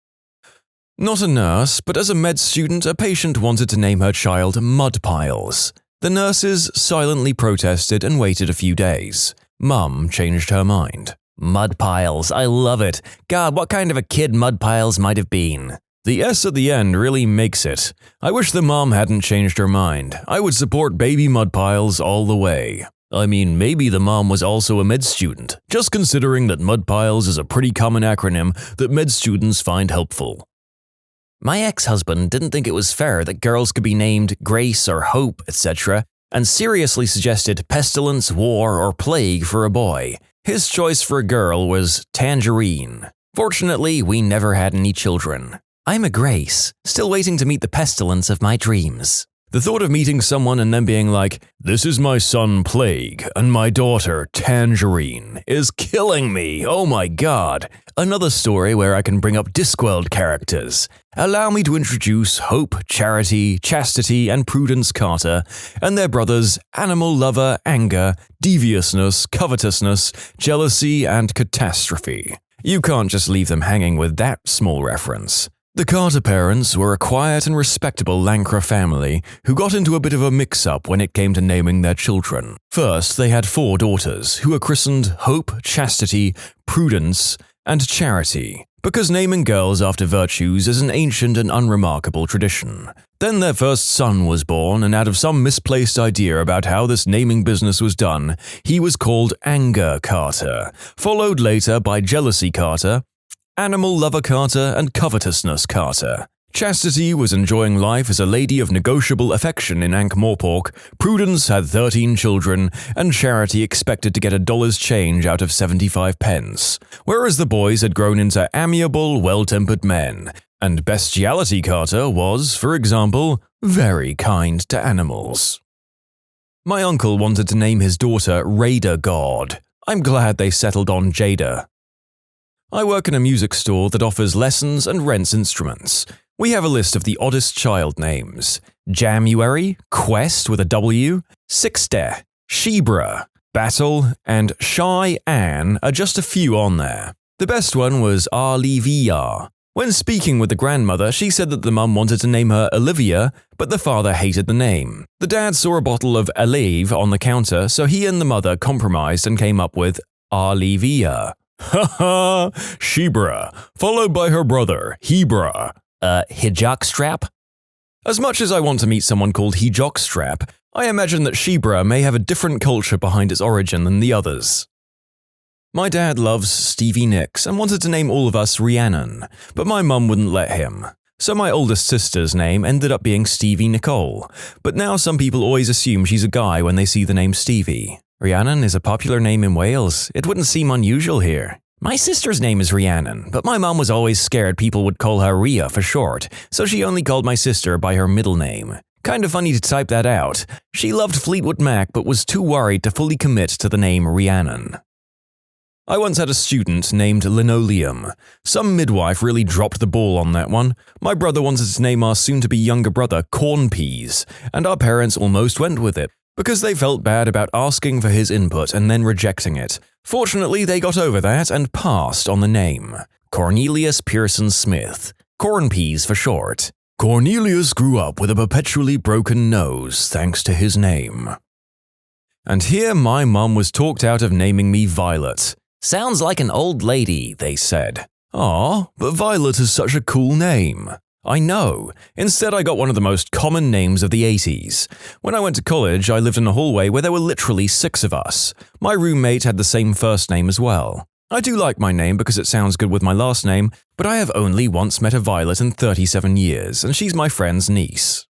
Not a nurse, but as a med student, a patient wanted to name her child Mudpiles. The nurses silently protested and waited a few days. Mum changed her mind. Mudpiles, I love it. God, what kind of a kid Mudpiles might have been. The S at the end really makes it. I wish the mom hadn't changed her mind. I would support baby Mudpiles all the way. I mean, maybe the mom was also a med student, just considering that Mudpiles is a pretty common acronym that med students find helpful. My ex-husband didn't think it was fair that girls could be named Grace or Hope, etc., and seriously suggested Pestilence, War, or Plague for a boy. His choice for a girl was Tangerine. Fortunately, we never had any children. I'm a Grace, still waiting to meet the pestilence of my dreams. The thought of meeting someone and them being like, "This is my son Plague and my daughter Tangerine," is killing me, oh my god. Another story where I can bring up Discworld characters. Allow me to introduce Hope, Charity, Chastity, and Prudence Carter, and their brothers Animal Lover, Anger, Deviousness, Covetousness, Jealousy, and Catastrophe. You can't just leave them hanging with that small reference. The Carter parents were a quiet and respectable Lancre family who got into a bit of a mix-up when it came to naming their children. First, they had 4 daughters who were christened Hope, Chastity, Prudence, and Charity, because naming girls after virtues is an ancient and unremarkable tradition. Then their first son was born, and out of some misplaced idea about how this naming business was done, he was called Anger Carter, followed later by Jealousy Carter, Animal Lover Carter, and Covetousness Carter. Chastity was enjoying life as a lady of negotiable affection in Ankh-Morpork, Prudence had 13 children, and Charity expected to get $1's change out of 75 pence, whereas the boys had grown into amiable, well-tempered men, and Bestiality Carter was, for example, very kind to animals. My uncle wanted to name his daughter Raider God. I'm glad they settled on Jada. I work in a music store that offers lessons and rents instruments. We have a list of the oddest child names. Jamuary, Quest with a W, Sixte, Shebra, Battle, and Shy Ann are just a few on there. The best one was IDOWorkHereLady. When speaking with the grandmother, she said that the mum wanted to name her Olivia, but the father hated the name. The dad saw a bottle of Aleve on the counter, so he and the mother compromised and came up with IDOWorkHereLady. Haha, Shebra, followed by her brother, Hebra. Hijockstrap? As much as I want to meet someone called Hijockstrap, I imagine that Shebra may have a different culture behind its origin than the others. My dad loves Stevie Nicks and wanted to name all of us Rhiannon, but my mum wouldn't let him. So my oldest sister's name ended up being Stevie Nicole, but now some people always assume she's a guy when they see the name Stevie. Rhiannon is a popular name in Wales. It wouldn't seem unusual here. My sister's name is Rhiannon, but my mom was always scared people would call her Rhea for short, so she only called my sister by her middle name. Kind of funny to type that out. She loved Fleetwood Mac but was too worried to fully commit to the name Rhiannon. I once had a student named Linoleum. Some midwife really dropped the ball on that one. My brother wanted to name our soon-to-be younger brother Corn Peas, and our parents almost went with it, because they felt bad about asking for his input and then rejecting it. Fortunately, they got over that and passed on the name. Cornelius Pearson Smith. Corn Peas for short. Cornelius grew up with a perpetually broken nose thanks to his name. And here my mum was talked out of naming me Violet. Sounds like an old lady, they said. Aw, but Violet is such a cool name. I know. Instead, I got one of the most common names of the 80s. When I went to college, I lived in a hallway where there were literally 6 of us. My roommate had the same first name as well. I do like my name because it sounds good with my last name, but I have only once met a Violet in 37 years, and she's my friend's niece.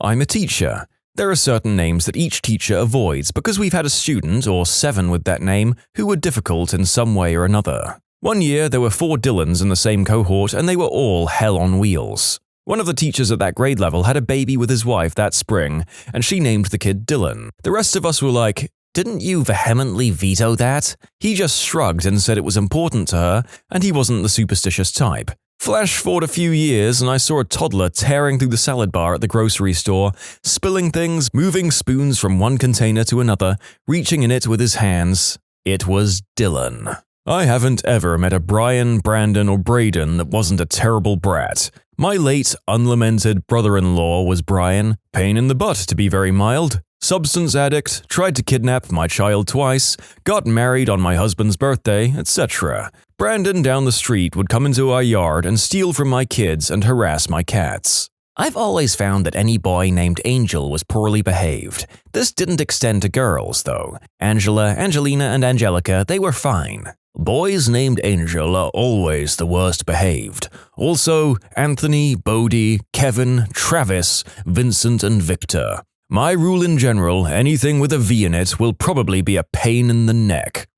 I'm a teacher. There are certain names that each teacher avoids because we've had a student, or 7 with that name, who were difficult in some way or another. One year, there were 4 Dylans in the same cohort, and they were all hell on wheels. One of the teachers at that grade level had a baby with his wife that spring, and she named the kid Dylan. The rest of us were like, "Didn't you vehemently veto that?" He just shrugged and said it was important to her, and he wasn't the superstitious type. Flash forward a few years and I saw a toddler tearing through the salad bar at the grocery store, spilling things, moving spoons from one container to another, reaching in it with his hands. It was Dylan. I haven't ever met a Brian, Brandon, or Braden that wasn't a terrible brat. My late, unlamented brother-in-law was Brian, pain in the butt to be very mild, substance addict, tried to kidnap my child twice, got married on my husband's birthday, etc. Brandon down the street would come into our yard and steal from my kids and harass my cats. I've always found that any boy named Angel was poorly behaved. This didn't extend to girls, though. Angela, Angelina, and Angelica, they were fine. Boys named Angel are always the worst behaved. Also, Anthony, Bodie, Kevin, Travis, Vincent, and Victor. My rule in general, anything with a V in it will probably be a pain in the neck.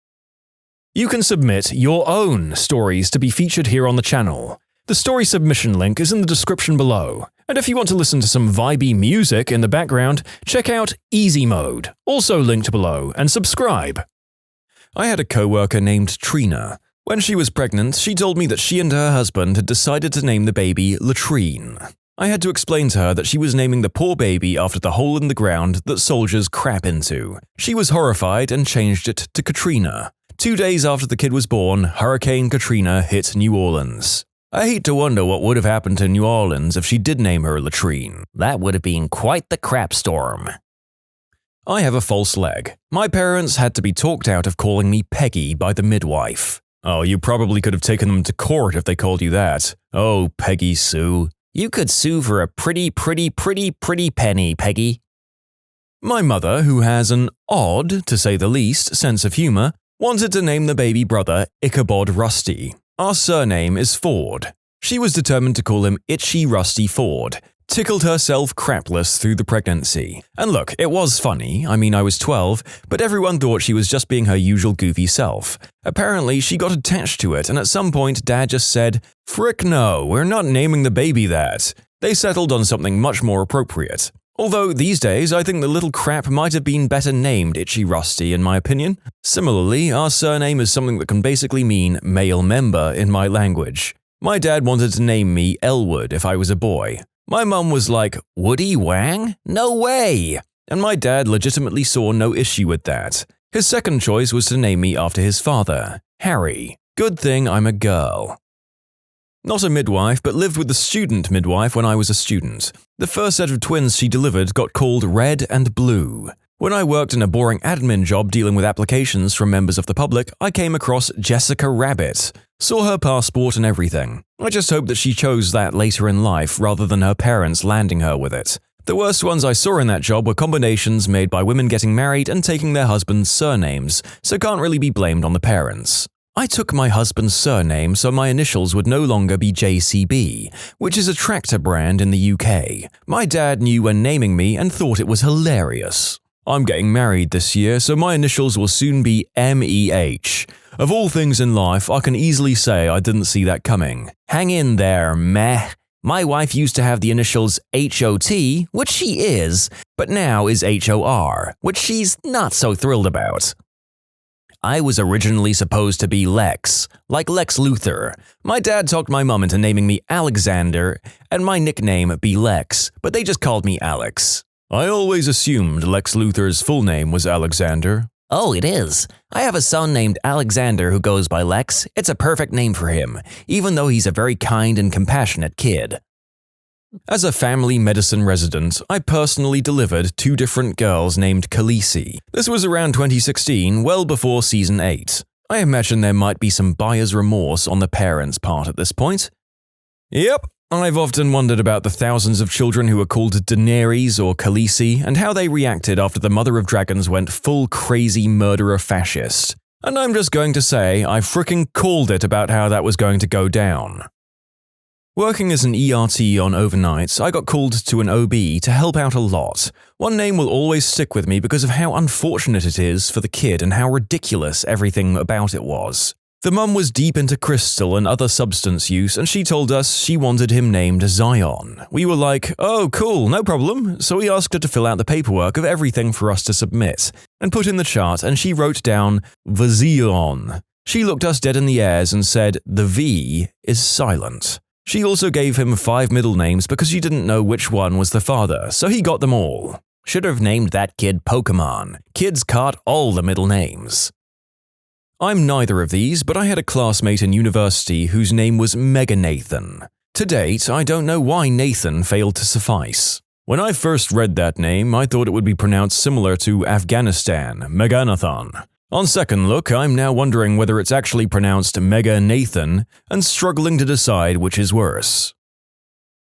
You can submit your own stories to be featured here on the channel. The story submission link is in the description below. And if you want to listen to some vibey music in the background, check out easymode, also linked below, and subscribe. I had a coworker named Trina. When she was pregnant, she told me that she and her husband had decided to name the baby Latrine. I had to explain to her that she was naming the poor baby after the hole in the ground that soldiers crap into. She was horrified and changed it to Katrina. 2 days after the kid was born, Hurricane Katrina hit New Orleans. I hate to wonder what would have happened to New Orleans if she did name her Latrine. That would have been quite the crap storm. I have a false leg. My parents had to be talked out of calling me Peggy by the midwife. Oh, you probably could have taken them to court if they called you that. Oh, Peggy Sue. You could sue for a pretty penny, Peggy. My mother, who has an odd, to say the least, sense of humor, wanted to name the baby brother Ichabod Rusty. Our surname is Ford. She was determined to call him Itchy Rusty Ford. Tickled herself crapless through the pregnancy. And look, it was funny, I mean I was 12, but everyone thought she was just being her usual goofy self. Apparently she got attached to it and at some point Dad just said, "Frick no, we're not naming the baby that." They settled on something much more appropriate. Although these days I think the little crap might have been better named Itchy Rusty in my opinion. Similarly, our surname is something that can basically mean male member in my language. My dad wanted to name me Elwood if I was a boy. My mum was like, "Woody Wang? No way!" And my dad legitimately saw no issue with that. His second choice was to name me after his father, Harry. Good thing I'm a girl. Not a midwife, but lived with the student midwife when I was a student. The first set of twins she delivered got called Red and Blue. When I worked in a boring admin job dealing with applications from members of the public, I came across Jessica Rabbit. Saw her passport and everything. I just hope that she chose that later in life rather than her parents landing her with it. The worst ones I saw in that job were combinations made by women getting married and taking their husband's surnames, so can't really be blamed on the parents. I took my husband's surname so my initials would no longer be JCB, which is a tractor brand in the UK. My dad knew when naming me and thought it was hilarious. I'm getting married this year, so my initials will soon be MEH. Of all things in life, I can easily say I didn't see that coming. Hang in there, meh. My wife used to have the initials HOT, which she is, but now is HOR, which she's not so thrilled about. I was originally supposed to be Lex, like Lex Luthor. My dad talked my mum into naming me Alexander and my nickname be Lex, but they just called me Alex. I always assumed Lex Luthor's full name was Alexander. Oh, it is. I have a son named Alexander who goes by Lex. It's a perfect name for him, even though he's a very kind and compassionate kid. As a family medicine resident, I personally delivered 2 different girls named Khaleesi. This was around 2016, well before Season 8. I imagine there might be some buyer's remorse on the parents' part at this point. Yep, I've often wondered about the thousands of children who were called Daenerys or Khaleesi and how they reacted after the Mother of Dragons went full crazy murderer fascist. And I'm just going to say I fricking called it about how that was going to go down. Working as an ERT on overnights, I got called to an OB to help out a lot. One name will always stick with me because of how unfortunate it is for the kid and how ridiculous everything about it was. The mum was deep into crystal and other substance use and she told us she wanted him named Zion. We were like, oh cool, no problem. So we asked her to fill out the paperwork of everything for us to submit and put in the chart and she wrote down Vazion. She looked us dead in the ears and said the V is silent. She also gave him 5 middle names because she didn't know which one was the father, so he got them all. Should have named that kid Pokemon. Kids caught all the middle names. I'm neither of these, but I had a classmate in university whose name was Mega Nathan. To date, I don't know why Nathan failed to suffice. When I first read that name, I thought it would be pronounced similar to Afghanistan, Meganathan. On second look, I'm now wondering whether it's actually pronounced Mega Nathan and struggling to decide which is worse.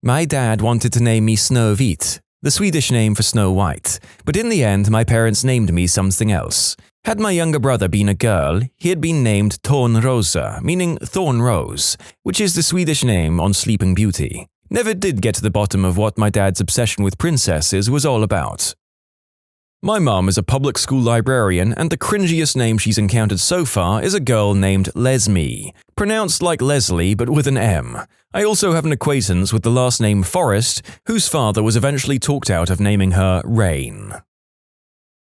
My dad wanted to name me Snövit, the Swedish name for Snow White, but in the end my parents named me something else. Had my younger brother been a girl, he had been named Tornrosa, meaning thorn rose, which is the Swedish name on Sleeping Beauty. Never did get to the bottom of what my dad's obsession with princesses was all about. My mom is a public school librarian, and the cringiest name she's encountered so far is a girl named Lesme, pronounced like Leslie but with an M. I also have an acquaintance with the last name Forrest, whose father was eventually talked out of naming her Rain.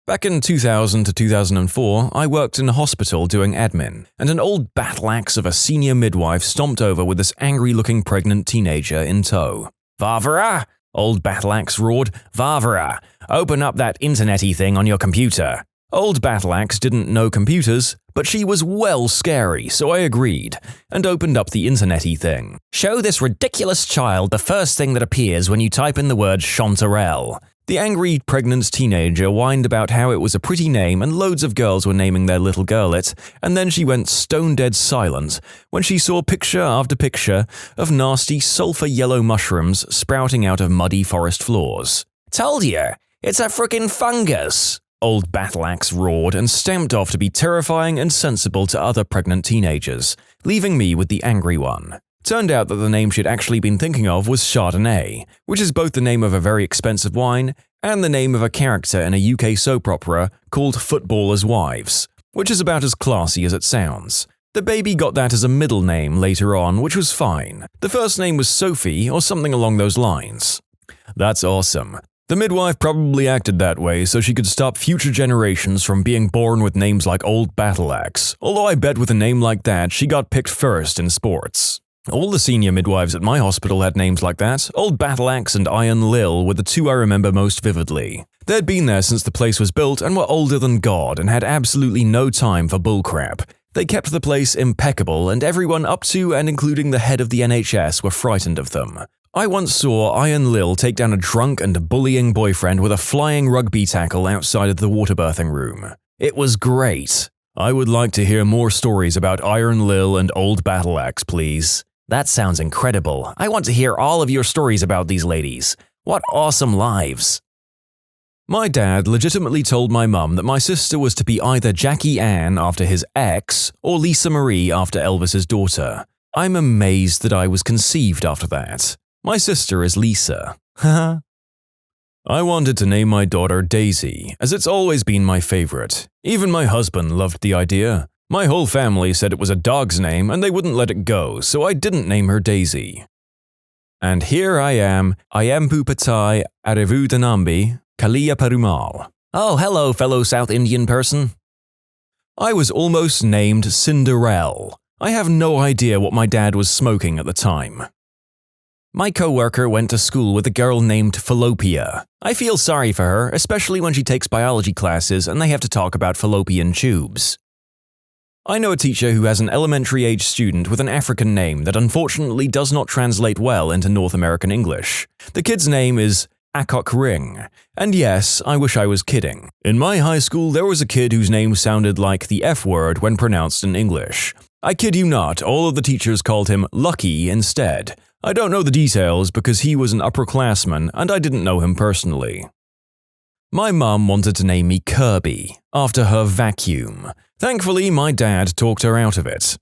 Back in 2000 to 2004, I worked in a hospital doing admin, and an old battle axe of a senior midwife stomped over with this angry-looking pregnant teenager in tow. "Varvara!" Old battle axe roared. "Varvara! Open up that internet-y thing on your computer." Old battle axe didn't know computers, but she was well scary, so I agreed, and opened up the internet-y thing. "Show this ridiculous child the first thing that appears when you type in the word chanterelle." The angry, pregnant teenager whined about how it was a pretty name and loads of girls were naming their little girl it, and then she went stone-dead silent when she saw picture after picture of nasty sulfur-yellow mushrooms sprouting out of muddy forest floors. "Told you, it's a frickin' fungus!" Old battle axe roared and stamped off to be terrifying and sensible to other pregnant teenagers, leaving me with the angry one. Turned out that the name she'd actually been thinking of was Chardonnay, which is both the name of a very expensive wine and the name of a character in a UK soap opera called Footballers' Wives, which is about as classy as it sounds. The baby got that as a middle name later on, which was fine. The first name was Sophie or something along those lines. That's awesome. The midwife probably acted that way so she could stop future generations from being born with names like Old Battle Axe, although I bet with a name like that she got picked first in sports. All the senior midwives at my hospital had names like that. Old Battle Axe and Iron Lil were the two I remember most vividly. They'd been there since the place was built and were older than God and had absolutely no time for bullcrap. They kept the place impeccable and everyone up to and including the head of the NHS were frightened of them. I once saw Iron Lil take down a drunk and bullying boyfriend with a flying rugby tackle outside of the water birthing room. It was great. I would like to hear more stories about Iron Lil and Old Battle Axe, please. That sounds incredible. I want to hear all of your stories about these ladies. What awesome lives. My dad legitimately told my mum that my sister was to be either Jackie Ann after his ex or Lisa Marie after Elvis's daughter. I'm amazed that I was conceived after that. My sister is Lisa. Haha. I wanted to name my daughter Daisy, as it's always been my favorite. Even my husband loved the idea. My whole family said it was a dog's name and they wouldn't let it go, so I didn't name her Daisy. And here I am Pupatai Arevu Danambi, Kalia Perumal. Oh, hello, fellow South Indian person. I was almost named Cinderelle. I have no idea what my dad was smoking at the time. My coworker went to school with a girl named Fallopia. I feel sorry for her, especially when she takes biology classes and they have to talk about fallopian tubes. I know a teacher who has an elementary-age student with an African name that unfortunately does not translate well into North American English. The kid's name is Akok Ring. And yes, I wish I was kidding. In my high school, there was a kid whose name sounded like the F word when pronounced in English. I kid you not, all of the teachers called him Lucky instead. I don't know the details because he was an upperclassman and I didn't know him personally. My mum wanted to name me Kirby, after her vacuum. Thankfully, my dad talked her out of it.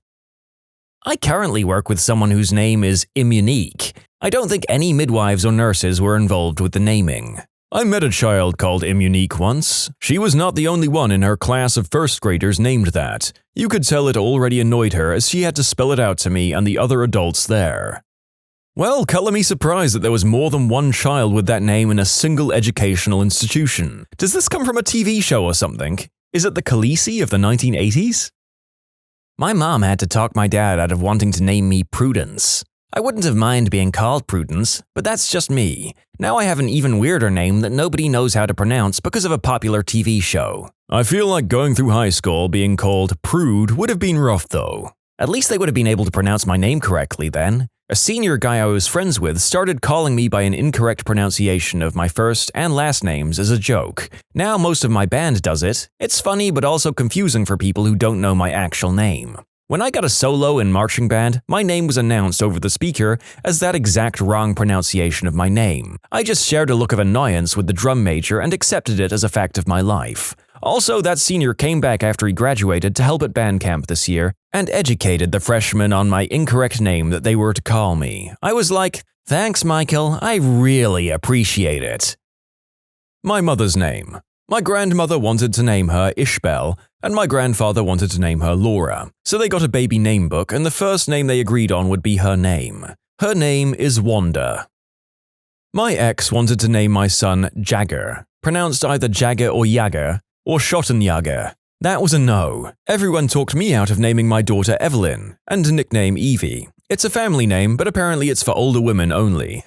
I currently work with someone whose name is Immunique. I don't think any midwives or nurses were involved with the naming. I met a child called Immunique once. She was not the only one in her class of first graders named that. You could tell it already annoyed her as she had to spell it out to me and the other adults there. Well, color me surprised that there was more than one child with that name in a single educational institution. Does this come from a TV show or something? Is it the Khaleesi of the 1980s? My mom had to talk my dad out of wanting to name me Prudence. I wouldn't have minded being called Prudence, but that's just me. Now I have an even weirder name that nobody knows how to pronounce because of a popular TV show. I feel like going through high school being called Prude would have been rough though. At least they would have been able to pronounce my name correctly then. A senior guy I was friends with started calling me by an incorrect pronunciation of my first and last names as a joke. Now most of my band does it. It's funny but also confusing for people who don't know my actual name. When I got a solo in marching band, my name was announced over the speaker as that exact wrong pronunciation of my name. I just shared a look of annoyance with the drum major and accepted it as a fact of my life. Also, that senior came back after he graduated to help at band camp this year and educated the freshmen on my incorrect name that they were to call me. I was like, "Thanks, Michael, I really appreciate it." My mother's name. My grandmother wanted to name her Ishbel, and my grandfather wanted to name her Laura. So they got a baby name book, and the first name they agreed on would be her name. Her name is Wanda. My ex wanted to name my son Jagger, pronounced either Jagger or Jagger, or Schottenjagger. That was a no. Everyone talked me out of naming my daughter Evelyn, and a nickname Evie. It's a family name, but apparently it's for older women only.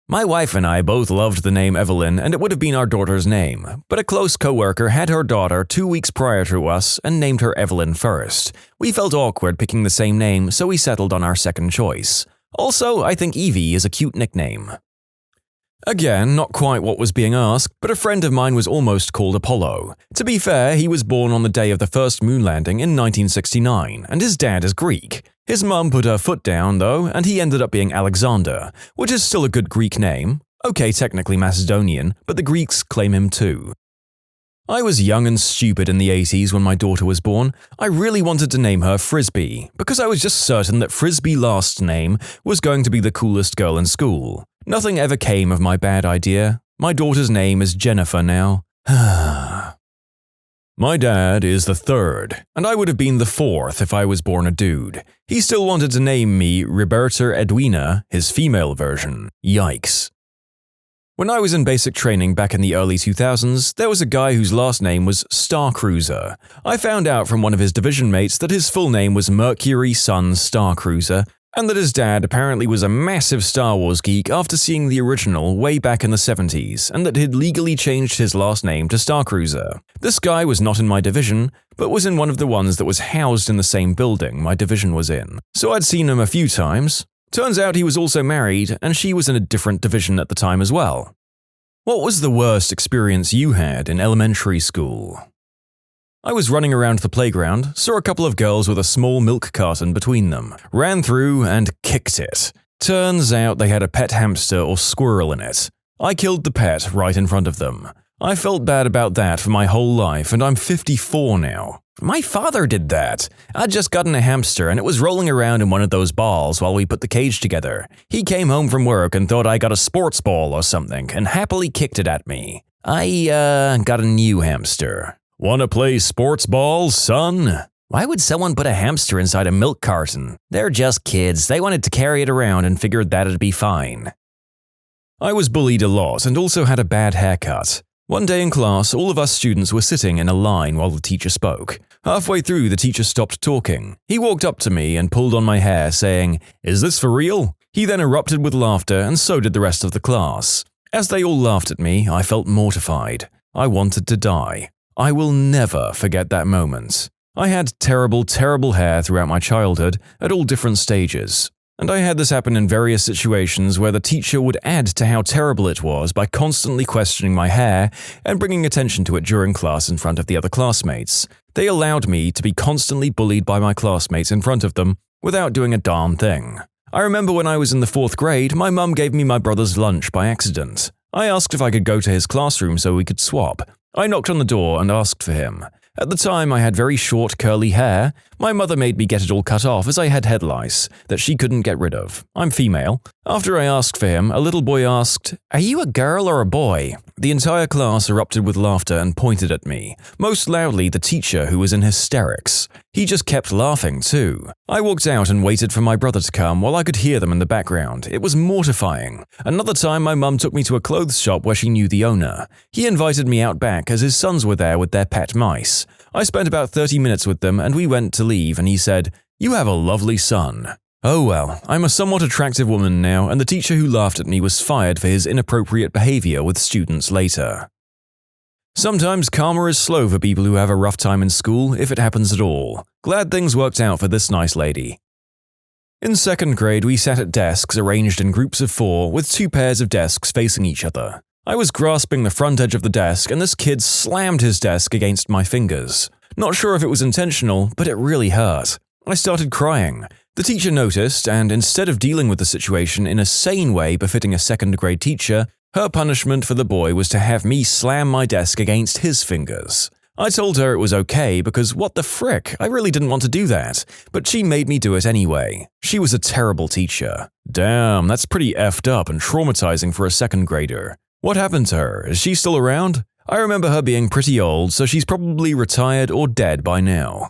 My wife and I both loved the name Evelyn, and it would have been our daughter's name, but a close coworker had her daughter 2 weeks prior to us and named her Evelyn first. We felt awkward picking the same name, so we settled on our second choice. Also, I think Evie is a cute nickname. Again, not quite what was being asked, but a friend of mine was almost called Apollo. To be fair, he was born on the day of the first moon landing in 1969, and his dad is Greek. His mum put her foot down, though, and he ended up being Alexander, which is still a good Greek name. Okay, technically Macedonian, but the Greeks claim him too. I was young and stupid in the 80s when my daughter was born. I really wanted to name her Frisbee, because I was just certain that Frisbee last name was going to be the coolest girl in school. Nothing ever came of my bad idea. My daughter's name is Jennifer now. My dad is the third, and I would have been the fourth if I was born a dude. He still wanted to name me Roberta Edwina, his female version. Yikes. When I was in basic training back in the early 2000s, there was a guy whose last name was Starcruiser. I found out from one of his division mates that his full name was Mercury Sun Starcruiser, and that his dad apparently was a massive Star Wars geek after seeing the original way back in the 70s, and that he'd legally changed his last name to Starcruiser. This guy was not in my division, but was in one of the ones that was housed in the same building my division was in. So I'd seen him a few times. Turns out he was also married, and she was in a different division at the time as well. What was the worst experience you had in elementary school? I was running around the playground, saw a couple of girls with a small milk carton between them, ran through and kicked it. Turns out they had a pet hamster or squirrel in it. I killed the pet right in front of them. I felt bad about that for my whole life, and I'm 54 now. My father did that. I'd just gotten a hamster and it was rolling around in one of those balls while we put the cage together. He came home from work and thought I got a sports ball or something and happily kicked it at me. I got a new hamster. Wanna play sports ball, son? Why would someone put a hamster inside a milk carton? They're just kids. They wanted to carry it around and figured that'd be fine. I was bullied a lot and also had a bad haircut. One day in class, all of us students were sitting in a line while the teacher spoke. Halfway through, the teacher stopped talking. He walked up to me and pulled on my hair, saying, "Is this for real?" He then erupted with laughter, and so did the rest of the class. As they all laughed at me, I felt mortified. I wanted to die. I will never forget that moment. I had terrible, terrible hair throughout my childhood at all different stages. And I had this happen in various situations where the teacher would add to how terrible it was by constantly questioning my hair and bringing attention to it during class in front of the other classmates. They allowed me to be constantly bullied by my classmates in front of them without doing a darn thing. I remember when I was in the 4th grade, my mum gave me my brother's lunch by accident. I asked if I could go to his classroom so we could swap. I knocked on the door and asked for him. At the time, I had very short, curly hair. My mother made me get it all cut off as I had head lice that she couldn't get rid of. I'm female. After I asked for him, a little boy asked, "Are you a girl or a boy?" The entire class erupted with laughter and pointed at me, most loudly the teacher, who was in hysterics. He just kept laughing too. I walked out and waited for my brother to come while I could hear them in the background. It was mortifying. Another time, my mum took me to a clothes shop where she knew the owner. He invited me out back as his sons were there with their pet mice. I spent about 30 minutes with them and we went to leave and he said, "You have a lovely son." Oh well, I'm a somewhat attractive woman now, and the teacher who laughed at me was fired for his inappropriate behavior with students later. Sometimes karma is slow for people who have a rough time in school, if it happens at all. Glad things worked out for this nice lady. In second grade, we sat at desks arranged in groups of 4 with 2 pairs of desks facing each other. I was grasping the front edge of the desk and this kid slammed his desk against my fingers. Not sure if it was intentional, but it really hurt. I started crying. The teacher noticed, and instead of dealing with the situation in a sane way befitting a second grade teacher, her punishment for the boy was to have me slam my desk against his fingers. I told her it was okay because what the frick, I really didn't want to do that, but she made me do it anyway. She was a terrible teacher. Damn, that's pretty effed up and traumatizing for a second grader. What happened to her? Is she still around? I remember her being pretty old, so she's probably retired or dead by now.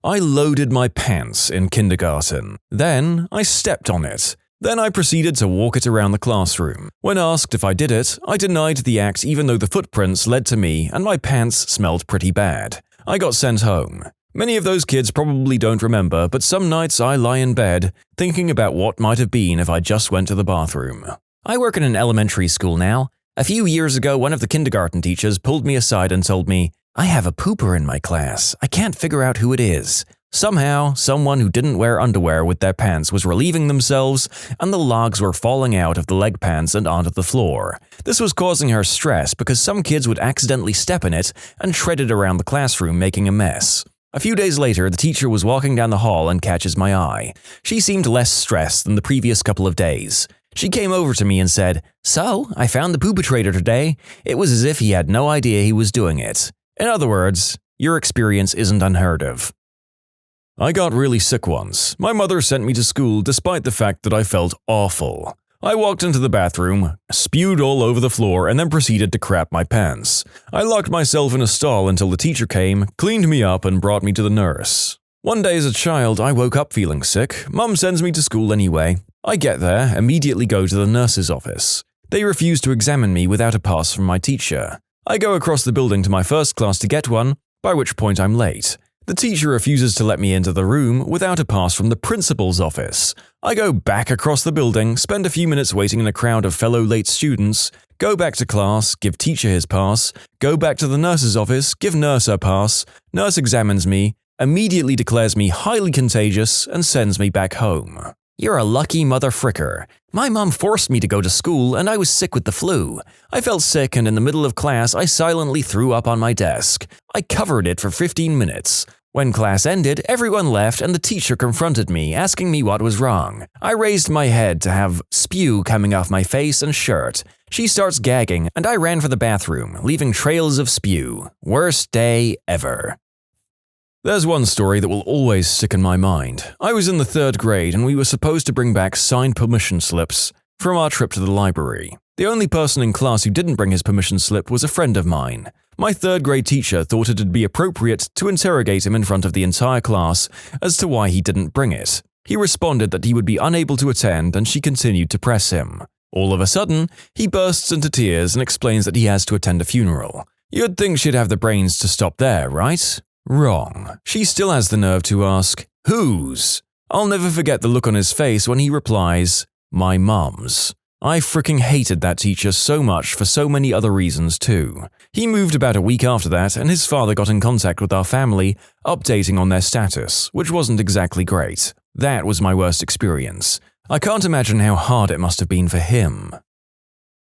I loaded my pants in kindergarten. Then I stepped on it. Then I proceeded to walk it around the classroom. When asked if I did it, I denied the act even though the footprints led to me and my pants smelled pretty bad. I got sent home. Many of those kids probably don't remember, but some nights I lie in bed, thinking about what might have been if I just went to the bathroom. I work in an elementary school now. A few years ago, one of the kindergarten teachers pulled me aside and told me, "I have a pooper in my class. I can't figure out who it is." Somehow, someone who didn't wear underwear with their pants was relieving themselves, and the logs were falling out of the leg pants and onto the floor. This was causing her stress because some kids would accidentally step in it and shred it around the classroom, making a mess. A few days later, the teacher was walking down the hall and catches my eye. She seemed less stressed than the previous couple of days. She came over to me and said, "So, I found the poopatrator today." It was as if he had no idea he was doing it. In other words, your experience isn't unheard of. I got really sick once. My mother sent me to school despite the fact that I felt awful. I walked into the bathroom, spewed all over the floor, and then proceeded to crap my pants. I locked myself in a stall until the teacher came, cleaned me up, and brought me to the nurse. One day as a child, I woke up feeling sick. Mum sends me to school anyway. I get there, immediately go to the nurse's office. They refuse to examine me without a pass from my teacher. I go across the building to my first class to get one, by which point I'm late. The teacher refuses to let me into the room without a pass from the principal's office. I go back across the building, spend a few minutes waiting in a crowd of fellow late students, go back to class, give teacher his pass, go back to the nurse's office, give nurse her pass, nurse examines me, immediately declares me highly contagious, and sends me back home. You're a lucky mother fricker. My mom forced me to go to school and I was sick with the flu. I felt sick and in the middle of class I silently threw up on my desk. I covered it for 15 minutes. When class ended, everyone left and the teacher confronted me, asking me what was wrong. I raised my head to have spew coming off my face and shirt. She starts gagging and I ran for the bathroom, leaving trails of spew. Worst day ever. There's one story that will always stick in my mind. I was in the 3rd grade and we were supposed to bring back signed permission slips from our trip to the library. The only person in class who didn't bring his permission slip was a friend of mine. My 3rd grade teacher thought it'd be appropriate to interrogate him in front of the entire class as to why he didn't bring it. He responded that he would be unable to attend and she continued to press him. All of a sudden, he bursts into tears and explains that he has to attend a funeral. You'd think she'd have the brains to stop there, right? Wrong. She still has the nerve to ask, "Whose?" I'll never forget the look on his face when he replies, "My mum's." I freaking hated that teacher so much for so many other reasons too. He moved about a week after that and his father got in contact with our family, updating on their status, which wasn't exactly great. That was my worst experience. I can't imagine how hard it must have been for him.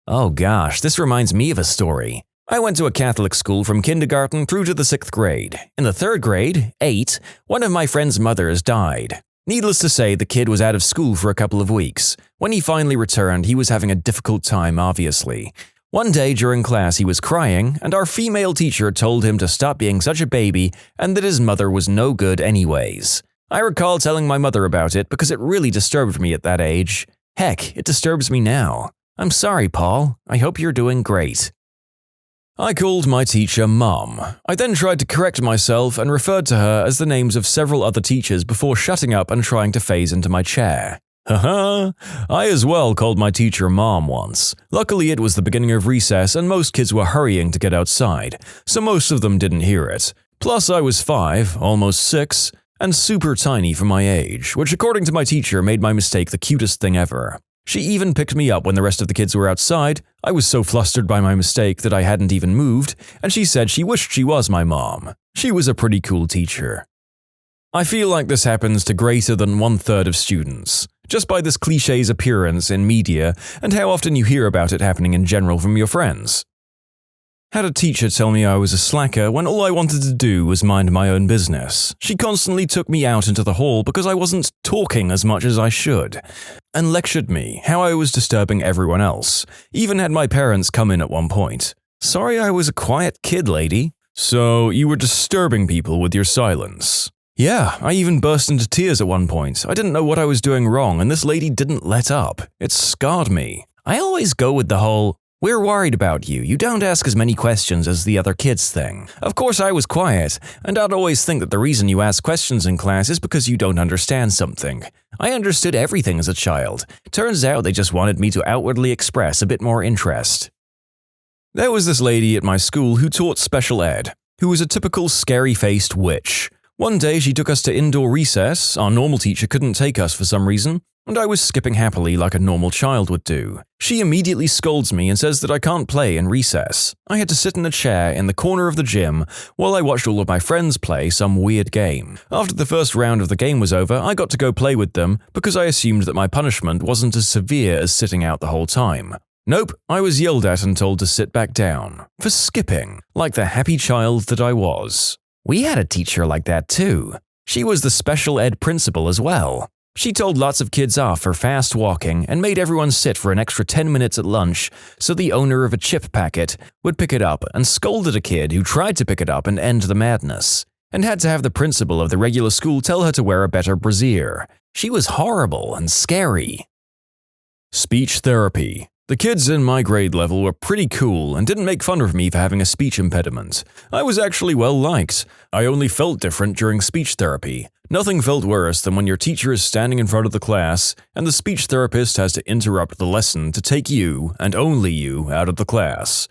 Oh gosh, this reminds me of a story. I went to a Catholic school from kindergarten through to the 6th grade. In the 3rd grade, 8, one of my friend's mothers died. Needless to say, the kid was out of school for a couple of weeks. When he finally returned, he was having a difficult time, obviously. One day during class, he was crying, and our female teacher told him to stop being such a baby and that his mother was no good anyways. I recall telling my mother about it because it really disturbed me at that age. Heck, it disturbs me now. I'm sorry, Paul. I hope you're doing great. I called my teacher Mum. I then tried to correct myself and referred to her as the names of several other teachers before shutting up and trying to phase into my chair. Haha, I as well called my teacher Mom once. Luckily it was the beginning of recess and most kids were hurrying to get outside, so most of them didn't hear it. Plus I was 5, almost 6, and super tiny for my age, which according to my teacher made my mistake the cutest thing ever. She even picked me up when the rest of the kids were outside. I was so flustered by my mistake that I hadn't even moved, and she said she wished she was my mom. She was a pretty cool teacher. I feel like this happens to greater than 1/3 of students, just by this cliché's appearance in media and how often you hear about it happening in general from your friends. Had a teacher tell me I was a slacker when all I wanted to do was mind my own business. She constantly took me out into the hall because I wasn't talking as much as I should, and lectured me how I was disturbing everyone else. Even had my parents come in at one point. Sorry I was a quiet kid, lady. So you were disturbing people with your silence. Yeah, I even burst into tears at one point. I didn't know what I was doing wrong, and this lady didn't let up. It scarred me. I always go with the whole, "We're worried about you. You don't ask as many questions as the other kids" thing. Of course I was quiet, and I'd always think that the reason you ask questions in class is because you don't understand something. I understood everything as a child. Turns out they just wanted me to outwardly express a bit more interest. There was this lady at my school who taught special ed, who was a typical scary-faced witch. One day she took us to indoor recess. Our normal teacher couldn't take us for some reason, and I was skipping happily like a normal child would do. She immediately scolds me and says that I can't play in recess. I had to sit in a chair in the corner of the gym while I watched all of my friends play some weird game. After the first round of the game was over, I got to go play with them because I assumed that my punishment wasn't as severe as sitting out the whole time. Nope, I was yelled at and told to sit back down. For skipping, like the happy child that I was. We had a teacher like that too. She was the special ed principal as well. She told lots of kids off for fast walking and made everyone sit for an extra 10 minutes at lunch so the owner of a chip packet would pick it up, and scolded a kid who tried to pick it up and end the madness, and had to have the principal of the regular school tell her to wear a better brassiere. She was horrible and scary. Speech therapy. The kids in my grade level were pretty cool and didn't make fun of me for having a speech impediment. I was actually well liked. I only felt different during speech therapy. Nothing felt worse than when your teacher is standing in front of the class and the speech therapist has to interrupt the lesson to take you, and only you, out of the class.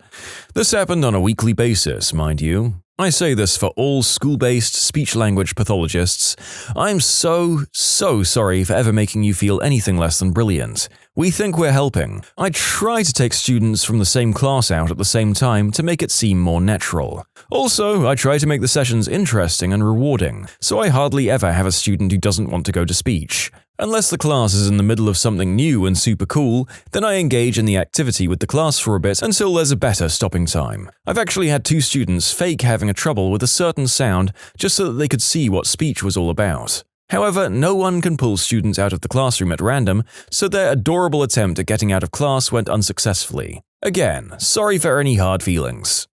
This happened on a weekly basis, mind you. I say this for all school-based speech-language pathologists. I'm so sorry for ever making you feel anything less than brilliant. We think we're helping. I try to take students from the same class out at the same time to make it seem more natural. Also, I try to make the sessions interesting and rewarding, so I hardly ever have a student who doesn't want to go to speech. Unless the class is in the middle of something new and super cool, then I engage in the activity with the class for a bit until there's a better stopping time. I've actually had 2 students fake having a trouble with a certain sound just so that they could see what speech was all about. However, no one can pull students out of the classroom at random, so their adorable attempt at getting out of class went unsuccessfully. Again, sorry for any hard feelings.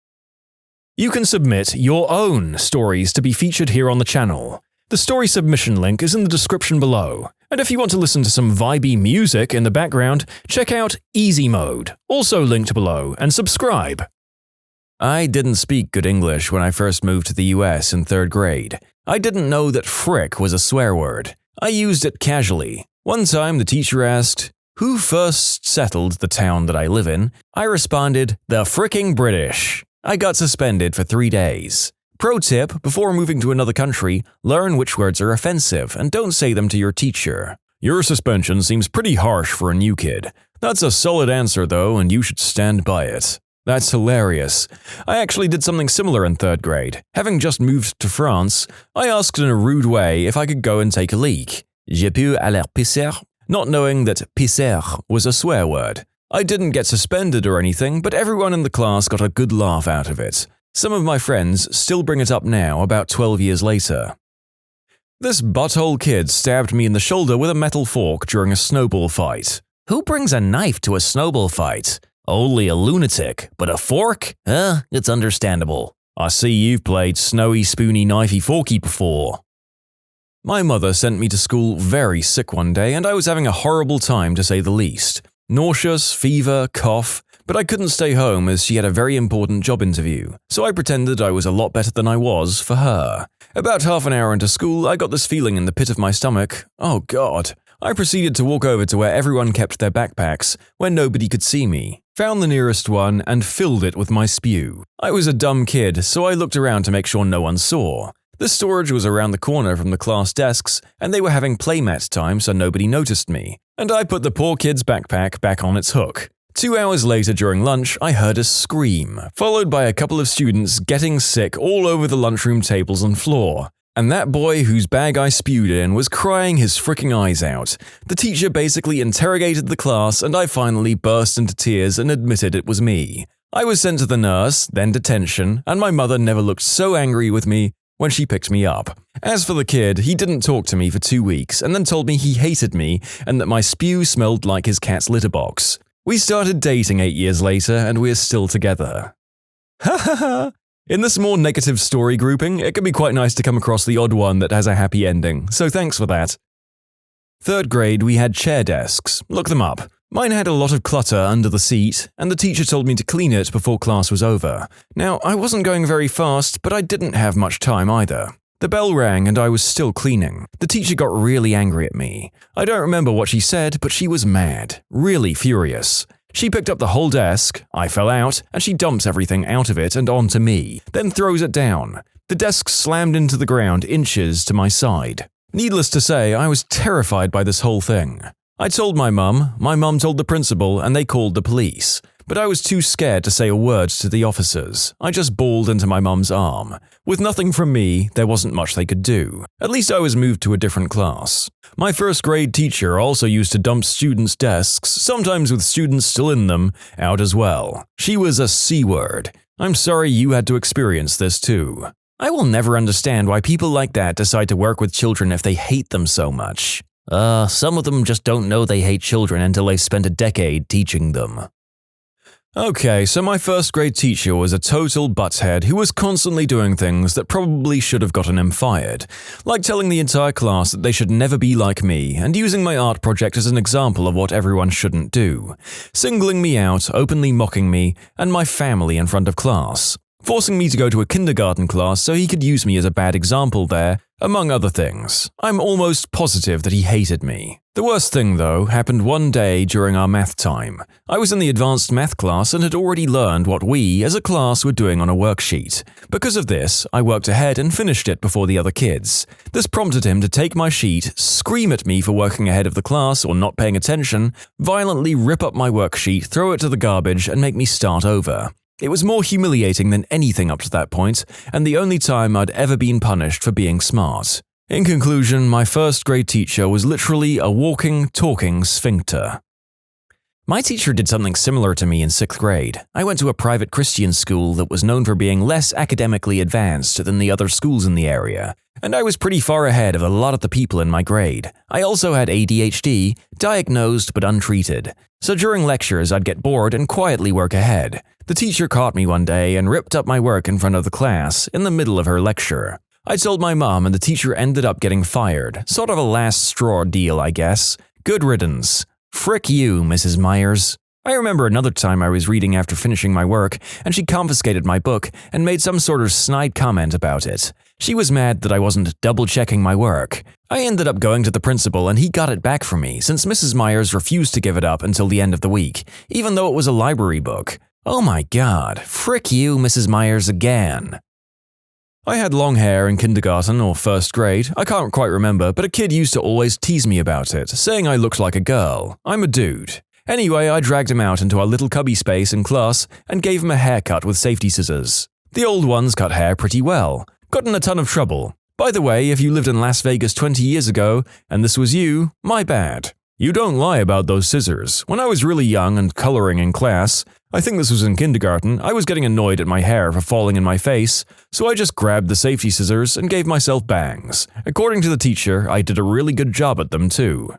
You can submit your own stories to be featured here on the channel. The story submission link is in the description below. And if you want to listen to some vibey music in the background, check out easymode, also linked below, and subscribe. I didn't speak good English when I first moved to the US in 3rd grade. I didn't know that frick was a swear word. I used it casually. One time the teacher asked, "Who first settled the town that I live in?" I responded, "The fricking British." I got suspended for 3 days. Pro tip, before moving to another country, learn which words are offensive and don't say them to your teacher. Your suspension seems pretty harsh for a new kid. That's a solid answer though, and you should stand by it. That's hilarious. I actually did something similar in 3rd grade. Having just moved to France, I asked in a rude way if I could go and take a leak. Je peux aller pisser? Not knowing that pisser was a swear word. I didn't get suspended or anything, but everyone in the class got a good laugh out of it. Some of my friends still bring it up now, about 12 years later. This butthole kid stabbed me in the shoulder with a metal fork during a snowball fight. Who brings a knife to a snowball fight? Only a lunatic, but a fork? It's understandable. I see you've played snowy, spoony, knifey, forky before. My mother sent me to school very sick one day, and I was having a horrible time to say the least. Nauseous, fever, cough, but I couldn't stay home as she had a very important job interview, so I pretended I was a lot better than I was for her. About half an hour into school, I got this feeling in the pit of my stomach. Oh God. I proceeded to walk over to where everyone kept their backpacks, where nobody could see me, found the nearest one, and filled it with my spew. I was a dumb kid, so I looked around to make sure no one saw. The storage was around the corner from the class desks, and they were having playmat time so nobody noticed me, and I put the poor kid's backpack back on its hook. 2 hours later during lunch, I heard a scream, followed by a couple of students getting sick all over the lunchroom tables and floor. And that boy whose bag I spewed in was crying his freaking eyes out. The teacher basically interrogated the class, and I finally burst into tears and admitted it was me. I was sent to the nurse, then detention, and my mother never looked so angry with me when she picked me up. As for the kid, he didn't talk to me for 2 weeks and then told me he hated me and that my spew smelled like his cat's litter box. We started dating 8 years later, and we're still together. Ha ha ha! In this more negative story grouping, it can be quite nice to come across the odd one that has a happy ending, so thanks for that. 3rd grade, we had chair desks. Look them up. Mine had a lot of clutter under the seat, and the teacher told me to clean it before class was over. Now, I wasn't going very fast, but I didn't have much time either. The bell rang and I was still cleaning. The teacher got really angry at me. I don't remember what she said, but she was mad. Really furious. She picked up the whole desk, I fell out, and she dumps everything out of it and onto me, then throws it down. The desk slammed into the ground inches to my side. Needless to say, I was terrified by this whole thing. I told my mum told the principal, and they called the police. But I was too scared to say a word to the officers. I just bawled into my mum's arm. With nothing from me, there wasn't much they could do. At least I was moved to a different class. My 1st grade teacher also used to dump students' desks, sometimes with students still in them, out as well. She was a C-word. I'm sorry you had to experience this too. I will never understand why people like that decide to work with children if they hate them so much. Some of them just don't know they hate children until they've spent a decade teaching them. Okay, so my 1st grade teacher was a total butthead who was constantly doing things that probably should have gotten him fired, like telling the entire class that they should never be like me and using my art project as an example of what everyone shouldn't do, singling me out, openly mocking me, and my family in front of class, forcing me to go to a kindergarten class so he could use me as a bad example there, among other things. I'm almost positive that he hated me. The worst thing, though, happened one day during our math time. I was in the advanced math class and had already learned what we, as a class, were doing on a worksheet. Because of this, I worked ahead and finished it before the other kids. This prompted him to take my sheet, scream at me for working ahead of the class or not paying attention, violently rip up my worksheet, throw it to the garbage, and make me start over. It was more humiliating than anything up to that point, and the only time I'd ever been punished for being smart. In conclusion, my 1st grade teacher was literally a walking, talking sphincter. My teacher did something similar to me in 6th grade. I went to a private Christian school that was known for being less academically advanced than the other schools in the area, and I was pretty far ahead of a lot of the people in my grade. I also had ADHD, diagnosed but untreated, so during lectures I'd get bored and quietly work ahead. The teacher caught me one day and ripped up my work in front of the class in the middle of her lecture. I told my mom and the teacher ended up getting fired. Sort of a last straw deal, I guess. Good riddance. Frick you, Mrs. Myers. I remember another time I was reading after finishing my work, and she confiscated my book and made some sort of snide comment about it. She was mad that I wasn't double-checking my work. I ended up going to the principal and he got it back from me since Mrs. Myers refused to give it up until the end of the week, even though it was a library book. Oh my god, frick you, Mrs. Myers again. I had long hair in kindergarten or 1st grade, I can't quite remember, but a kid used to always tease me about it, saying I looked like a girl. I'm a dude. Anyway, I dragged him out into our little cubby space in class and gave him a haircut with safety scissors. The old ones cut hair pretty well. Got in a ton of trouble. By the way, if you lived in Las Vegas 20 years ago, and this was you, my bad. You don't lie about those scissors. When I was really young and coloring in class, I think this was in kindergarten, I was getting annoyed at my hair for falling in my face, so I just grabbed the safety scissors and gave myself bangs. According to the teacher, I did a really good job at them too.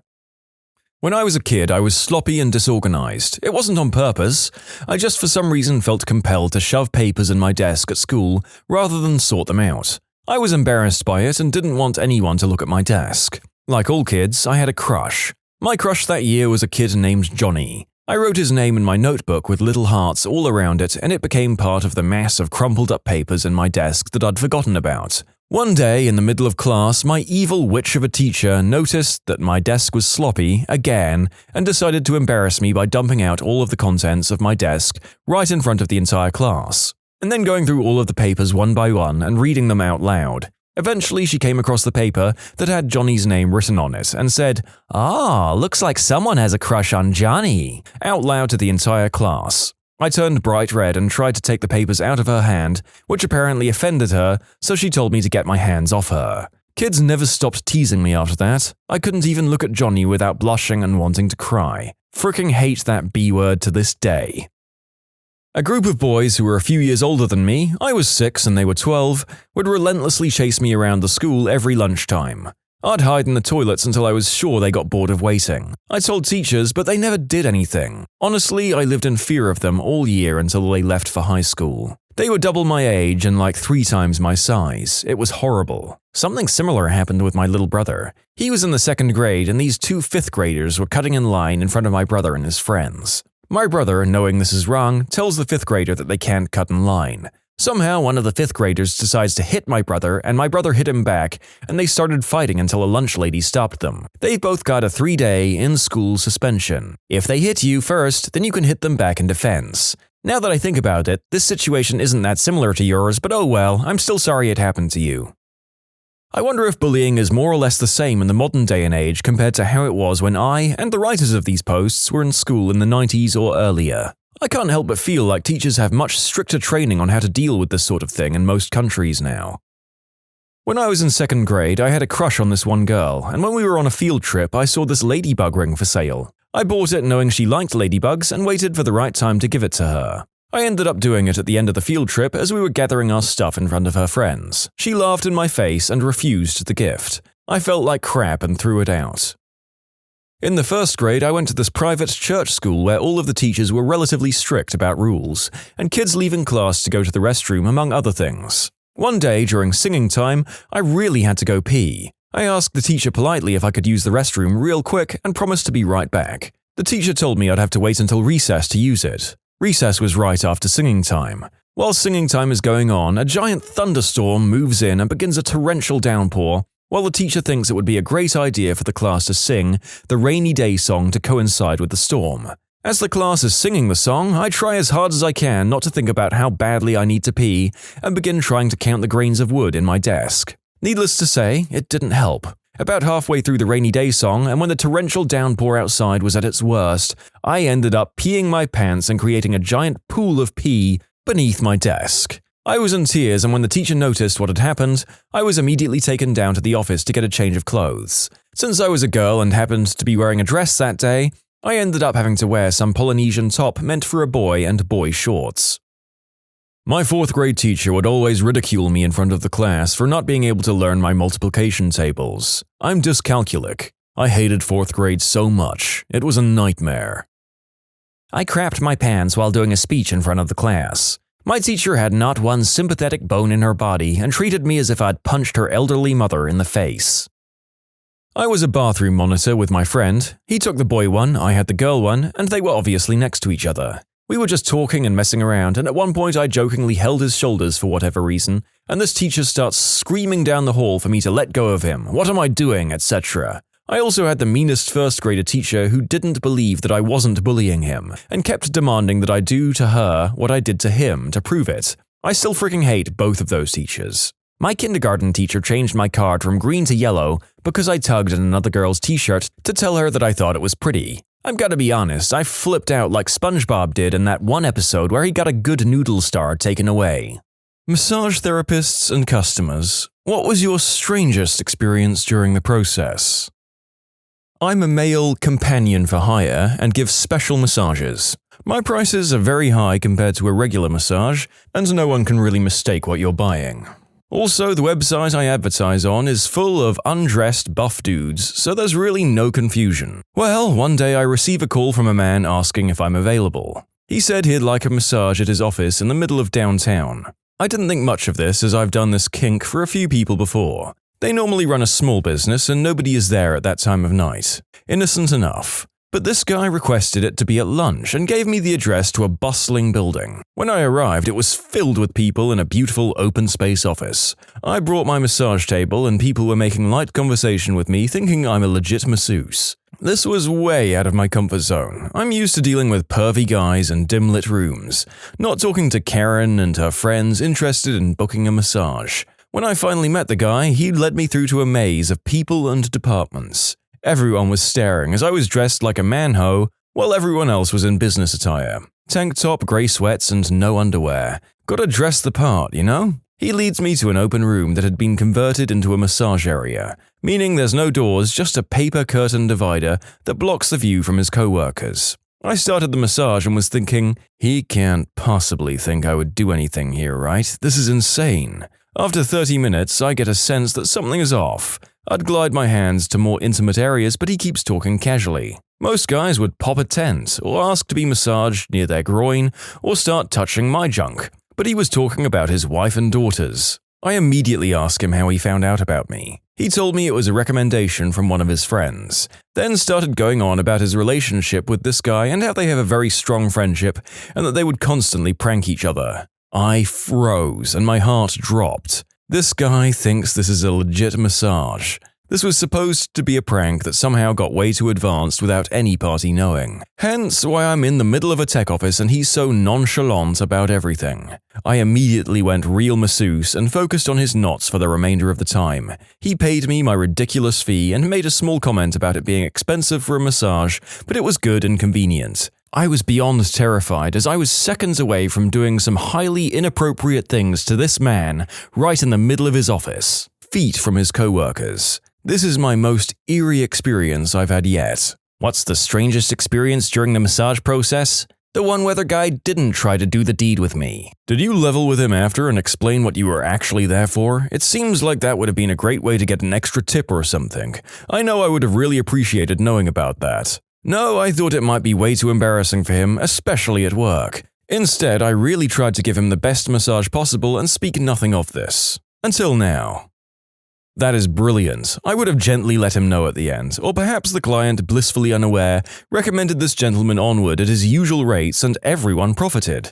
When I was a kid, I was sloppy and disorganized. It wasn't on purpose. I just for some reason felt compelled to shove papers in my desk at school rather than sort them out. I was embarrassed by it and didn't want anyone to look at my desk. Like all kids, I had a crush. My crush that year was a kid named Johnny. I wrote his name in my notebook with little hearts all around it, and it became part of the mass of crumpled up papers in my desk that I'd forgotten about. One day, in the middle of class, my evil witch of a teacher noticed that my desk was sloppy, again, and decided to embarrass me by dumping out all of the contents of my desk right in front of the entire class, and then going through all of the papers one by one and reading them out loud. Eventually, she came across the paper that had Johnny's name written on it and said, "Ah, looks like someone has a crush on Johnny," out loud to the entire class. I turned bright red and tried to take the papers out of her hand, which apparently offended her, so she told me to get my hands off her. Kids never stopped teasing me after that. I couldn't even look at Johnny without blushing and wanting to cry. Fricking hate that B word to this day. A group of boys who were a few years older than me, I was 6 and they were 12, would relentlessly chase me around the school every lunchtime. I'd hide in the toilets until I was sure they got bored of waiting. I told teachers, but they never did anything. Honestly, I lived in fear of them all year until they left for high school. They were double my age and like 3 times my size. It was horrible. Something similar happened with my little brother. He was in the 2nd grade and these 2 5th graders were cutting in line in front of my brother and his friends. My brother, knowing this is wrong, tells the 5th grader that they can't cut in line. Somehow, one of the 5th graders decides to hit my brother, and my brother hit him back, and they started fighting until a lunch lady stopped them. They both got a 3-day in-school suspension. If they hit you first, then you can hit them back in defense. Now that I think about it, this situation isn't that similar to yours, but oh well, I'm still sorry it happened to you. I wonder if bullying is more or less the same in the modern day and age compared to how it was when I, and the writers of these posts, were in school in the 90s or earlier. I can't help but feel like teachers have much stricter training on how to deal with this sort of thing in most countries now. When I was in 2nd grade, I had a crush on this one girl, and when we were on a field trip, I saw this ladybug ring for sale. I bought it knowing she liked ladybugs and waited for the right time to give it to her. I ended up doing it at the end of the field trip as we were gathering our stuff in front of her friends. She laughed in my face and refused the gift. I felt like crap and threw it out. In the 1st grade, I went to this private church school where all of the teachers were relatively strict about rules, and kids leaving class to go to the restroom among other things. One day, during singing time, I really had to go pee. I asked the teacher politely if I could use the restroom real quick and promised to be right back. The teacher told me I'd have to wait until recess to use it. Recess was right after singing time. While singing time is going on, a giant thunderstorm moves in and begins a torrential downpour, while the teacher thinks it would be a great idea for the class to sing the rainy day song to coincide with the storm. As the class is singing the song, I try as hard as I can not to think about how badly I need to pee and begin trying to count the grains of wood in my desk. Needless to say, it didn't help. About halfway through the rainy day song, and when the torrential downpour outside was at its worst, I ended up peeing my pants and creating a giant pool of pee beneath my desk. I was in tears, and when the teacher noticed what had happened, I was immediately taken down to the office to get a change of clothes. Since I was a girl and happened to be wearing a dress that day, I ended up having to wear some Polynesian top meant for a boy and boy shorts. My 4th grade teacher would always ridicule me in front of the class for not being able to learn my multiplication tables. I'm dyscalculic. I hated 4th grade so much. It was a nightmare. I crapped my pants while doing a speech in front of the class. My teacher had not one sympathetic bone in her body and treated me as if I'd punched her elderly mother in the face. I was a bathroom monitor with my friend. He took the boy one, I had the girl one, and they were obviously next to each other. We were just talking and messing around, and at one point I jokingly held his shoulders for whatever reason, and this teacher starts screaming down the hall for me to let go of him, what am I doing, etc. I also had the meanest 1st grader teacher who didn't believe that I wasn't bullying him, and kept demanding that I do to her what I did to him to prove it. I still freaking hate both of those teachers. My kindergarten teacher changed my card from green to yellow because I tugged at another girl's t-shirt to tell her that I thought it was pretty. I've got to be honest, I flipped out like SpongeBob did in that one episode where he got a good noodle star taken away. Massage therapists and customers, what was your strangest experience during the process? I'm a male companion for hire and give special massages. My prices are very high compared to a regular massage, and no one can really mistake what you're buying. Also, the website I advertise on is full of undressed buff dudes, so there's really no confusion. Well, one day I receive a call from a man asking if I'm available. He said he'd like a massage at his office in the middle of downtown. I didn't think much of this as I've done this kink for a few people before. They normally run a small business and nobody is there at that time of night. Innocent enough. But this guy requested it to be at lunch and gave me the address to a bustling building. When I arrived, it was filled with people in a beautiful open space office. I brought my massage table and people were making light conversation with me thinking I'm a legit masseuse. This was way out of my comfort zone. I'm used to dealing with pervy guys in dim-lit rooms, not talking to Karen and her friends interested in booking a massage. When I finally met the guy, he led me through to a maze of people and departments. Everyone was staring as I was dressed like a man-ho, while everyone else was in business attire. Tank top, grey sweats, and no underwear. Gotta dress the part, you know? He leads me to an open room that had been converted into a massage area, meaning there's no doors, just a paper curtain divider that blocks the view from his co-workers. I started the massage and was thinking, he can't possibly think I would do anything here, right? This is insane. After 30 minutes, I get a sense that something is off. I'd glide my hands to more intimate areas, but he keeps talking casually. Most guys would pop a tent, or ask to be massaged near their groin, or start touching my junk. But he was talking about his wife and daughters. I immediately asked him how he found out about me. He told me it was a recommendation from one of his friends, then started going on about his relationship with this guy and how they have a very strong friendship and that they would constantly prank each other. I froze and my heart dropped. This guy thinks this is a legit massage. This was supposed to be a prank that somehow got way too advanced without any party knowing. Hence why I'm in the middle of a tech office and he's so nonchalant about everything. I immediately went real masseuse and focused on his knots for the remainder of the time. He paid me my ridiculous fee and made a small comment about it being expensive for a massage, but it was good and convenient. I was beyond terrified as I was seconds away from doing some highly inappropriate things to this man right in the middle of his office, feet from his co-workers. This is my most eerie experience I've had yet. What's the strangest experience during the massage process? The one where the guy didn't try to do the deed with me. Did you level with him after and explain what you were actually there for? It seems like that would have been a great way to get an extra tip or something. I know I would have really appreciated knowing about that. No, I thought it might be way too embarrassing for him, especially at work. Instead, I really tried to give him the best massage possible and speak nothing of this. Until now. That is brilliant. I would have gently let him know at the end, or perhaps the client, blissfully unaware, recommended this gentleman onward at his usual rates and everyone profited.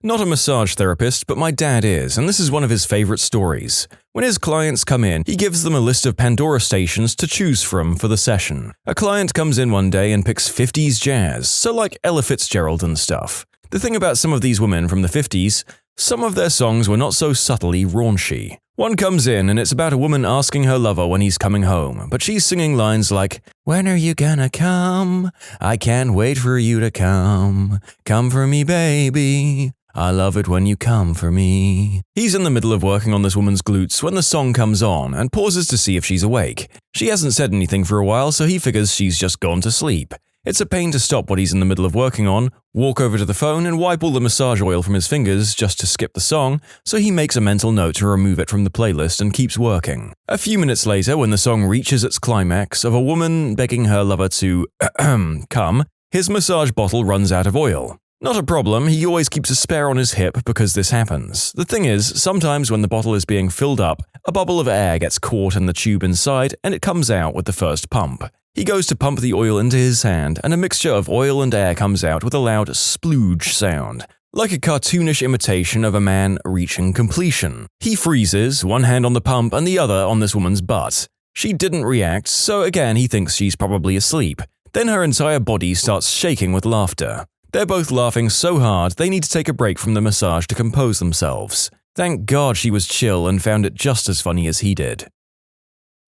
Not a massage therapist, but my dad is, and this is one of his favorite stories. When his clients come in, he gives them a list of Pandora stations to choose from for the session. A client comes in one day and picks 50s jazz, so like Ella Fitzgerald and stuff. The thing about some of these women from the 50s, some of their songs were not so subtly raunchy. One comes in and it's about a woman asking her lover when he's coming home, but she's singing lines like, "When are you gonna come? I can't wait for you to come. Come for me, baby. I love it when you come for me." He's in the middle of working on this woman's glutes when the song comes on and pauses to see if she's awake. She hasn't said anything for a while, so he figures she's just gone to sleep. It's a pain to stop what he's in the middle of working on, walk over to the phone and wipe all the massage oil from his fingers just to skip the song, so he makes a mental note to remove it from the playlist and keeps working. A few minutes later, when the song reaches its climax of a woman begging her lover to come, his massage bottle runs out of oil. Not a problem, he always keeps a spare on his hip because this happens. The thing is, sometimes when the bottle is being filled up, a bubble of air gets caught in the tube inside and it comes out with the first pump. He goes to pump the oil into his hand, and a mixture of oil and air comes out with a loud splooge sound, like a cartoonish imitation of a man reaching completion. He freezes, one hand on the pump and the other on this woman's butt. She didn't react, so again he thinks she's probably asleep. Then her entire body starts shaking with laughter. They're both laughing so hard they need to take a break from the massage to compose themselves. Thank God she was chill and found it just as funny as he did.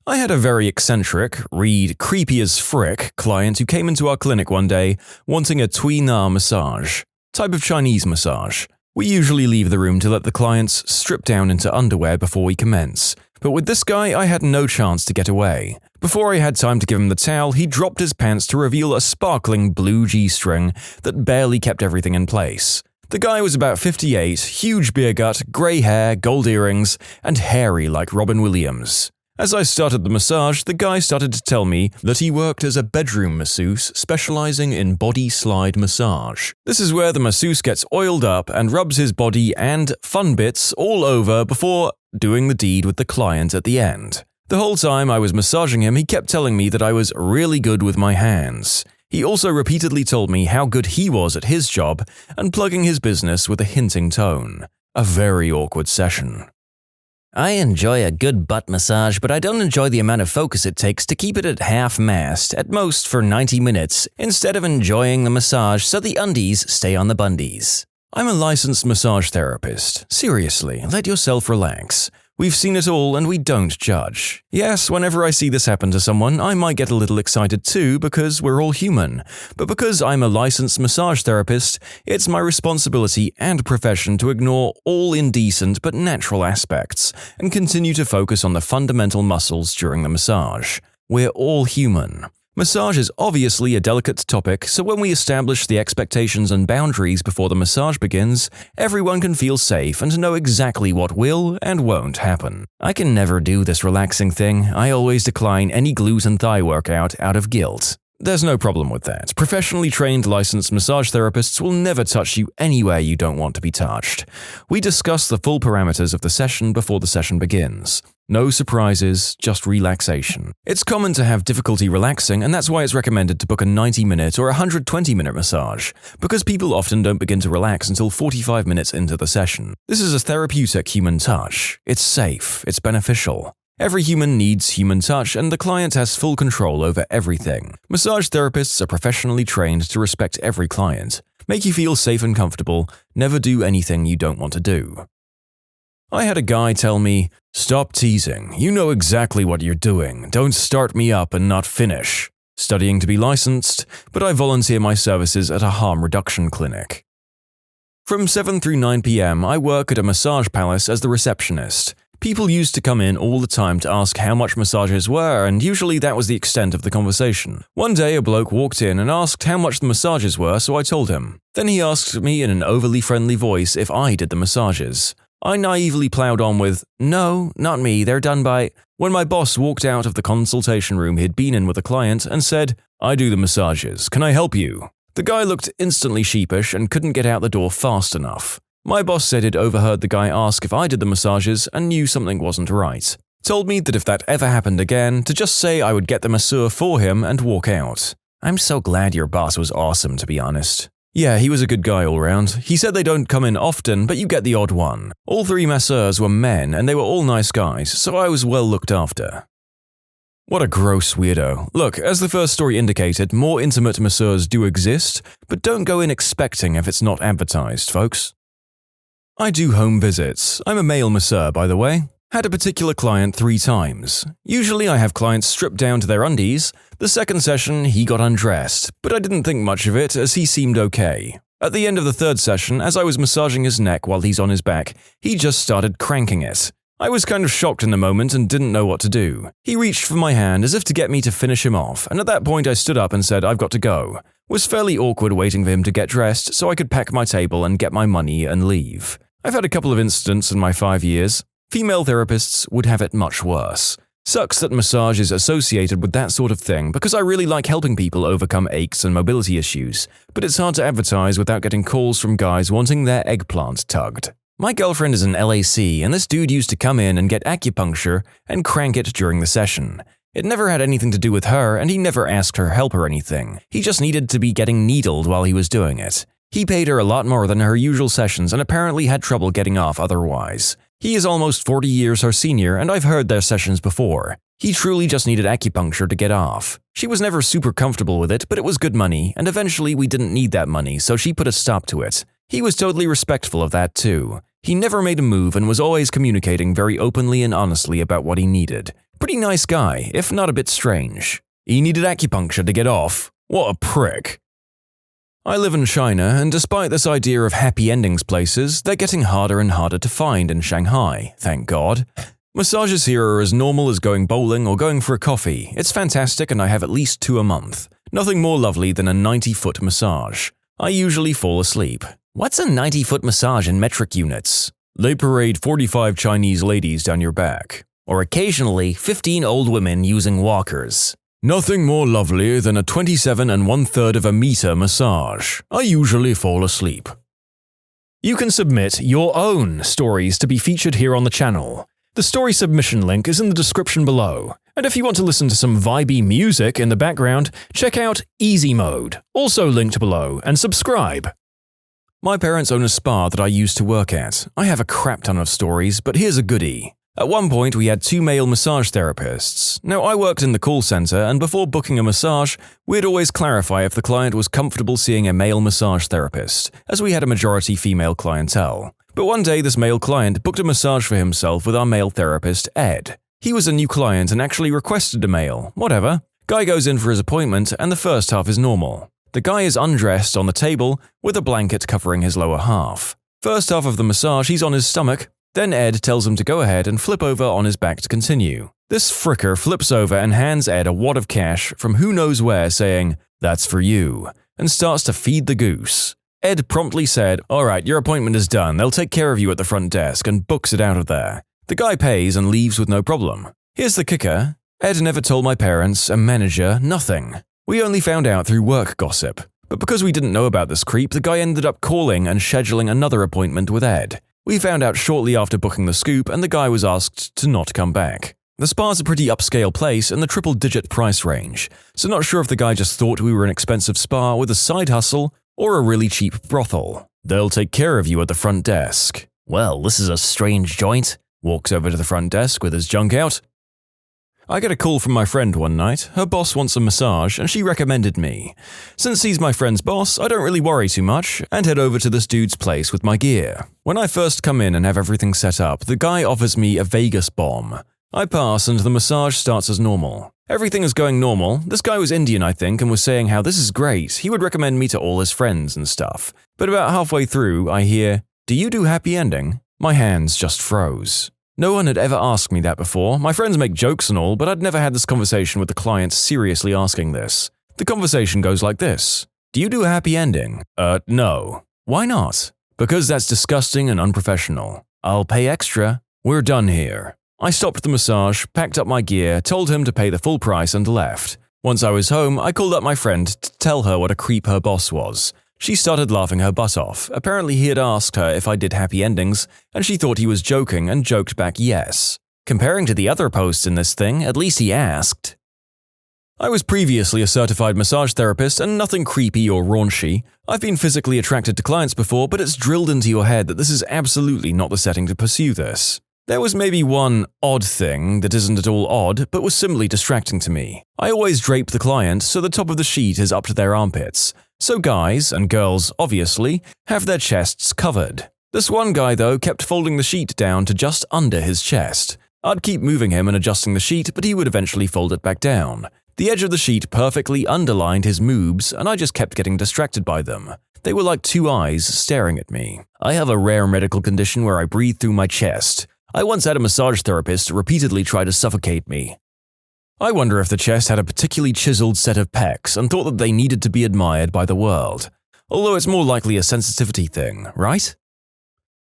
I had a very eccentric, read creepy as frick client who came into our clinic one day wanting a Tui Na massage, type of Chinese massage. We usually leave the room to let the clients strip down into underwear before we commence, but with this guy I had no chance to get away. Before I had time to give him the towel, he dropped his pants to reveal a sparkling blue G-string that barely kept everything in place. The guy was about 58, huge beer gut, grey hair, gold earrings, and hairy like Robin Williams. As I started the massage, the guy started to tell me that he worked as a bedroom masseuse specializing in body slide massage. This is where the masseuse gets oiled up and rubs his body and fun bits all over before doing the deed with the client at the end. The whole time I was massaging him, he kept telling me that I was really good with my hands. He also repeatedly told me how good he was at his job and plugging his business with a hinting tone. A very awkward session. I enjoy a good butt massage, but I don't enjoy the amount of focus it takes to keep it at half-mast, at most for 90 minutes, instead of enjoying the massage so the undies stay on the bundies. I'm a licensed massage therapist. Seriously, let yourself relax. We've seen it all and we don't judge. Yes, whenever I see this happen to someone, I might get a little excited too because we're all human. But because I'm a licensed massage therapist, it's my responsibility and profession to ignore all indecent but natural aspects and continue to focus on the fundamental muscles during the massage. We're all human. Massage is obviously a delicate topic, so when we establish the expectations and boundaries before the massage begins, everyone can feel safe and know exactly what will and won't happen. I can never do this relaxing thing. I always decline any glute and thigh workout out of guilt. There's no problem with that. Professionally trained licensed massage therapists will never touch you anywhere you don't want to be touched. We discuss the full parameters of the session before the session begins. No surprises, just relaxation. It's common to have difficulty relaxing, and that's why it's recommended to book a 90-minute or 120-minute massage, because people often don't begin to relax until 45 minutes into the session. This is a therapeutic human touch. It's safe. It's beneficial. Every human needs human touch, and the client has full control over everything. Massage therapists are professionally trained to respect every client, make you feel safe and comfortable, never do anything you don't want to do. I had a guy tell me, "Stop teasing. You know exactly what you're doing. Don't start me up and not finish." Studying to be licensed, but I volunteer my services at a harm reduction clinic. From 7 through 9 p.m., I work at a massage palace as the receptionist. People used to come in all the time to ask how much massages were, and usually that was the extent of the conversation. One day a bloke walked in and asked how much the massages were, so I told him. Then he asked me in an overly friendly voice if I did the massages. I naively plowed on with, "No, not me, they're done by..." When my boss walked out of the consultation room he'd been in with a client and said, "I do the massages, can I help you?" The guy looked instantly sheepish and couldn't get out the door fast enough. My boss said he'd overheard the guy ask if I did the massages and knew something wasn't right. Told me that if that ever happened again, to just say I would get the masseur for him and walk out. I'm so glad your boss was awesome, to be honest. Yeah, he was a good guy all round. He said they don't come in often, but you get the odd one. All 3 masseurs were men and they were all nice guys, so I was well looked after. What a gross weirdo. Look, as the first story indicated, more intimate masseurs do exist, but don't go in expecting if it's not advertised, folks. I do home visits. I'm a male masseur, by the way. Had a particular client 3 times. Usually I have clients stripped down to their undies. The second session, he got undressed, but I didn't think much of it as he seemed okay. At the end of the third session, as I was massaging his neck while he's on his back, he just started cranking it. I was kind of shocked in the moment and didn't know what to do. He reached for my hand as if to get me to finish him off, and at that point I stood up and said I've got to go. Was fairly awkward waiting for him to get dressed so I could pack my table and get my money and leave. I've had a couple of incidents in my 5 years. Female therapists would have it much worse. Sucks that massage is associated with that sort of thing because I really like helping people overcome aches and mobility issues, but it's hard to advertise without getting calls from guys wanting their eggplant tugged. My girlfriend is an LAC, and this dude used to come in and get acupuncture and crank it during the session. It never had anything to do with her, and he never asked her help or anything. He just needed to be getting needled while he was doing it. He paid her a lot more than her usual sessions and apparently had trouble getting off otherwise. He is almost 40 years her senior, and I've heard their sessions before. He truly just needed acupuncture to get off. She was never super comfortable with it, but it was good money, and eventually we didn't need that money, so she put a stop to it. He was totally respectful of that too. He never made a move and was always communicating very openly and honestly about what he needed. Pretty nice guy, if not a bit strange. He needed acupuncture to get off. What a prick. I live in China, and despite this idea of happy endings places, they're getting harder and harder to find in Shanghai, thank God. Massages here are as normal as going bowling or going for a coffee. It's fantastic and I have at least 2 a month. Nothing more lovely than a 90-foot massage. I usually fall asleep. What's a 90-foot massage in metric units? They parade 45 Chinese ladies down your back. Or occasionally 15 old women using walkers. Nothing more lovely than a 27 1/3 of AmITheA massage. I usually fall asleep. You can submit your own stories to be featured here on the channel. The story submission link is in the description below. And if you want to listen to some vibey music in the background, check out easymode, also linked below, and subscribe. My parents own a spa that I used to work at. I have a crap ton of stories, but here's a goodie. At one point, we had 2 male massage therapists. Now, I worked in the call center, and before booking a massage, we'd always clarify if the client was comfortable seeing a male massage therapist, as we had a majority female clientele. But one day this male client booked a massage for himself with our male therapist, Ed. He was a new client and actually requested a male. Whatever. Guy goes in for his appointment and the first half is normal. The guy is undressed on the table with a blanket covering his lower half. First half of the massage, he's on his stomach. Then Ed tells him to go ahead and flip over on his back to continue. This fricker flips over and hands Ed a wad of cash from who knows where saying, "That's for you," and starts to feed the goose. Ed promptly said, "Alright, your appointment is done, they'll take care of you at the front desk," and books it out of there. The guy pays and leaves with no problem. Here's the kicker. Ed never told my parents, a manager, nothing. We only found out through work gossip. But because we didn't know about this creep, the guy ended up calling and scheduling another appointment with Ed. We found out shortly after booking the scoop and the guy was asked to not come back. The spa's a pretty upscale place in the triple-digit price range, so not sure if the guy just thought we were an expensive spa with a side hustle or a really cheap brothel. They'll take care of you at the front desk. Well, this is a strange joint. Walks over to the front desk with his junk out. I get a call from my friend one night. Her boss wants a massage and she recommended me. Since he's my friend's boss, I don't really worry too much and head over to this dude's place with my gear. When I first come in and have everything set up, the guy offers me a Vegas bomb. I pass and the massage starts as normal. Everything is going normal. This guy was Indian, I think, and was saying how this is great. He would recommend me to all his friends and stuff. But about halfway through, I hear, "Do you do happy ending?" My hands just froze. No one had ever asked me that before. My friends make jokes and all, but I'd never had this conversation with the client seriously asking this. The conversation goes like this. "Do you do a happy ending?" No. "Why not?" "Because that's disgusting and unprofessional." "I'll pay extra." "We're done here." I stopped the massage, packed up my gear, told him to pay the full price and left. Once I was home, I called up my friend to tell her what a creep her boss was. She started laughing her butt off. Apparently he had asked her if I did happy endings, and she thought he was joking and joked back yes. Comparing to the other posts in this thing, at least he asked. I was previously a certified massage therapist and nothing creepy or raunchy. I've been physically attracted to clients before, but it's drilled into your head that this is absolutely not the setting to pursue this. There was maybe one odd thing that isn't at all odd, but was similarly distracting to me. I always drape the client so the top of the sheet is up to their armpits. So guys, and girls obviously, have their chests covered. This one guy though kept folding the sheet down to just under his chest. I'd keep moving him and adjusting the sheet, but he would eventually fold it back down. The edge of the sheet perfectly underlined his moobs, and I just kept getting distracted by them. They were like two eyes staring at me. I have a rare medical condition where I breathe through my chest. I once had a massage therapist repeatedly try to suffocate me. I wonder if the chest had a particularly chiseled set of pecs and thought that they needed to be admired by the world. Although it's more likely a sensitivity thing, right?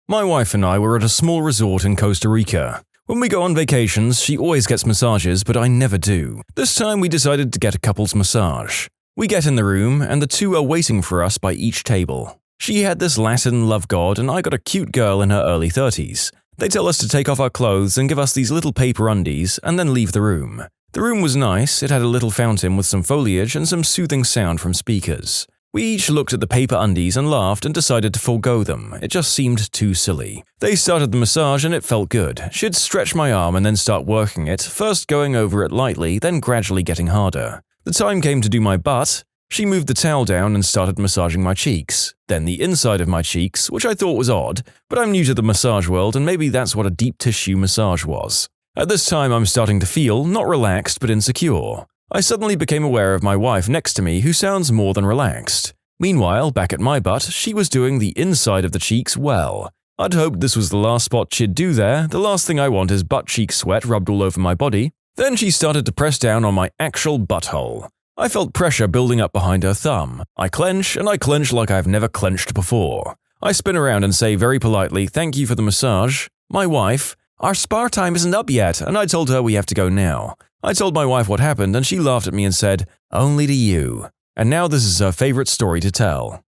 My wife and I were at a small resort in Costa Rica. When we go on vacations, she always gets massages, but I never do. This time we decided to get a couple's massage. We get in the room, and the two are waiting for us by each table. She had this Latin love god, and I got a cute girl in her early 30s. They tell us to take off our clothes and give us these little paper undies and then leave the room. The room was nice, it had a little fountain with some foliage and some soothing sound from speakers. We each looked at the paper undies and laughed and decided to forego them, it just seemed too silly. They started the massage and it felt good. She'd stretch my arm and then start working it, first going over it lightly, then gradually getting harder. The time came to do my butt. She moved the towel down and started massaging my cheeks, then the inside of my cheeks, which I thought was odd, but I'm new to the massage world and maybe that's what a deep tissue massage was. At this time I'm starting to feel, not relaxed but insecure. I suddenly became aware of my wife next to me who sounds more than relaxed. Meanwhile, back at my butt, she was doing the inside of the cheeks well. I'd hoped this was the last spot she'd do there, the last thing I want is butt cheek sweat rubbed all over my body. Then she started to press down on my actual butthole. I felt pressure building up behind her thumb. I clench, and I clench like I've never clenched before. I spin around and say very politely, "Thank you for the massage." My wife, "Our spa time isn't up yet," and I told her we have to go now. I told my wife what happened, and she laughed at me and said, "Only to you." And now this is her favorite story to tell.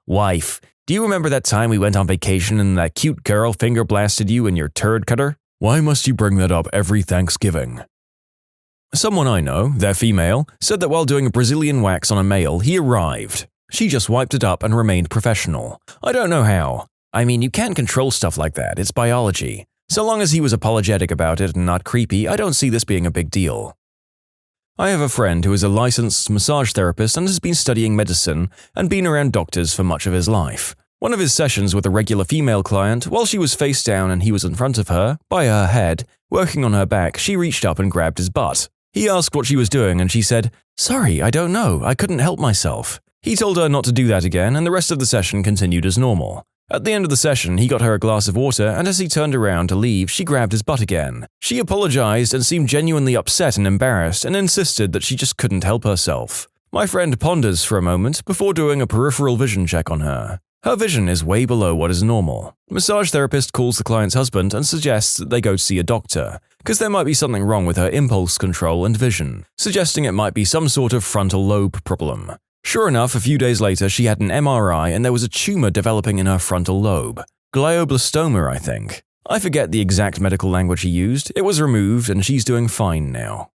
Wife, do you remember that time we went on vacation and that cute girl finger blasted you in your turd cutter? Why must you bring that up every Thanksgiving? Someone I know, they're female, said that while doing a Brazilian wax on a male, he arrived. She just wiped it up and remained professional. I don't know how. I mean, you can't control stuff like that, it's biology. So long as he was apologetic about it and not creepy, I don't see this being a big deal. I have a friend who is a licensed massage therapist and has been studying medicine and been around doctors for much of his life. One of his sessions with a regular female client, while she was face down and he was in front of her, by her head, working on her back, she reached up and grabbed his butt. He asked what she was doing and she said, "Sorry, I don't know, I couldn't help myself." He told her not to do that again and the rest of the session continued as normal. At the end of the session, he got her a glass of water and as he turned around to leave, she grabbed his butt again. She apologized and seemed genuinely upset and embarrassed and insisted that she just couldn't help herself. My friend ponders for a moment before doing a peripheral vision check on her. Her vision is way below what is normal. Massage therapist calls the client's husband and suggests that they go to see a doctor, because there might be something wrong with her impulse control and vision, suggesting it might be some sort of frontal lobe problem. Sure enough, a few days later she had an MRI and there was a tumor developing in her frontal lobe. Glioblastoma, I think. I forget the exact medical language he used, it was removed and she's doing fine now.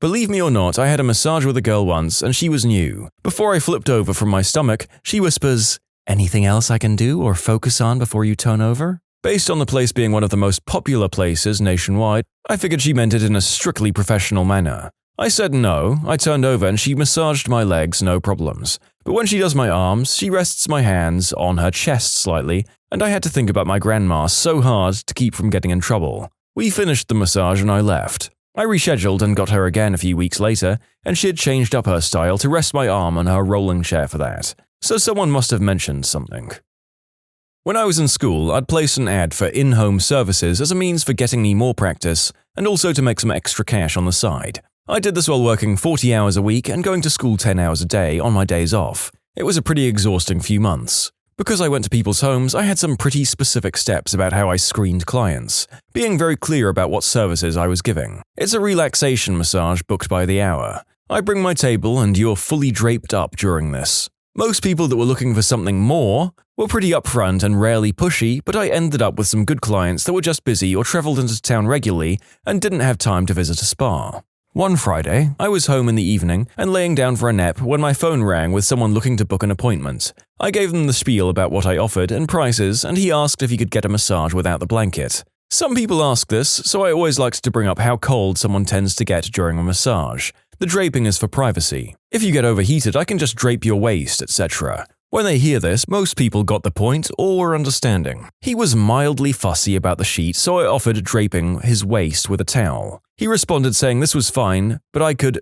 Believe me or not, I had a massage with a girl once and she was new. Before I flipped over from my stomach, she whispers, "Anything else I can do or focus on before you turn over?" Based on the place being one of the most popular places nationwide, I figured she meant it in a strictly professional manner. I said no, I turned over and she massaged my legs, no problems. But when she does my arms, she rests my hands on her chest slightly, and I had to think about my grandma so hard to keep from getting in trouble. We finished the massage and I left. I rescheduled and got her again a few weeks later, and she had changed up her style to rest my arm on her rolling chair for that. So someone must have mentioned something. When I was in school, I'd place an ad for in-home services as a means for getting me more practice and also to make some extra cash on the side. I did this while working 40 hours a week and going to school 10 hours a day on my days off. It was a pretty exhausting few months. Because I went to people's homes, I had some pretty specific steps about how I screened clients, being very clear about what services I was giving. It's a relaxation massage booked by the hour. I bring my table and you're fully draped up during this. Most people that were looking for something more were pretty upfront and rarely pushy, but I ended up with some good clients that were just busy or traveled into town regularly and didn't have time to visit a spa. One Friday, I was home in the evening and laying down for a nap when my phone rang with someone looking to book an appointment. I gave them the spiel about what I offered and prices, and he asked if he could get a massage without the blanket. Some people ask this, so I always liked to bring up how cold someone tends to get during a massage. The draping is for privacy. If you get overheated, I can just drape your waist, etc. When they hear this, most people got the point or were understanding. He was mildly fussy about the sheet, so I offered draping his waist with a towel. He responded saying this was fine, but I could.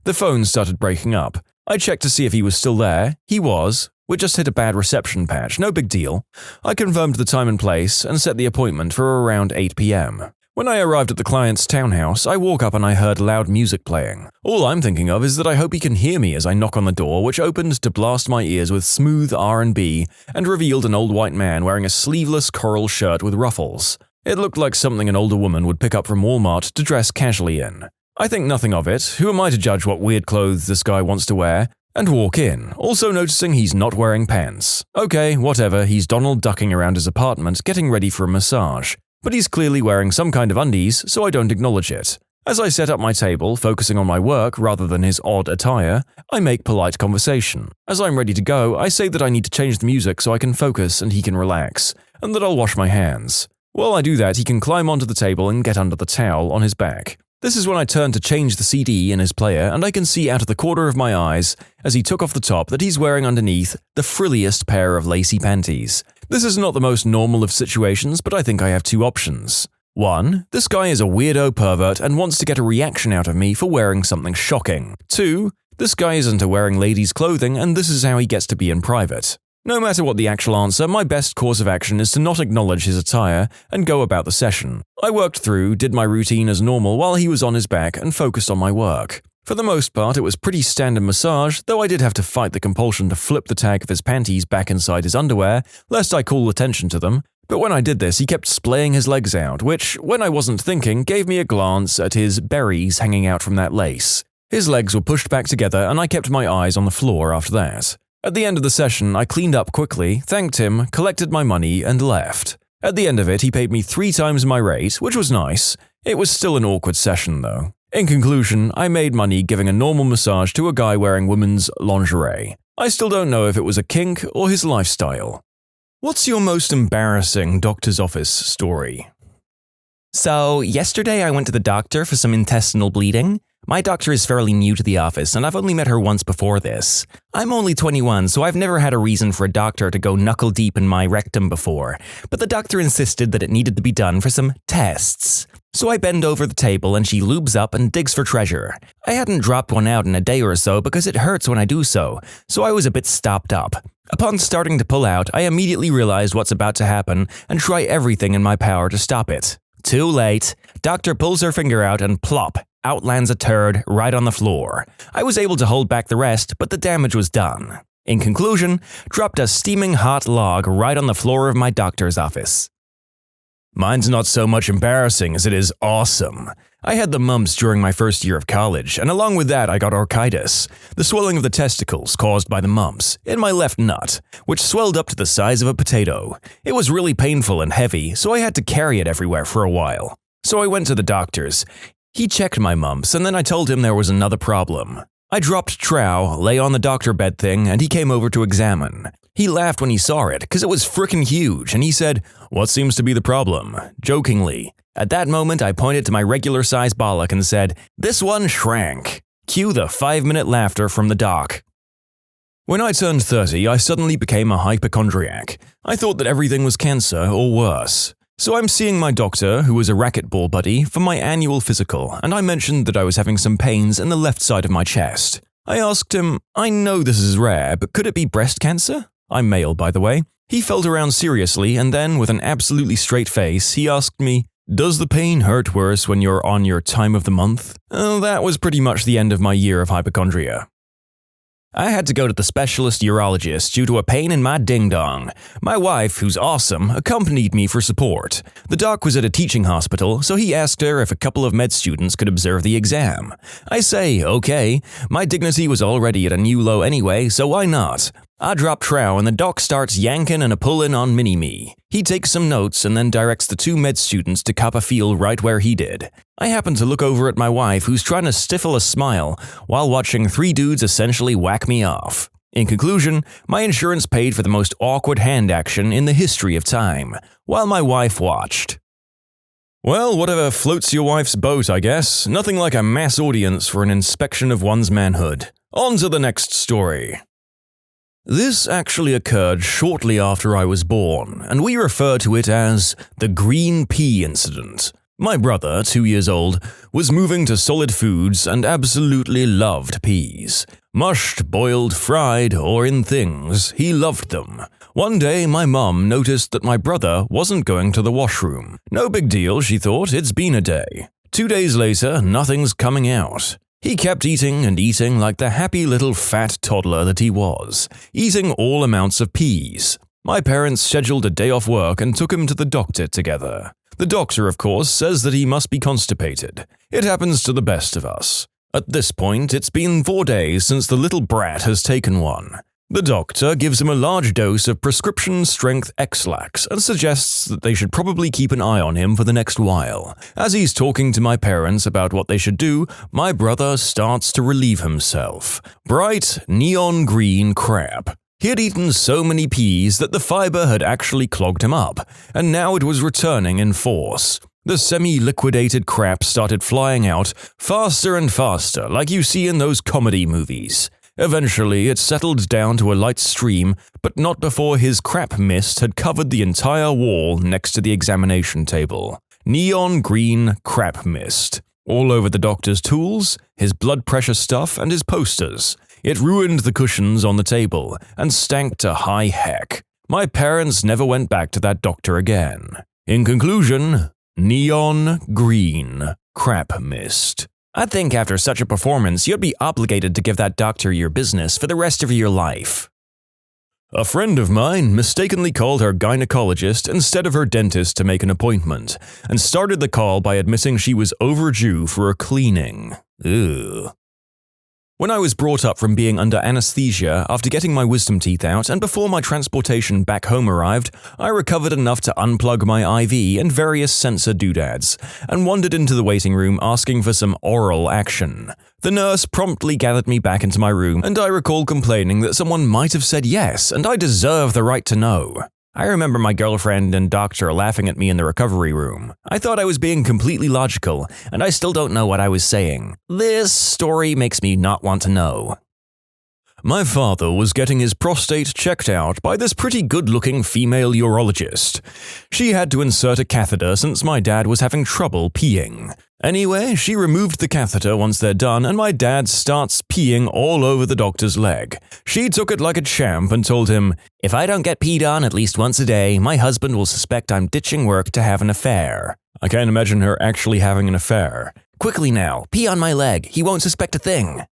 The phone started breaking up. I checked to see if he was still there. He was. We just hit a bad reception patch, no big deal. I confirmed the time and place and set the appointment for around 8 p.m. When I arrived at the client's townhouse, I woke up and I heard loud music playing. All I'm thinking of is that I hope he can hear me as I knock on the door, which opened to blast my ears with smooth R&B and revealed an old white man wearing a sleeveless coral shirt with ruffles. It looked like something an older woman would pick up from Walmart to dress casually in. I think nothing of it. Who am I to judge what weird clothes this guy wants to wear? And walk in, also noticing he's not wearing pants. Okay, whatever, he's Donald ducking around his apartment getting ready for a massage. But he's clearly wearing some kind of undies, so I don't acknowledge it. As I set up my table, focusing on my work rather than his odd attire, I make polite conversation. As I'm ready to go, I say that I need to change the music so I can focus and he can relax, and that I'll wash my hands. While I do that, he can climb onto the table and get under the towel on his back. This is when I turn to change the CD in his player, and I can see out of the corner of my eyes, as he took off the top, that he's wearing underneath the frilliest pair of lacy panties. This is not the most normal of situations, but I think I have two options. 1. This guy is a weirdo pervert and wants to get a reaction out of me for wearing something shocking. 2. This guy is into wearing ladies' clothing and this is how he gets to be in private. No matter what the actual answer, my best course of action is to not acknowledge his attire and go about the session. I worked through, did my routine as normal while he was on his back and focused on my work. For the most part, it was pretty standard massage, though I did have to fight the compulsion to flip the tag of his panties back inside his underwear, lest I call attention to them. But when I did this, he kept splaying his legs out, which, when I wasn't thinking, gave me a glance at his berries hanging out from that lace. His legs were pushed back together and I kept my eyes on the floor after that. At the end of the session, I cleaned up quickly, thanked him, collected my money, and left. At the end of it, he paid me 3 times my rate, which was nice. It was still an awkward session, though. In conclusion, I made money giving a normal massage to a guy wearing women's lingerie. I still don't know if it was a kink or his lifestyle. What's your most embarrassing doctor's office story? So, yesterday I went to the doctor for some intestinal bleeding. My doctor is fairly new to the office, and I've only met her once before this. I'm only 21, so I've never had a reason for a doctor to go knuckle deep in my rectum before, but the doctor insisted that it needed to be done for some tests. So I bend over the table and she lubes up and digs for treasure. I hadn't dropped one out in a day or so because it hurts when I do so I was a bit stopped up. Upon starting to pull out, I immediately realized what's about to happen and try everything in my power to stop it. Too late. Doctor pulls her finger out and plop, out lands a turd right on the floor. I was able to hold back the rest, but the damage was done. In conclusion, dropped a steaming hot log right on the floor of my doctor's office. Mine's not so much embarrassing as it is awesome. I had the mumps during my first year of college, and along with that I got orchitis, the swelling of the testicles caused by the mumps, in my left nut, which swelled up to the size of a potato. It was really painful and heavy, so I had to carry it everywhere for a while. So I went to the doctor's. He checked my mumps, and then I told him there was another problem. I dropped trow, lay on the doctor bed thing, and he came over to examine. He laughed when he saw it, because it was frickin' huge, and he said, "What seems to be the problem?" jokingly. At that moment, I pointed to my regular-sized bollock and said, "This one shrank." Cue the 5-minute laughter from the doc. When I turned 30, I suddenly became a hypochondriac. I thought that everything was cancer or worse. So I'm seeing my doctor, who is a racquetball buddy, for my annual physical, and I mentioned that I was having some pains in the left side of my chest. I asked him, "I know this is rare, but could it be breast cancer?" I'm male, by the way. He felt around seriously, and then, with an absolutely straight face, he asked me, "Does the pain hurt worse when you're on your time of the month?" That was pretty much the end of my year of hypochondria. I had to go to the specialist urologist due to a pain in my ding-dong. My wife, who's awesome, accompanied me for support. The doc was at a teaching hospital, so he asked her if a couple of med students could observe the exam. I say, okay. My dignity was already at a new low anyway, so why not? I drop trow and the doc starts yanking and a pullin' on mini-me. He takes some notes and then directs the 2 med students to cop a feel right where he did. I happen to look over at my wife, who's trying to stifle a smile while watching 3 dudes essentially whack me off. In conclusion, my insurance paid for the most awkward hand action in the history of time, while my wife watched. Well, whatever floats your wife's boat, I guess. Nothing like a mass audience for an inspection of one's manhood. On to the next story. This actually occurred shortly after I was born, and we refer to it as the green pea incident. My brother, 2 years old, was moving to solid foods and absolutely loved peas. Mushed, boiled, fried, or in things, he loved them. One day, my mum noticed that my brother wasn't going to the washroom. No big deal, she thought, it's been a day. 2 days later, nothing's coming out. He kept eating and eating like the happy little fat toddler that he was, eating all amounts of peas. My parents scheduled a day off work and took him to the doctor together. The doctor, of course, says that he must be constipated. It happens to the best of us. At this point, it's been 4 days since the little brat has taken one. The doctor gives him a large dose of prescription-strength X-Lax and suggests that they should probably keep an eye on him for the next while. As he's talking to my parents about what they should do, my brother starts to relieve himself. Bright, neon green crap. He had eaten so many peas that the fiber had actually clogged him up, and now it was returning in force. The semi-liquidated crap started flying out faster and faster, like you see in those comedy movies. Eventually, it settled down to a light stream, but not before his crap mist had covered the entire wall next to the examination table. Neon green crap mist. All over the doctor's tools, his blood pressure stuff, and his posters. It ruined the cushions on the table, and stank to high heck. My parents never went back to that doctor again. In conclusion, neon green crap mist. I think after such a performance, you'd be obligated to give that doctor your business for the rest of your life. A friend of mine mistakenly called her gynecologist instead of her dentist to make an appointment, and started the call by admitting she was overdue for a cleaning. Ew. When I was brought up from being under anesthesia after getting my wisdom teeth out and before my transportation back home arrived, I recovered enough to unplug my IV and various sensor doodads, and wandered into the waiting room asking for some oral action. The nurse promptly gathered me back into my room, and I recall complaining that someone might have said yes, and I deserve the right to know. I remember my girlfriend and doctor laughing at me in the recovery room. I thought I was being completely logical, and I still don't know what I was saying. This story makes me not want to know. My father was getting his prostate checked out by this pretty good-looking female urologist. She had to insert a catheter since my dad was having trouble peeing. Anyway, she removed the catheter once they're done, and my dad starts peeing all over the doctor's leg. She took it like a champ and told him, "If I don't get peed on at least once a day, my husband will suspect I'm ditching work to have an affair." I can't imagine her actually having an affair. "Quickly now, pee on my leg. He won't suspect a thing."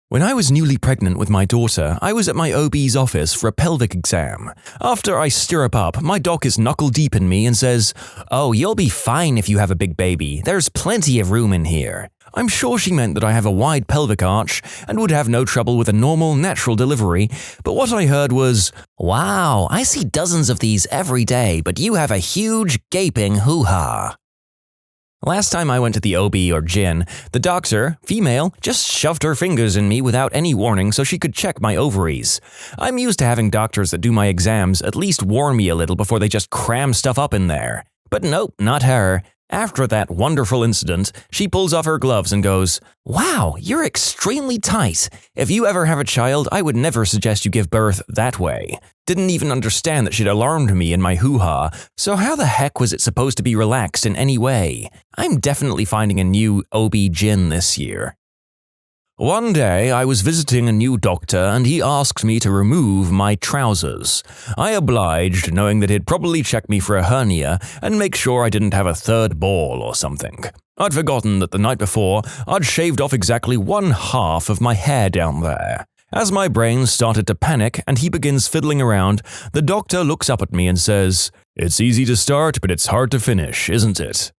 When I was newly pregnant with my daughter, I was at my OB's office for a pelvic exam. After I stirrup up, my doc is knuckle-deep in me and says, "Oh, you'll be fine if you have a big baby. There's plenty of room in here." I'm sure she meant that I have a wide pelvic arch and would have no trouble with a normal, natural delivery, but what I heard was, "Wow, I see dozens of these every day, but you have a huge, gaping hoo-ha." Last time I went to the OB or gyn, the doctor, female, just shoved her fingers in me without any warning so she could check my ovaries. I'm used to having doctors that do my exams at least warn me a little before they just cram stuff up in there. But nope, not her. After that wonderful incident, she pulls off her gloves and goes, "Wow, you're extremely tight. If you ever have a child, I would never suggest you give birth that way." Didn't even understand that she'd alarmed me in my hoo-ha, so how the heck was it supposed to be relaxed in any way? I'm definitely finding a new OB-GYN this year. One day, I was visiting a new doctor and he asked me to remove my trousers. I obliged, knowing that he'd probably check me for a hernia and make sure I didn't have a third ball or something. I'd forgotten that the night before, I'd shaved off exactly 1/2 of my hair down there. As my brain started to panic and he begins fiddling around, the doctor looks up at me and says, "It's easy to start, but it's hard to finish, isn't it?"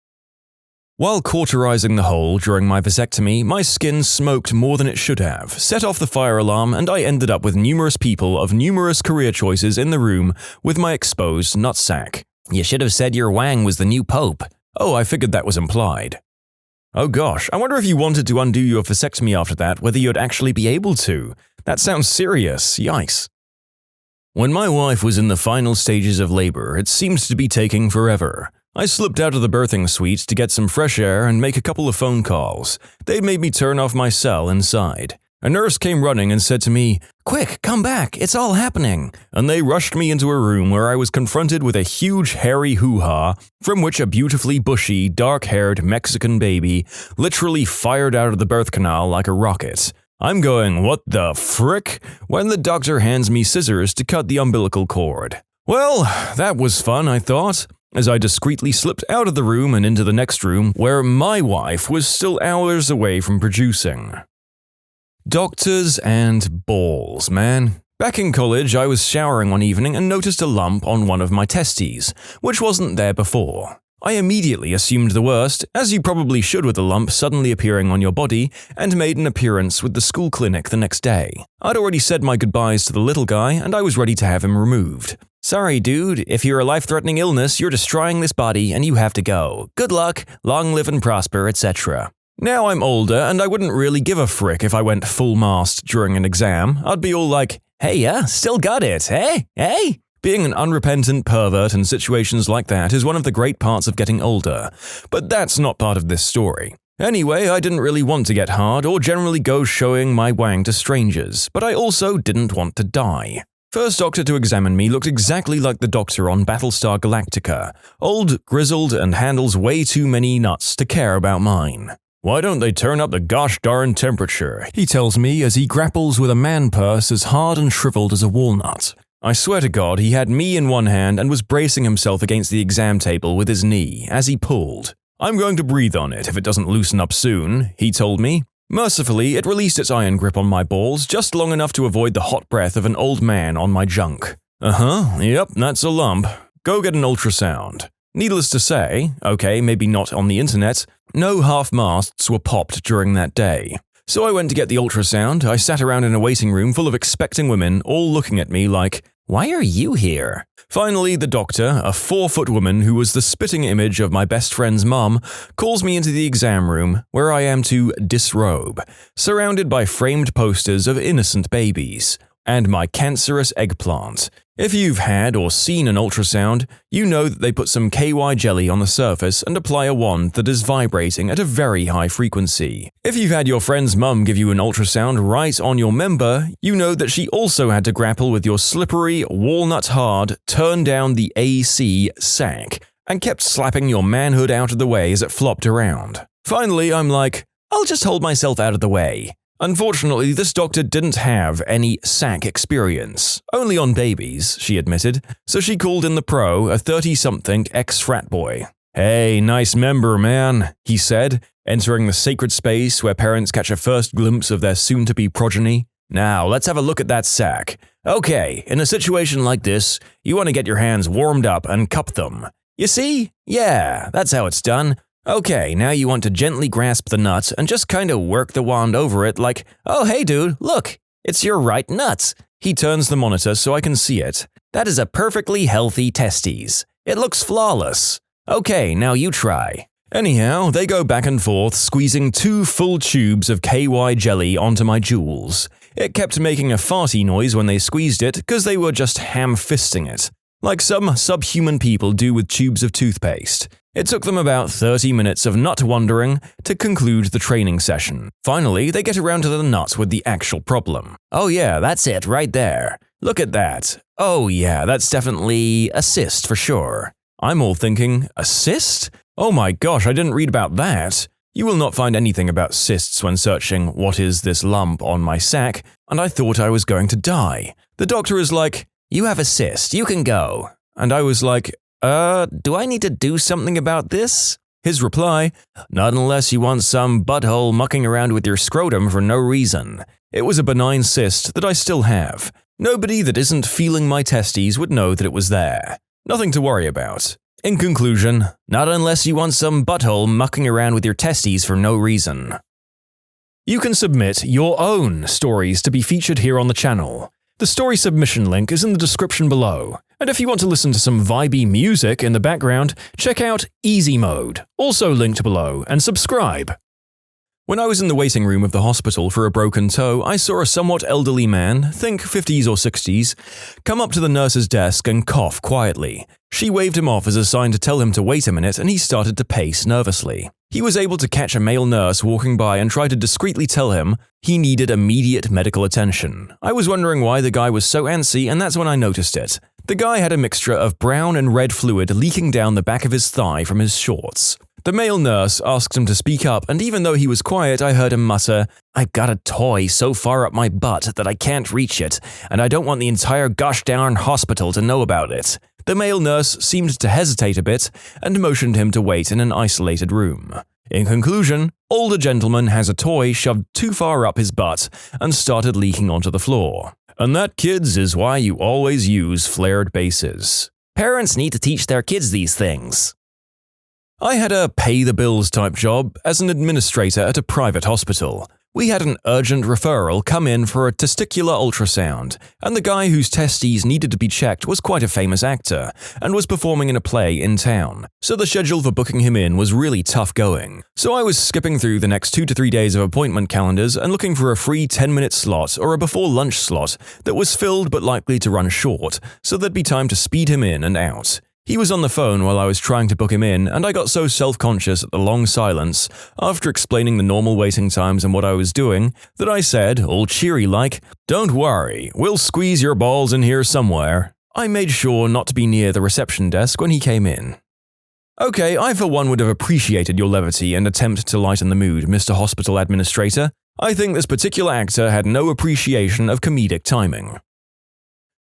While cauterizing the hole during my vasectomy, my skin smoked more than it should have, set off the fire alarm, and I ended up with numerous people of numerous career choices in the room with my exposed nutsack. You should have said your wang was the new pope. Oh, I figured that was implied. Oh gosh, I wonder if you wanted to undo your vasectomy after that, whether you'd actually be able to. That sounds serious, yikes. When my wife was in the final stages of labor, it seemed to be taking forever. I slipped out of the birthing suite to get some fresh air and make a couple of phone calls. They made me turn off my cell inside. A nurse came running and said to me, "Quick, come back, it's all happening." And they rushed me into a room where I was confronted with a huge hairy hoo-ha, from which a beautifully bushy, dark-haired Mexican baby literally fired out of the birth canal like a rocket. I'm going, "What the frick?" when the doctor hands me scissors to cut the umbilical cord. Well, that was fun, I thought, as I discreetly slipped out of the room and into the next room where my wife was still hours away from producing. Doctors and balls, man. Back in college, I was showering one evening and noticed a lump on one of my testes, which wasn't there before. I immediately assumed the worst, as you probably should with a lump suddenly appearing on your body, and made an appearance with the school clinic the next day. I'd already said my goodbyes to the little guy, and I was ready to have him removed. "Sorry, dude, if you're a life-threatening illness, you're destroying this body and you have to go. Good luck, long live and prosper, etc." Now I'm older, and I wouldn't really give a frick if I went full mast during an exam. I'd be all like, "Hey, yeah, still got it, hey? Hey?" Being an unrepentant pervert in situations like that is one of the great parts of getting older, but that's not part of this story. Anyway, I didn't really want to get hard or generally go showing my wang to strangers, but I also didn't want to die. First doctor to examine me looked exactly like the doctor on Battlestar Galactica, old, grizzled, and handles way too many nuts to care about mine. "Why don't they turn up the gosh darn temperature?" he tells me as he grapples with a man purse as hard and shriveled as a walnut. I swear to God, he had me in one hand and was bracing himself against the exam table with his knee as he pulled. "I'm going to breathe on it if it doesn't loosen up soon," he told me. Mercifully, it released its iron grip on my balls just long enough to avoid the hot breath of an old man on my junk. Yep, that's a lump. Go get an ultrasound. Needless to say, okay, maybe not on the internet, no half-masts were popped during that day. So I went to get the ultrasound. I sat around in a waiting room full of expecting women, all looking at me like, "Why are you here?" Finally, the doctor, a 4-foot woman who was the spitting image of my best friend's mum, calls me into the exam room, where I am to disrobe, surrounded by framed posters of innocent babies. and my cancerous eggplant. If you've had or seen an ultrasound, you know that they put some KY jelly on the surface and apply a wand that is vibrating at a very high frequency. If you've had your friend's mum give you an ultrasound right on your member, you know that she also had to grapple with your slippery, walnut-hard, turn-down-the-AC sack and kept slapping your manhood out of the way as it flopped around. Finally, I'm like, I'll just hold myself out of the way. Unfortunately, this doctor didn't have any sack experience, only on babies, she admitted, so she called in the pro, a 30-something ex-frat boy. "Hey, nice member, man," he said, entering the sacred space where parents catch a first glimpse of their soon-to-be progeny. "Now, let's have a look at that sack. Okay, in a situation like this, you want to get your hands warmed up and cup them. You see? Yeah, that's how it's done. Okay, now you want to gently grasp the nut and just kind of work the wand over it like, oh hey dude, look, it's your right nut." He turns the monitor so I can see it. "That is a perfectly healthy testes. It looks flawless. Okay, now you try." Anyhow, they go back and forth, squeezing 2 full tubes of KY jelly onto my jewels. It kept making a farty noise when they squeezed it because they were just ham-fisting it, like some subhuman people do with tubes of toothpaste. It took them about 30 minutes of nut wandering to conclude the training session. Finally, they get around to the nut with the actual problem. "Oh yeah, that's it right there. Look at that. Oh yeah, that's definitely a cyst for sure." I'm all thinking, a cyst? Oh my gosh, I didn't read about that. You will not find anything about cysts when searching "what is this lump on my sack," and I thought I was going to die. The doctor is like, "You have a cyst, you can go." And I was like, do I need to do something about this?" His reply, "Not unless you want some butthole mucking around with your scrotum for no reason." It was a benign cyst that I still have. Nobody that isn't feeling my testes would know that it was there. Nothing to worry about. In conclusion, not unless you want some butthole mucking around with your testes for no reason. You can submit your own stories to be featured here on the channel. The story submission link is in the description below. And if you want to listen to some vibey music in the background, check out easymode, also linked below, and subscribe. When I was in the waiting room of the hospital for a broken toe, I saw a somewhat elderly man, think 50s or 60s, come up to the nurse's desk and cough quietly. She waved him off as a sign to tell him to wait a minute, and he started to pace nervously. He was able to catch a male nurse walking by and try to discreetly tell him he needed immediate medical attention. I was wondering why the guy was so antsy, and that's when I noticed it. The guy had a mixture of brown and red fluid leaking down the back of his thigh from his shorts. The male nurse asked him to speak up, and even though he was quiet, I heard him mutter, "I've got a toy so far up my butt that I can't reach it, and I don't want the entire gosh darn hospital to know about it." The male nurse seemed to hesitate a bit and motioned him to wait in an isolated room. In conclusion, older gentleman has a toy shoved too far up his butt and started leaking onto the floor. And that, kids, is why you always use flared bases. Parents need to teach their kids these things. I had a pay-the-bills type job as an administrator at a private hospital. We had an urgent referral come in for a testicular ultrasound, and the guy whose testes needed to be checked was quite a famous actor and was performing in a play in town, so the schedule for booking him in was really tough going. So I was skipping through the next 2 to 3 days of appointment calendars and looking for a free 10-minute slot or a before-lunch slot that was filled but likely to run short, so there'd be time to speed him in and out. He was on the phone while I was trying to book him in, and I got so self-conscious at the long silence, after explaining the normal waiting times and what I was doing, that I said, all cheery-like, "Don't worry, we'll squeeze your balls in here somewhere." I made sure not to be near the reception desk when he came in. "Okay, I for one would have appreciated your levity and attempt to lighten the mood, Mr. Hospital Administrator. I think this particular actor had no appreciation of comedic timing."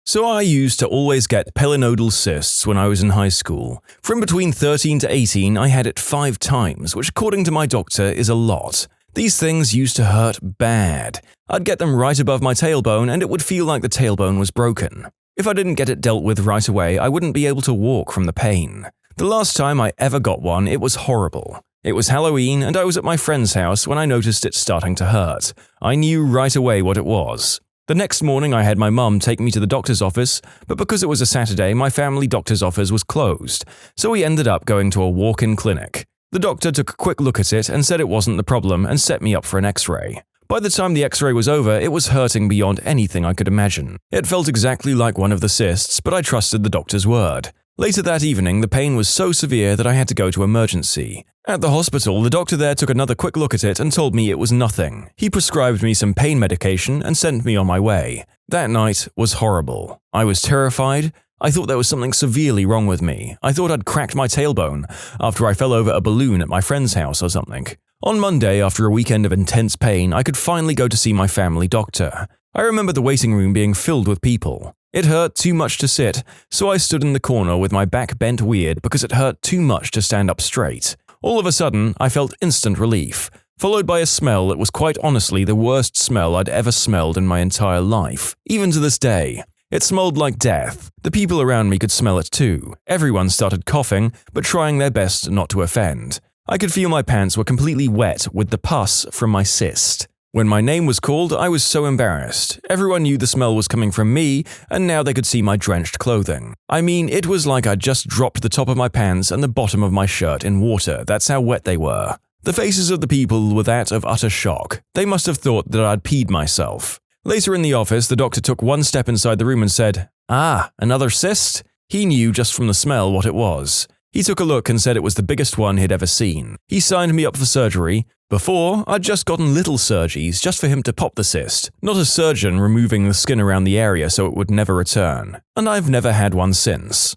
So I used to always get pelinodal cysts when I was in high school. From between 13 to 18, I had it 5 times, which according to my doctor is a lot. These things used to hurt bad. I'd get them right above my tailbone and it would feel like the tailbone was broken. If I didn't get it dealt with right away, I wouldn't be able to walk from the pain. The last time I ever got one, it was horrible. It was Halloween and I was at my friend's house when I noticed it starting to hurt. I knew right away what it was. The next morning I had my mum take me to the doctor's office, but because it was a Saturday, my family doctor's office was closed, so we ended up going to a walk-in clinic. The doctor took a quick look at it and said it wasn't the problem and set me up for an x-ray. By the time the x-ray was over, it was hurting beyond anything I could imagine. It felt exactly like one of the cysts, but I trusted the doctor's word. Later that evening, the pain was so severe that I had to go to emergency. At the hospital, the doctor there took another quick look at it and told me it was nothing. He prescribed me some pain medication and sent me on my way. That night was horrible. I was terrified. I thought there was something severely wrong with me. I thought I'd cracked my tailbone after I fell over a balloon at my friend's house or something. On Monday, after a weekend of intense pain, I could finally go to see my family doctor. I remember the waiting room being filled with people. It hurt too much to sit, so I stood in the corner with my back bent weird because it hurt too much to stand up straight. All of a sudden, I felt instant relief, followed by a smell that was quite honestly the worst smell I'd ever smelled in my entire life, even to this day. It smelled like death. The people around me could smell it too. Everyone started coughing, but trying their best not to offend. I could feel my pants were completely wet with the pus from my cyst. When my name was called, I was so embarrassed. Everyone knew the smell was coming from me, and now they could see my drenched clothing. I mean, it was like I'd just dropped the top of my pants and the bottom of my shirt in water. That's how wet they were. The faces of the people were that of utter shock. They must have thought that I'd peed myself. Later in the office, the doctor took one step inside the room and said, "Ah, another cyst?" He knew just from the smell what it was. He took a look and said it was the biggest one he'd ever seen. He signed me up for surgery. Before, I'd just gotten little surgeries just for him to pop the cyst, not a surgeon removing the skin around the area so it would never return. And I've never had one since.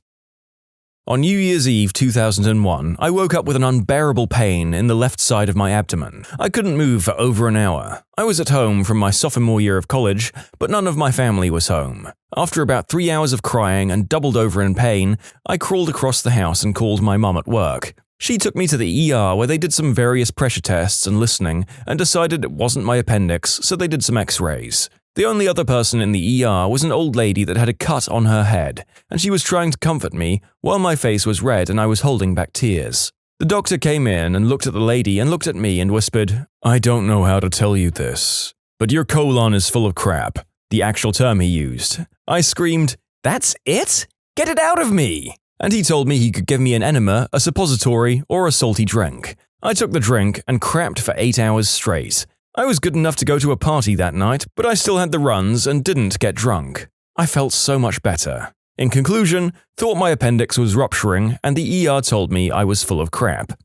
On New Year's Eve 2001, I woke up with an unbearable pain in the left side of my abdomen. I couldn't move for over an hour. I was at home from my sophomore year of college, but none of my family was home. After about 3 hours of crying and doubled over in pain, I crawled across the house and called my mum at work. She took me to the ER where they did some various pressure tests and listening and decided it wasn't my appendix, so they did some x-rays. The only other person in the ER was an old lady that had a cut on her head, and she was trying to comfort me while my face was red and I was holding back tears. The doctor came in and looked at the lady and looked at me and whispered, "I don't know how to tell you this, but your colon is full of crap," the actual term he used. I screamed, "That's it? Get it out of me!" And he told me he could give me an enema, a suppository, or a salty drink. I took the drink and crapped for 8 hours straight. I was good enough to go to a party that night, but I still had the runs and didn't get drunk. I felt so much better. In conclusion, thought my appendix was rupturing, and the ER told me I was full of crap.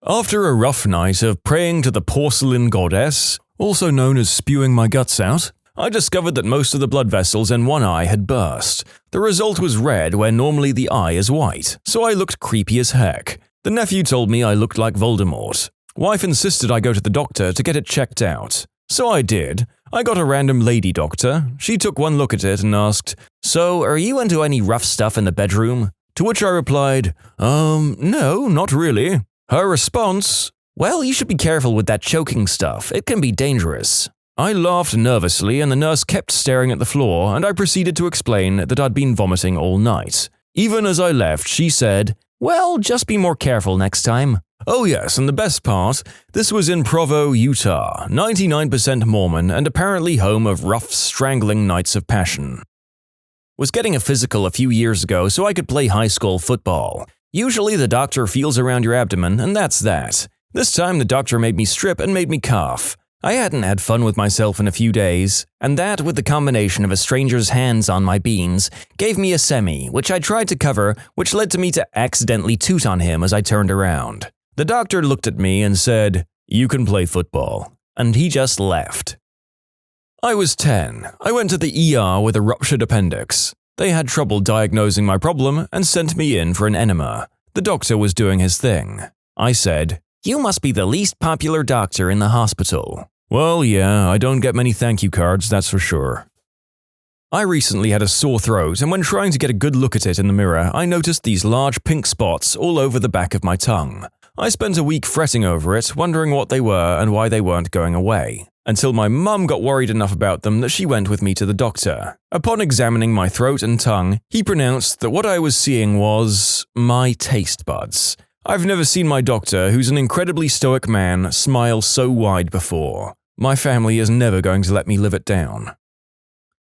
After a rough night of praying to the porcelain goddess, also known as spewing my guts out, I discovered that most of the blood vessels in one eye had burst. The result was red where normally the eye is white, so I looked creepy as heck. The nephew told me I looked like Voldemort. Wife insisted I go to the doctor to get it checked out. So I did. I got a random lady doctor. She took one look at it and asked, "So, are you into any rough stuff in the bedroom?" To which I replied, no, not really." Her response, "Well, you should be careful with that choking stuff. It can be dangerous." I laughed nervously and the nurse kept staring at the floor and I proceeded to explain that I'd been vomiting all night. Even as I left, she said, "Well, just be more careful next time." Oh yes, and the best part, this was in Provo, Utah, 99% Mormon and apparently home of rough, strangling nights of passion. Was getting a physical a few years ago so I could play high school football. Usually the doctor feels around your abdomen and that's that. This time the doctor made me strip and made me cough. I hadn't had fun with myself in a few days, and that with the combination of a stranger's hands on my beans gave me a semi, which I tried to cover, which led to me to accidentally toot on him as I turned around. The doctor looked at me and said, "You can play football," and he just left. I was 10. I went to the ER with a ruptured appendix. They had trouble diagnosing my problem and sent me in for an enema. The doctor was doing his thing. I said, "You must be the least popular doctor in the hospital." "Well, yeah, I don't get many thank you cards, that's for sure." I recently had a sore throat, and when trying to get a good look at it in the mirror, I noticed these large pink spots all over the back of my tongue. I spent a week fretting over it, wondering what they were and why they weren't going away, until my mum got worried enough about them that she went with me to the doctor. Upon examining my throat and tongue, he pronounced that what I was seeing was my taste buds. I've never seen my doctor, who's an incredibly stoic man, smile so wide before. My family is never going to let me live it down.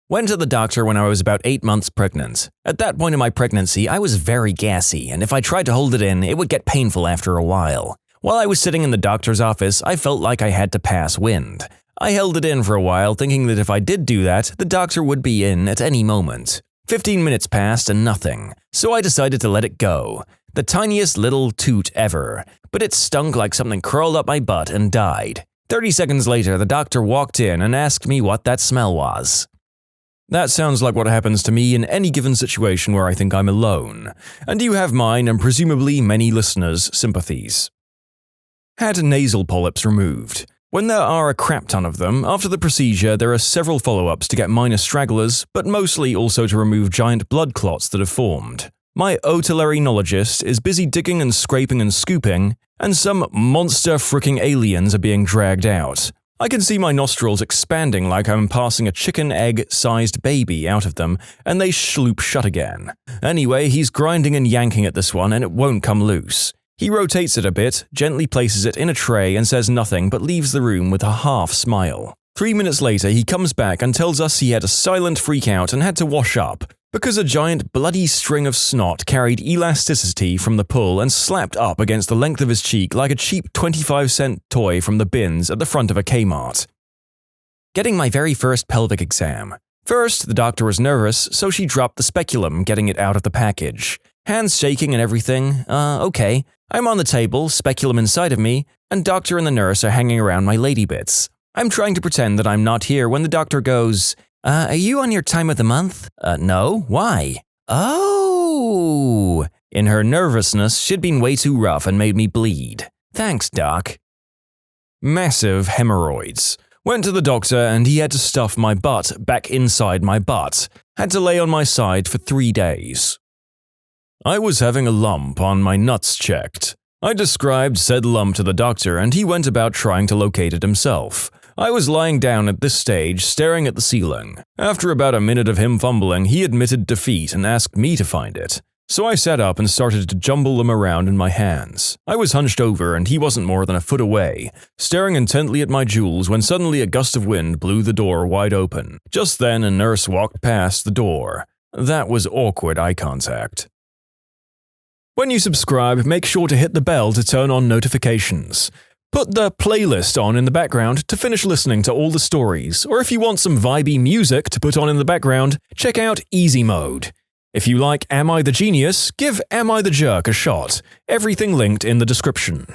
Went to the doctor when I was about 8 months pregnant. At that point in my pregnancy, I was very gassy, and if I tried to hold it in, it would get painful after a while. While I was sitting in the doctor's office, I felt like I had to pass wind. I held it in for a while, thinking that if I did do that, the doctor would be in at any moment. 15 minutes passed and nothing, so I decided to let it go. The tiniest little toot ever, but it stunk like something crawled up my butt and died. 30 seconds later, the doctor walked in and asked me what that smell was. That sounds like what happens to me in any given situation where I think I'm alone, and you have mine and presumably many listeners' sympathies. Had nasal polyps removed. When there are a crap ton of them, after the procedure there are several follow-ups to get minor stragglers, but mostly also to remove giant blood clots that have formed. My otolaryngologist is busy digging and scraping and scooping, and some monster fricking aliens are being dragged out. I can see my nostrils expanding like I'm passing a chicken egg-sized baby out of them, and they sloop shut again. Anyway, he's grinding and yanking at this one and it won't come loose. He rotates it a bit, gently places it in a tray and says nothing but leaves the room with a half smile. 3 minutes later, he comes back and tells us he had a silent freakout and had to wash up, because a giant bloody string of snot carried elasticity from the pull and slapped up against the length of his cheek like a cheap 25-cent toy from the bins at the front of a Kmart. Getting my very first pelvic exam. First, the doctor was nervous, so she dropped the speculum, getting it out of the package. Hands shaking and everything. Okay. I'm on the table, speculum inside of me, and doctor and the nurse are hanging around my lady bits. I'm trying to pretend that I'm not here when the doctor goes, are you on your time of the month? No. Why? Oh! In her nervousness, she'd been way too rough and made me bleed. Thanks, doc. Massive hemorrhoids. Went to the doctor and he had to stuff my butt back inside my butt. Had to lay on my side for 3 days. I was having a lump on my nuts checked. I described said lump to the doctor and he went about trying to locate it himself. I was lying down at this stage, staring at the ceiling. After about a minute of him fumbling, he admitted defeat and asked me to find it. So I sat up and started to jumble them around in my hands. I was hunched over and he wasn't more than a foot away, staring intently at my jewels when suddenly a gust of wind blew the door wide open. Just then a nurse walked past the door. That was awkward eye contact. When you subscribe, make sure to hit the bell to turn on notifications. Put the playlist on in the background to finish listening to all the stories, or if you want some vibey music to put on in the background, check out easymode. If you like Am I the Genius, give Am I the Jerk a shot. Everything linked in the description.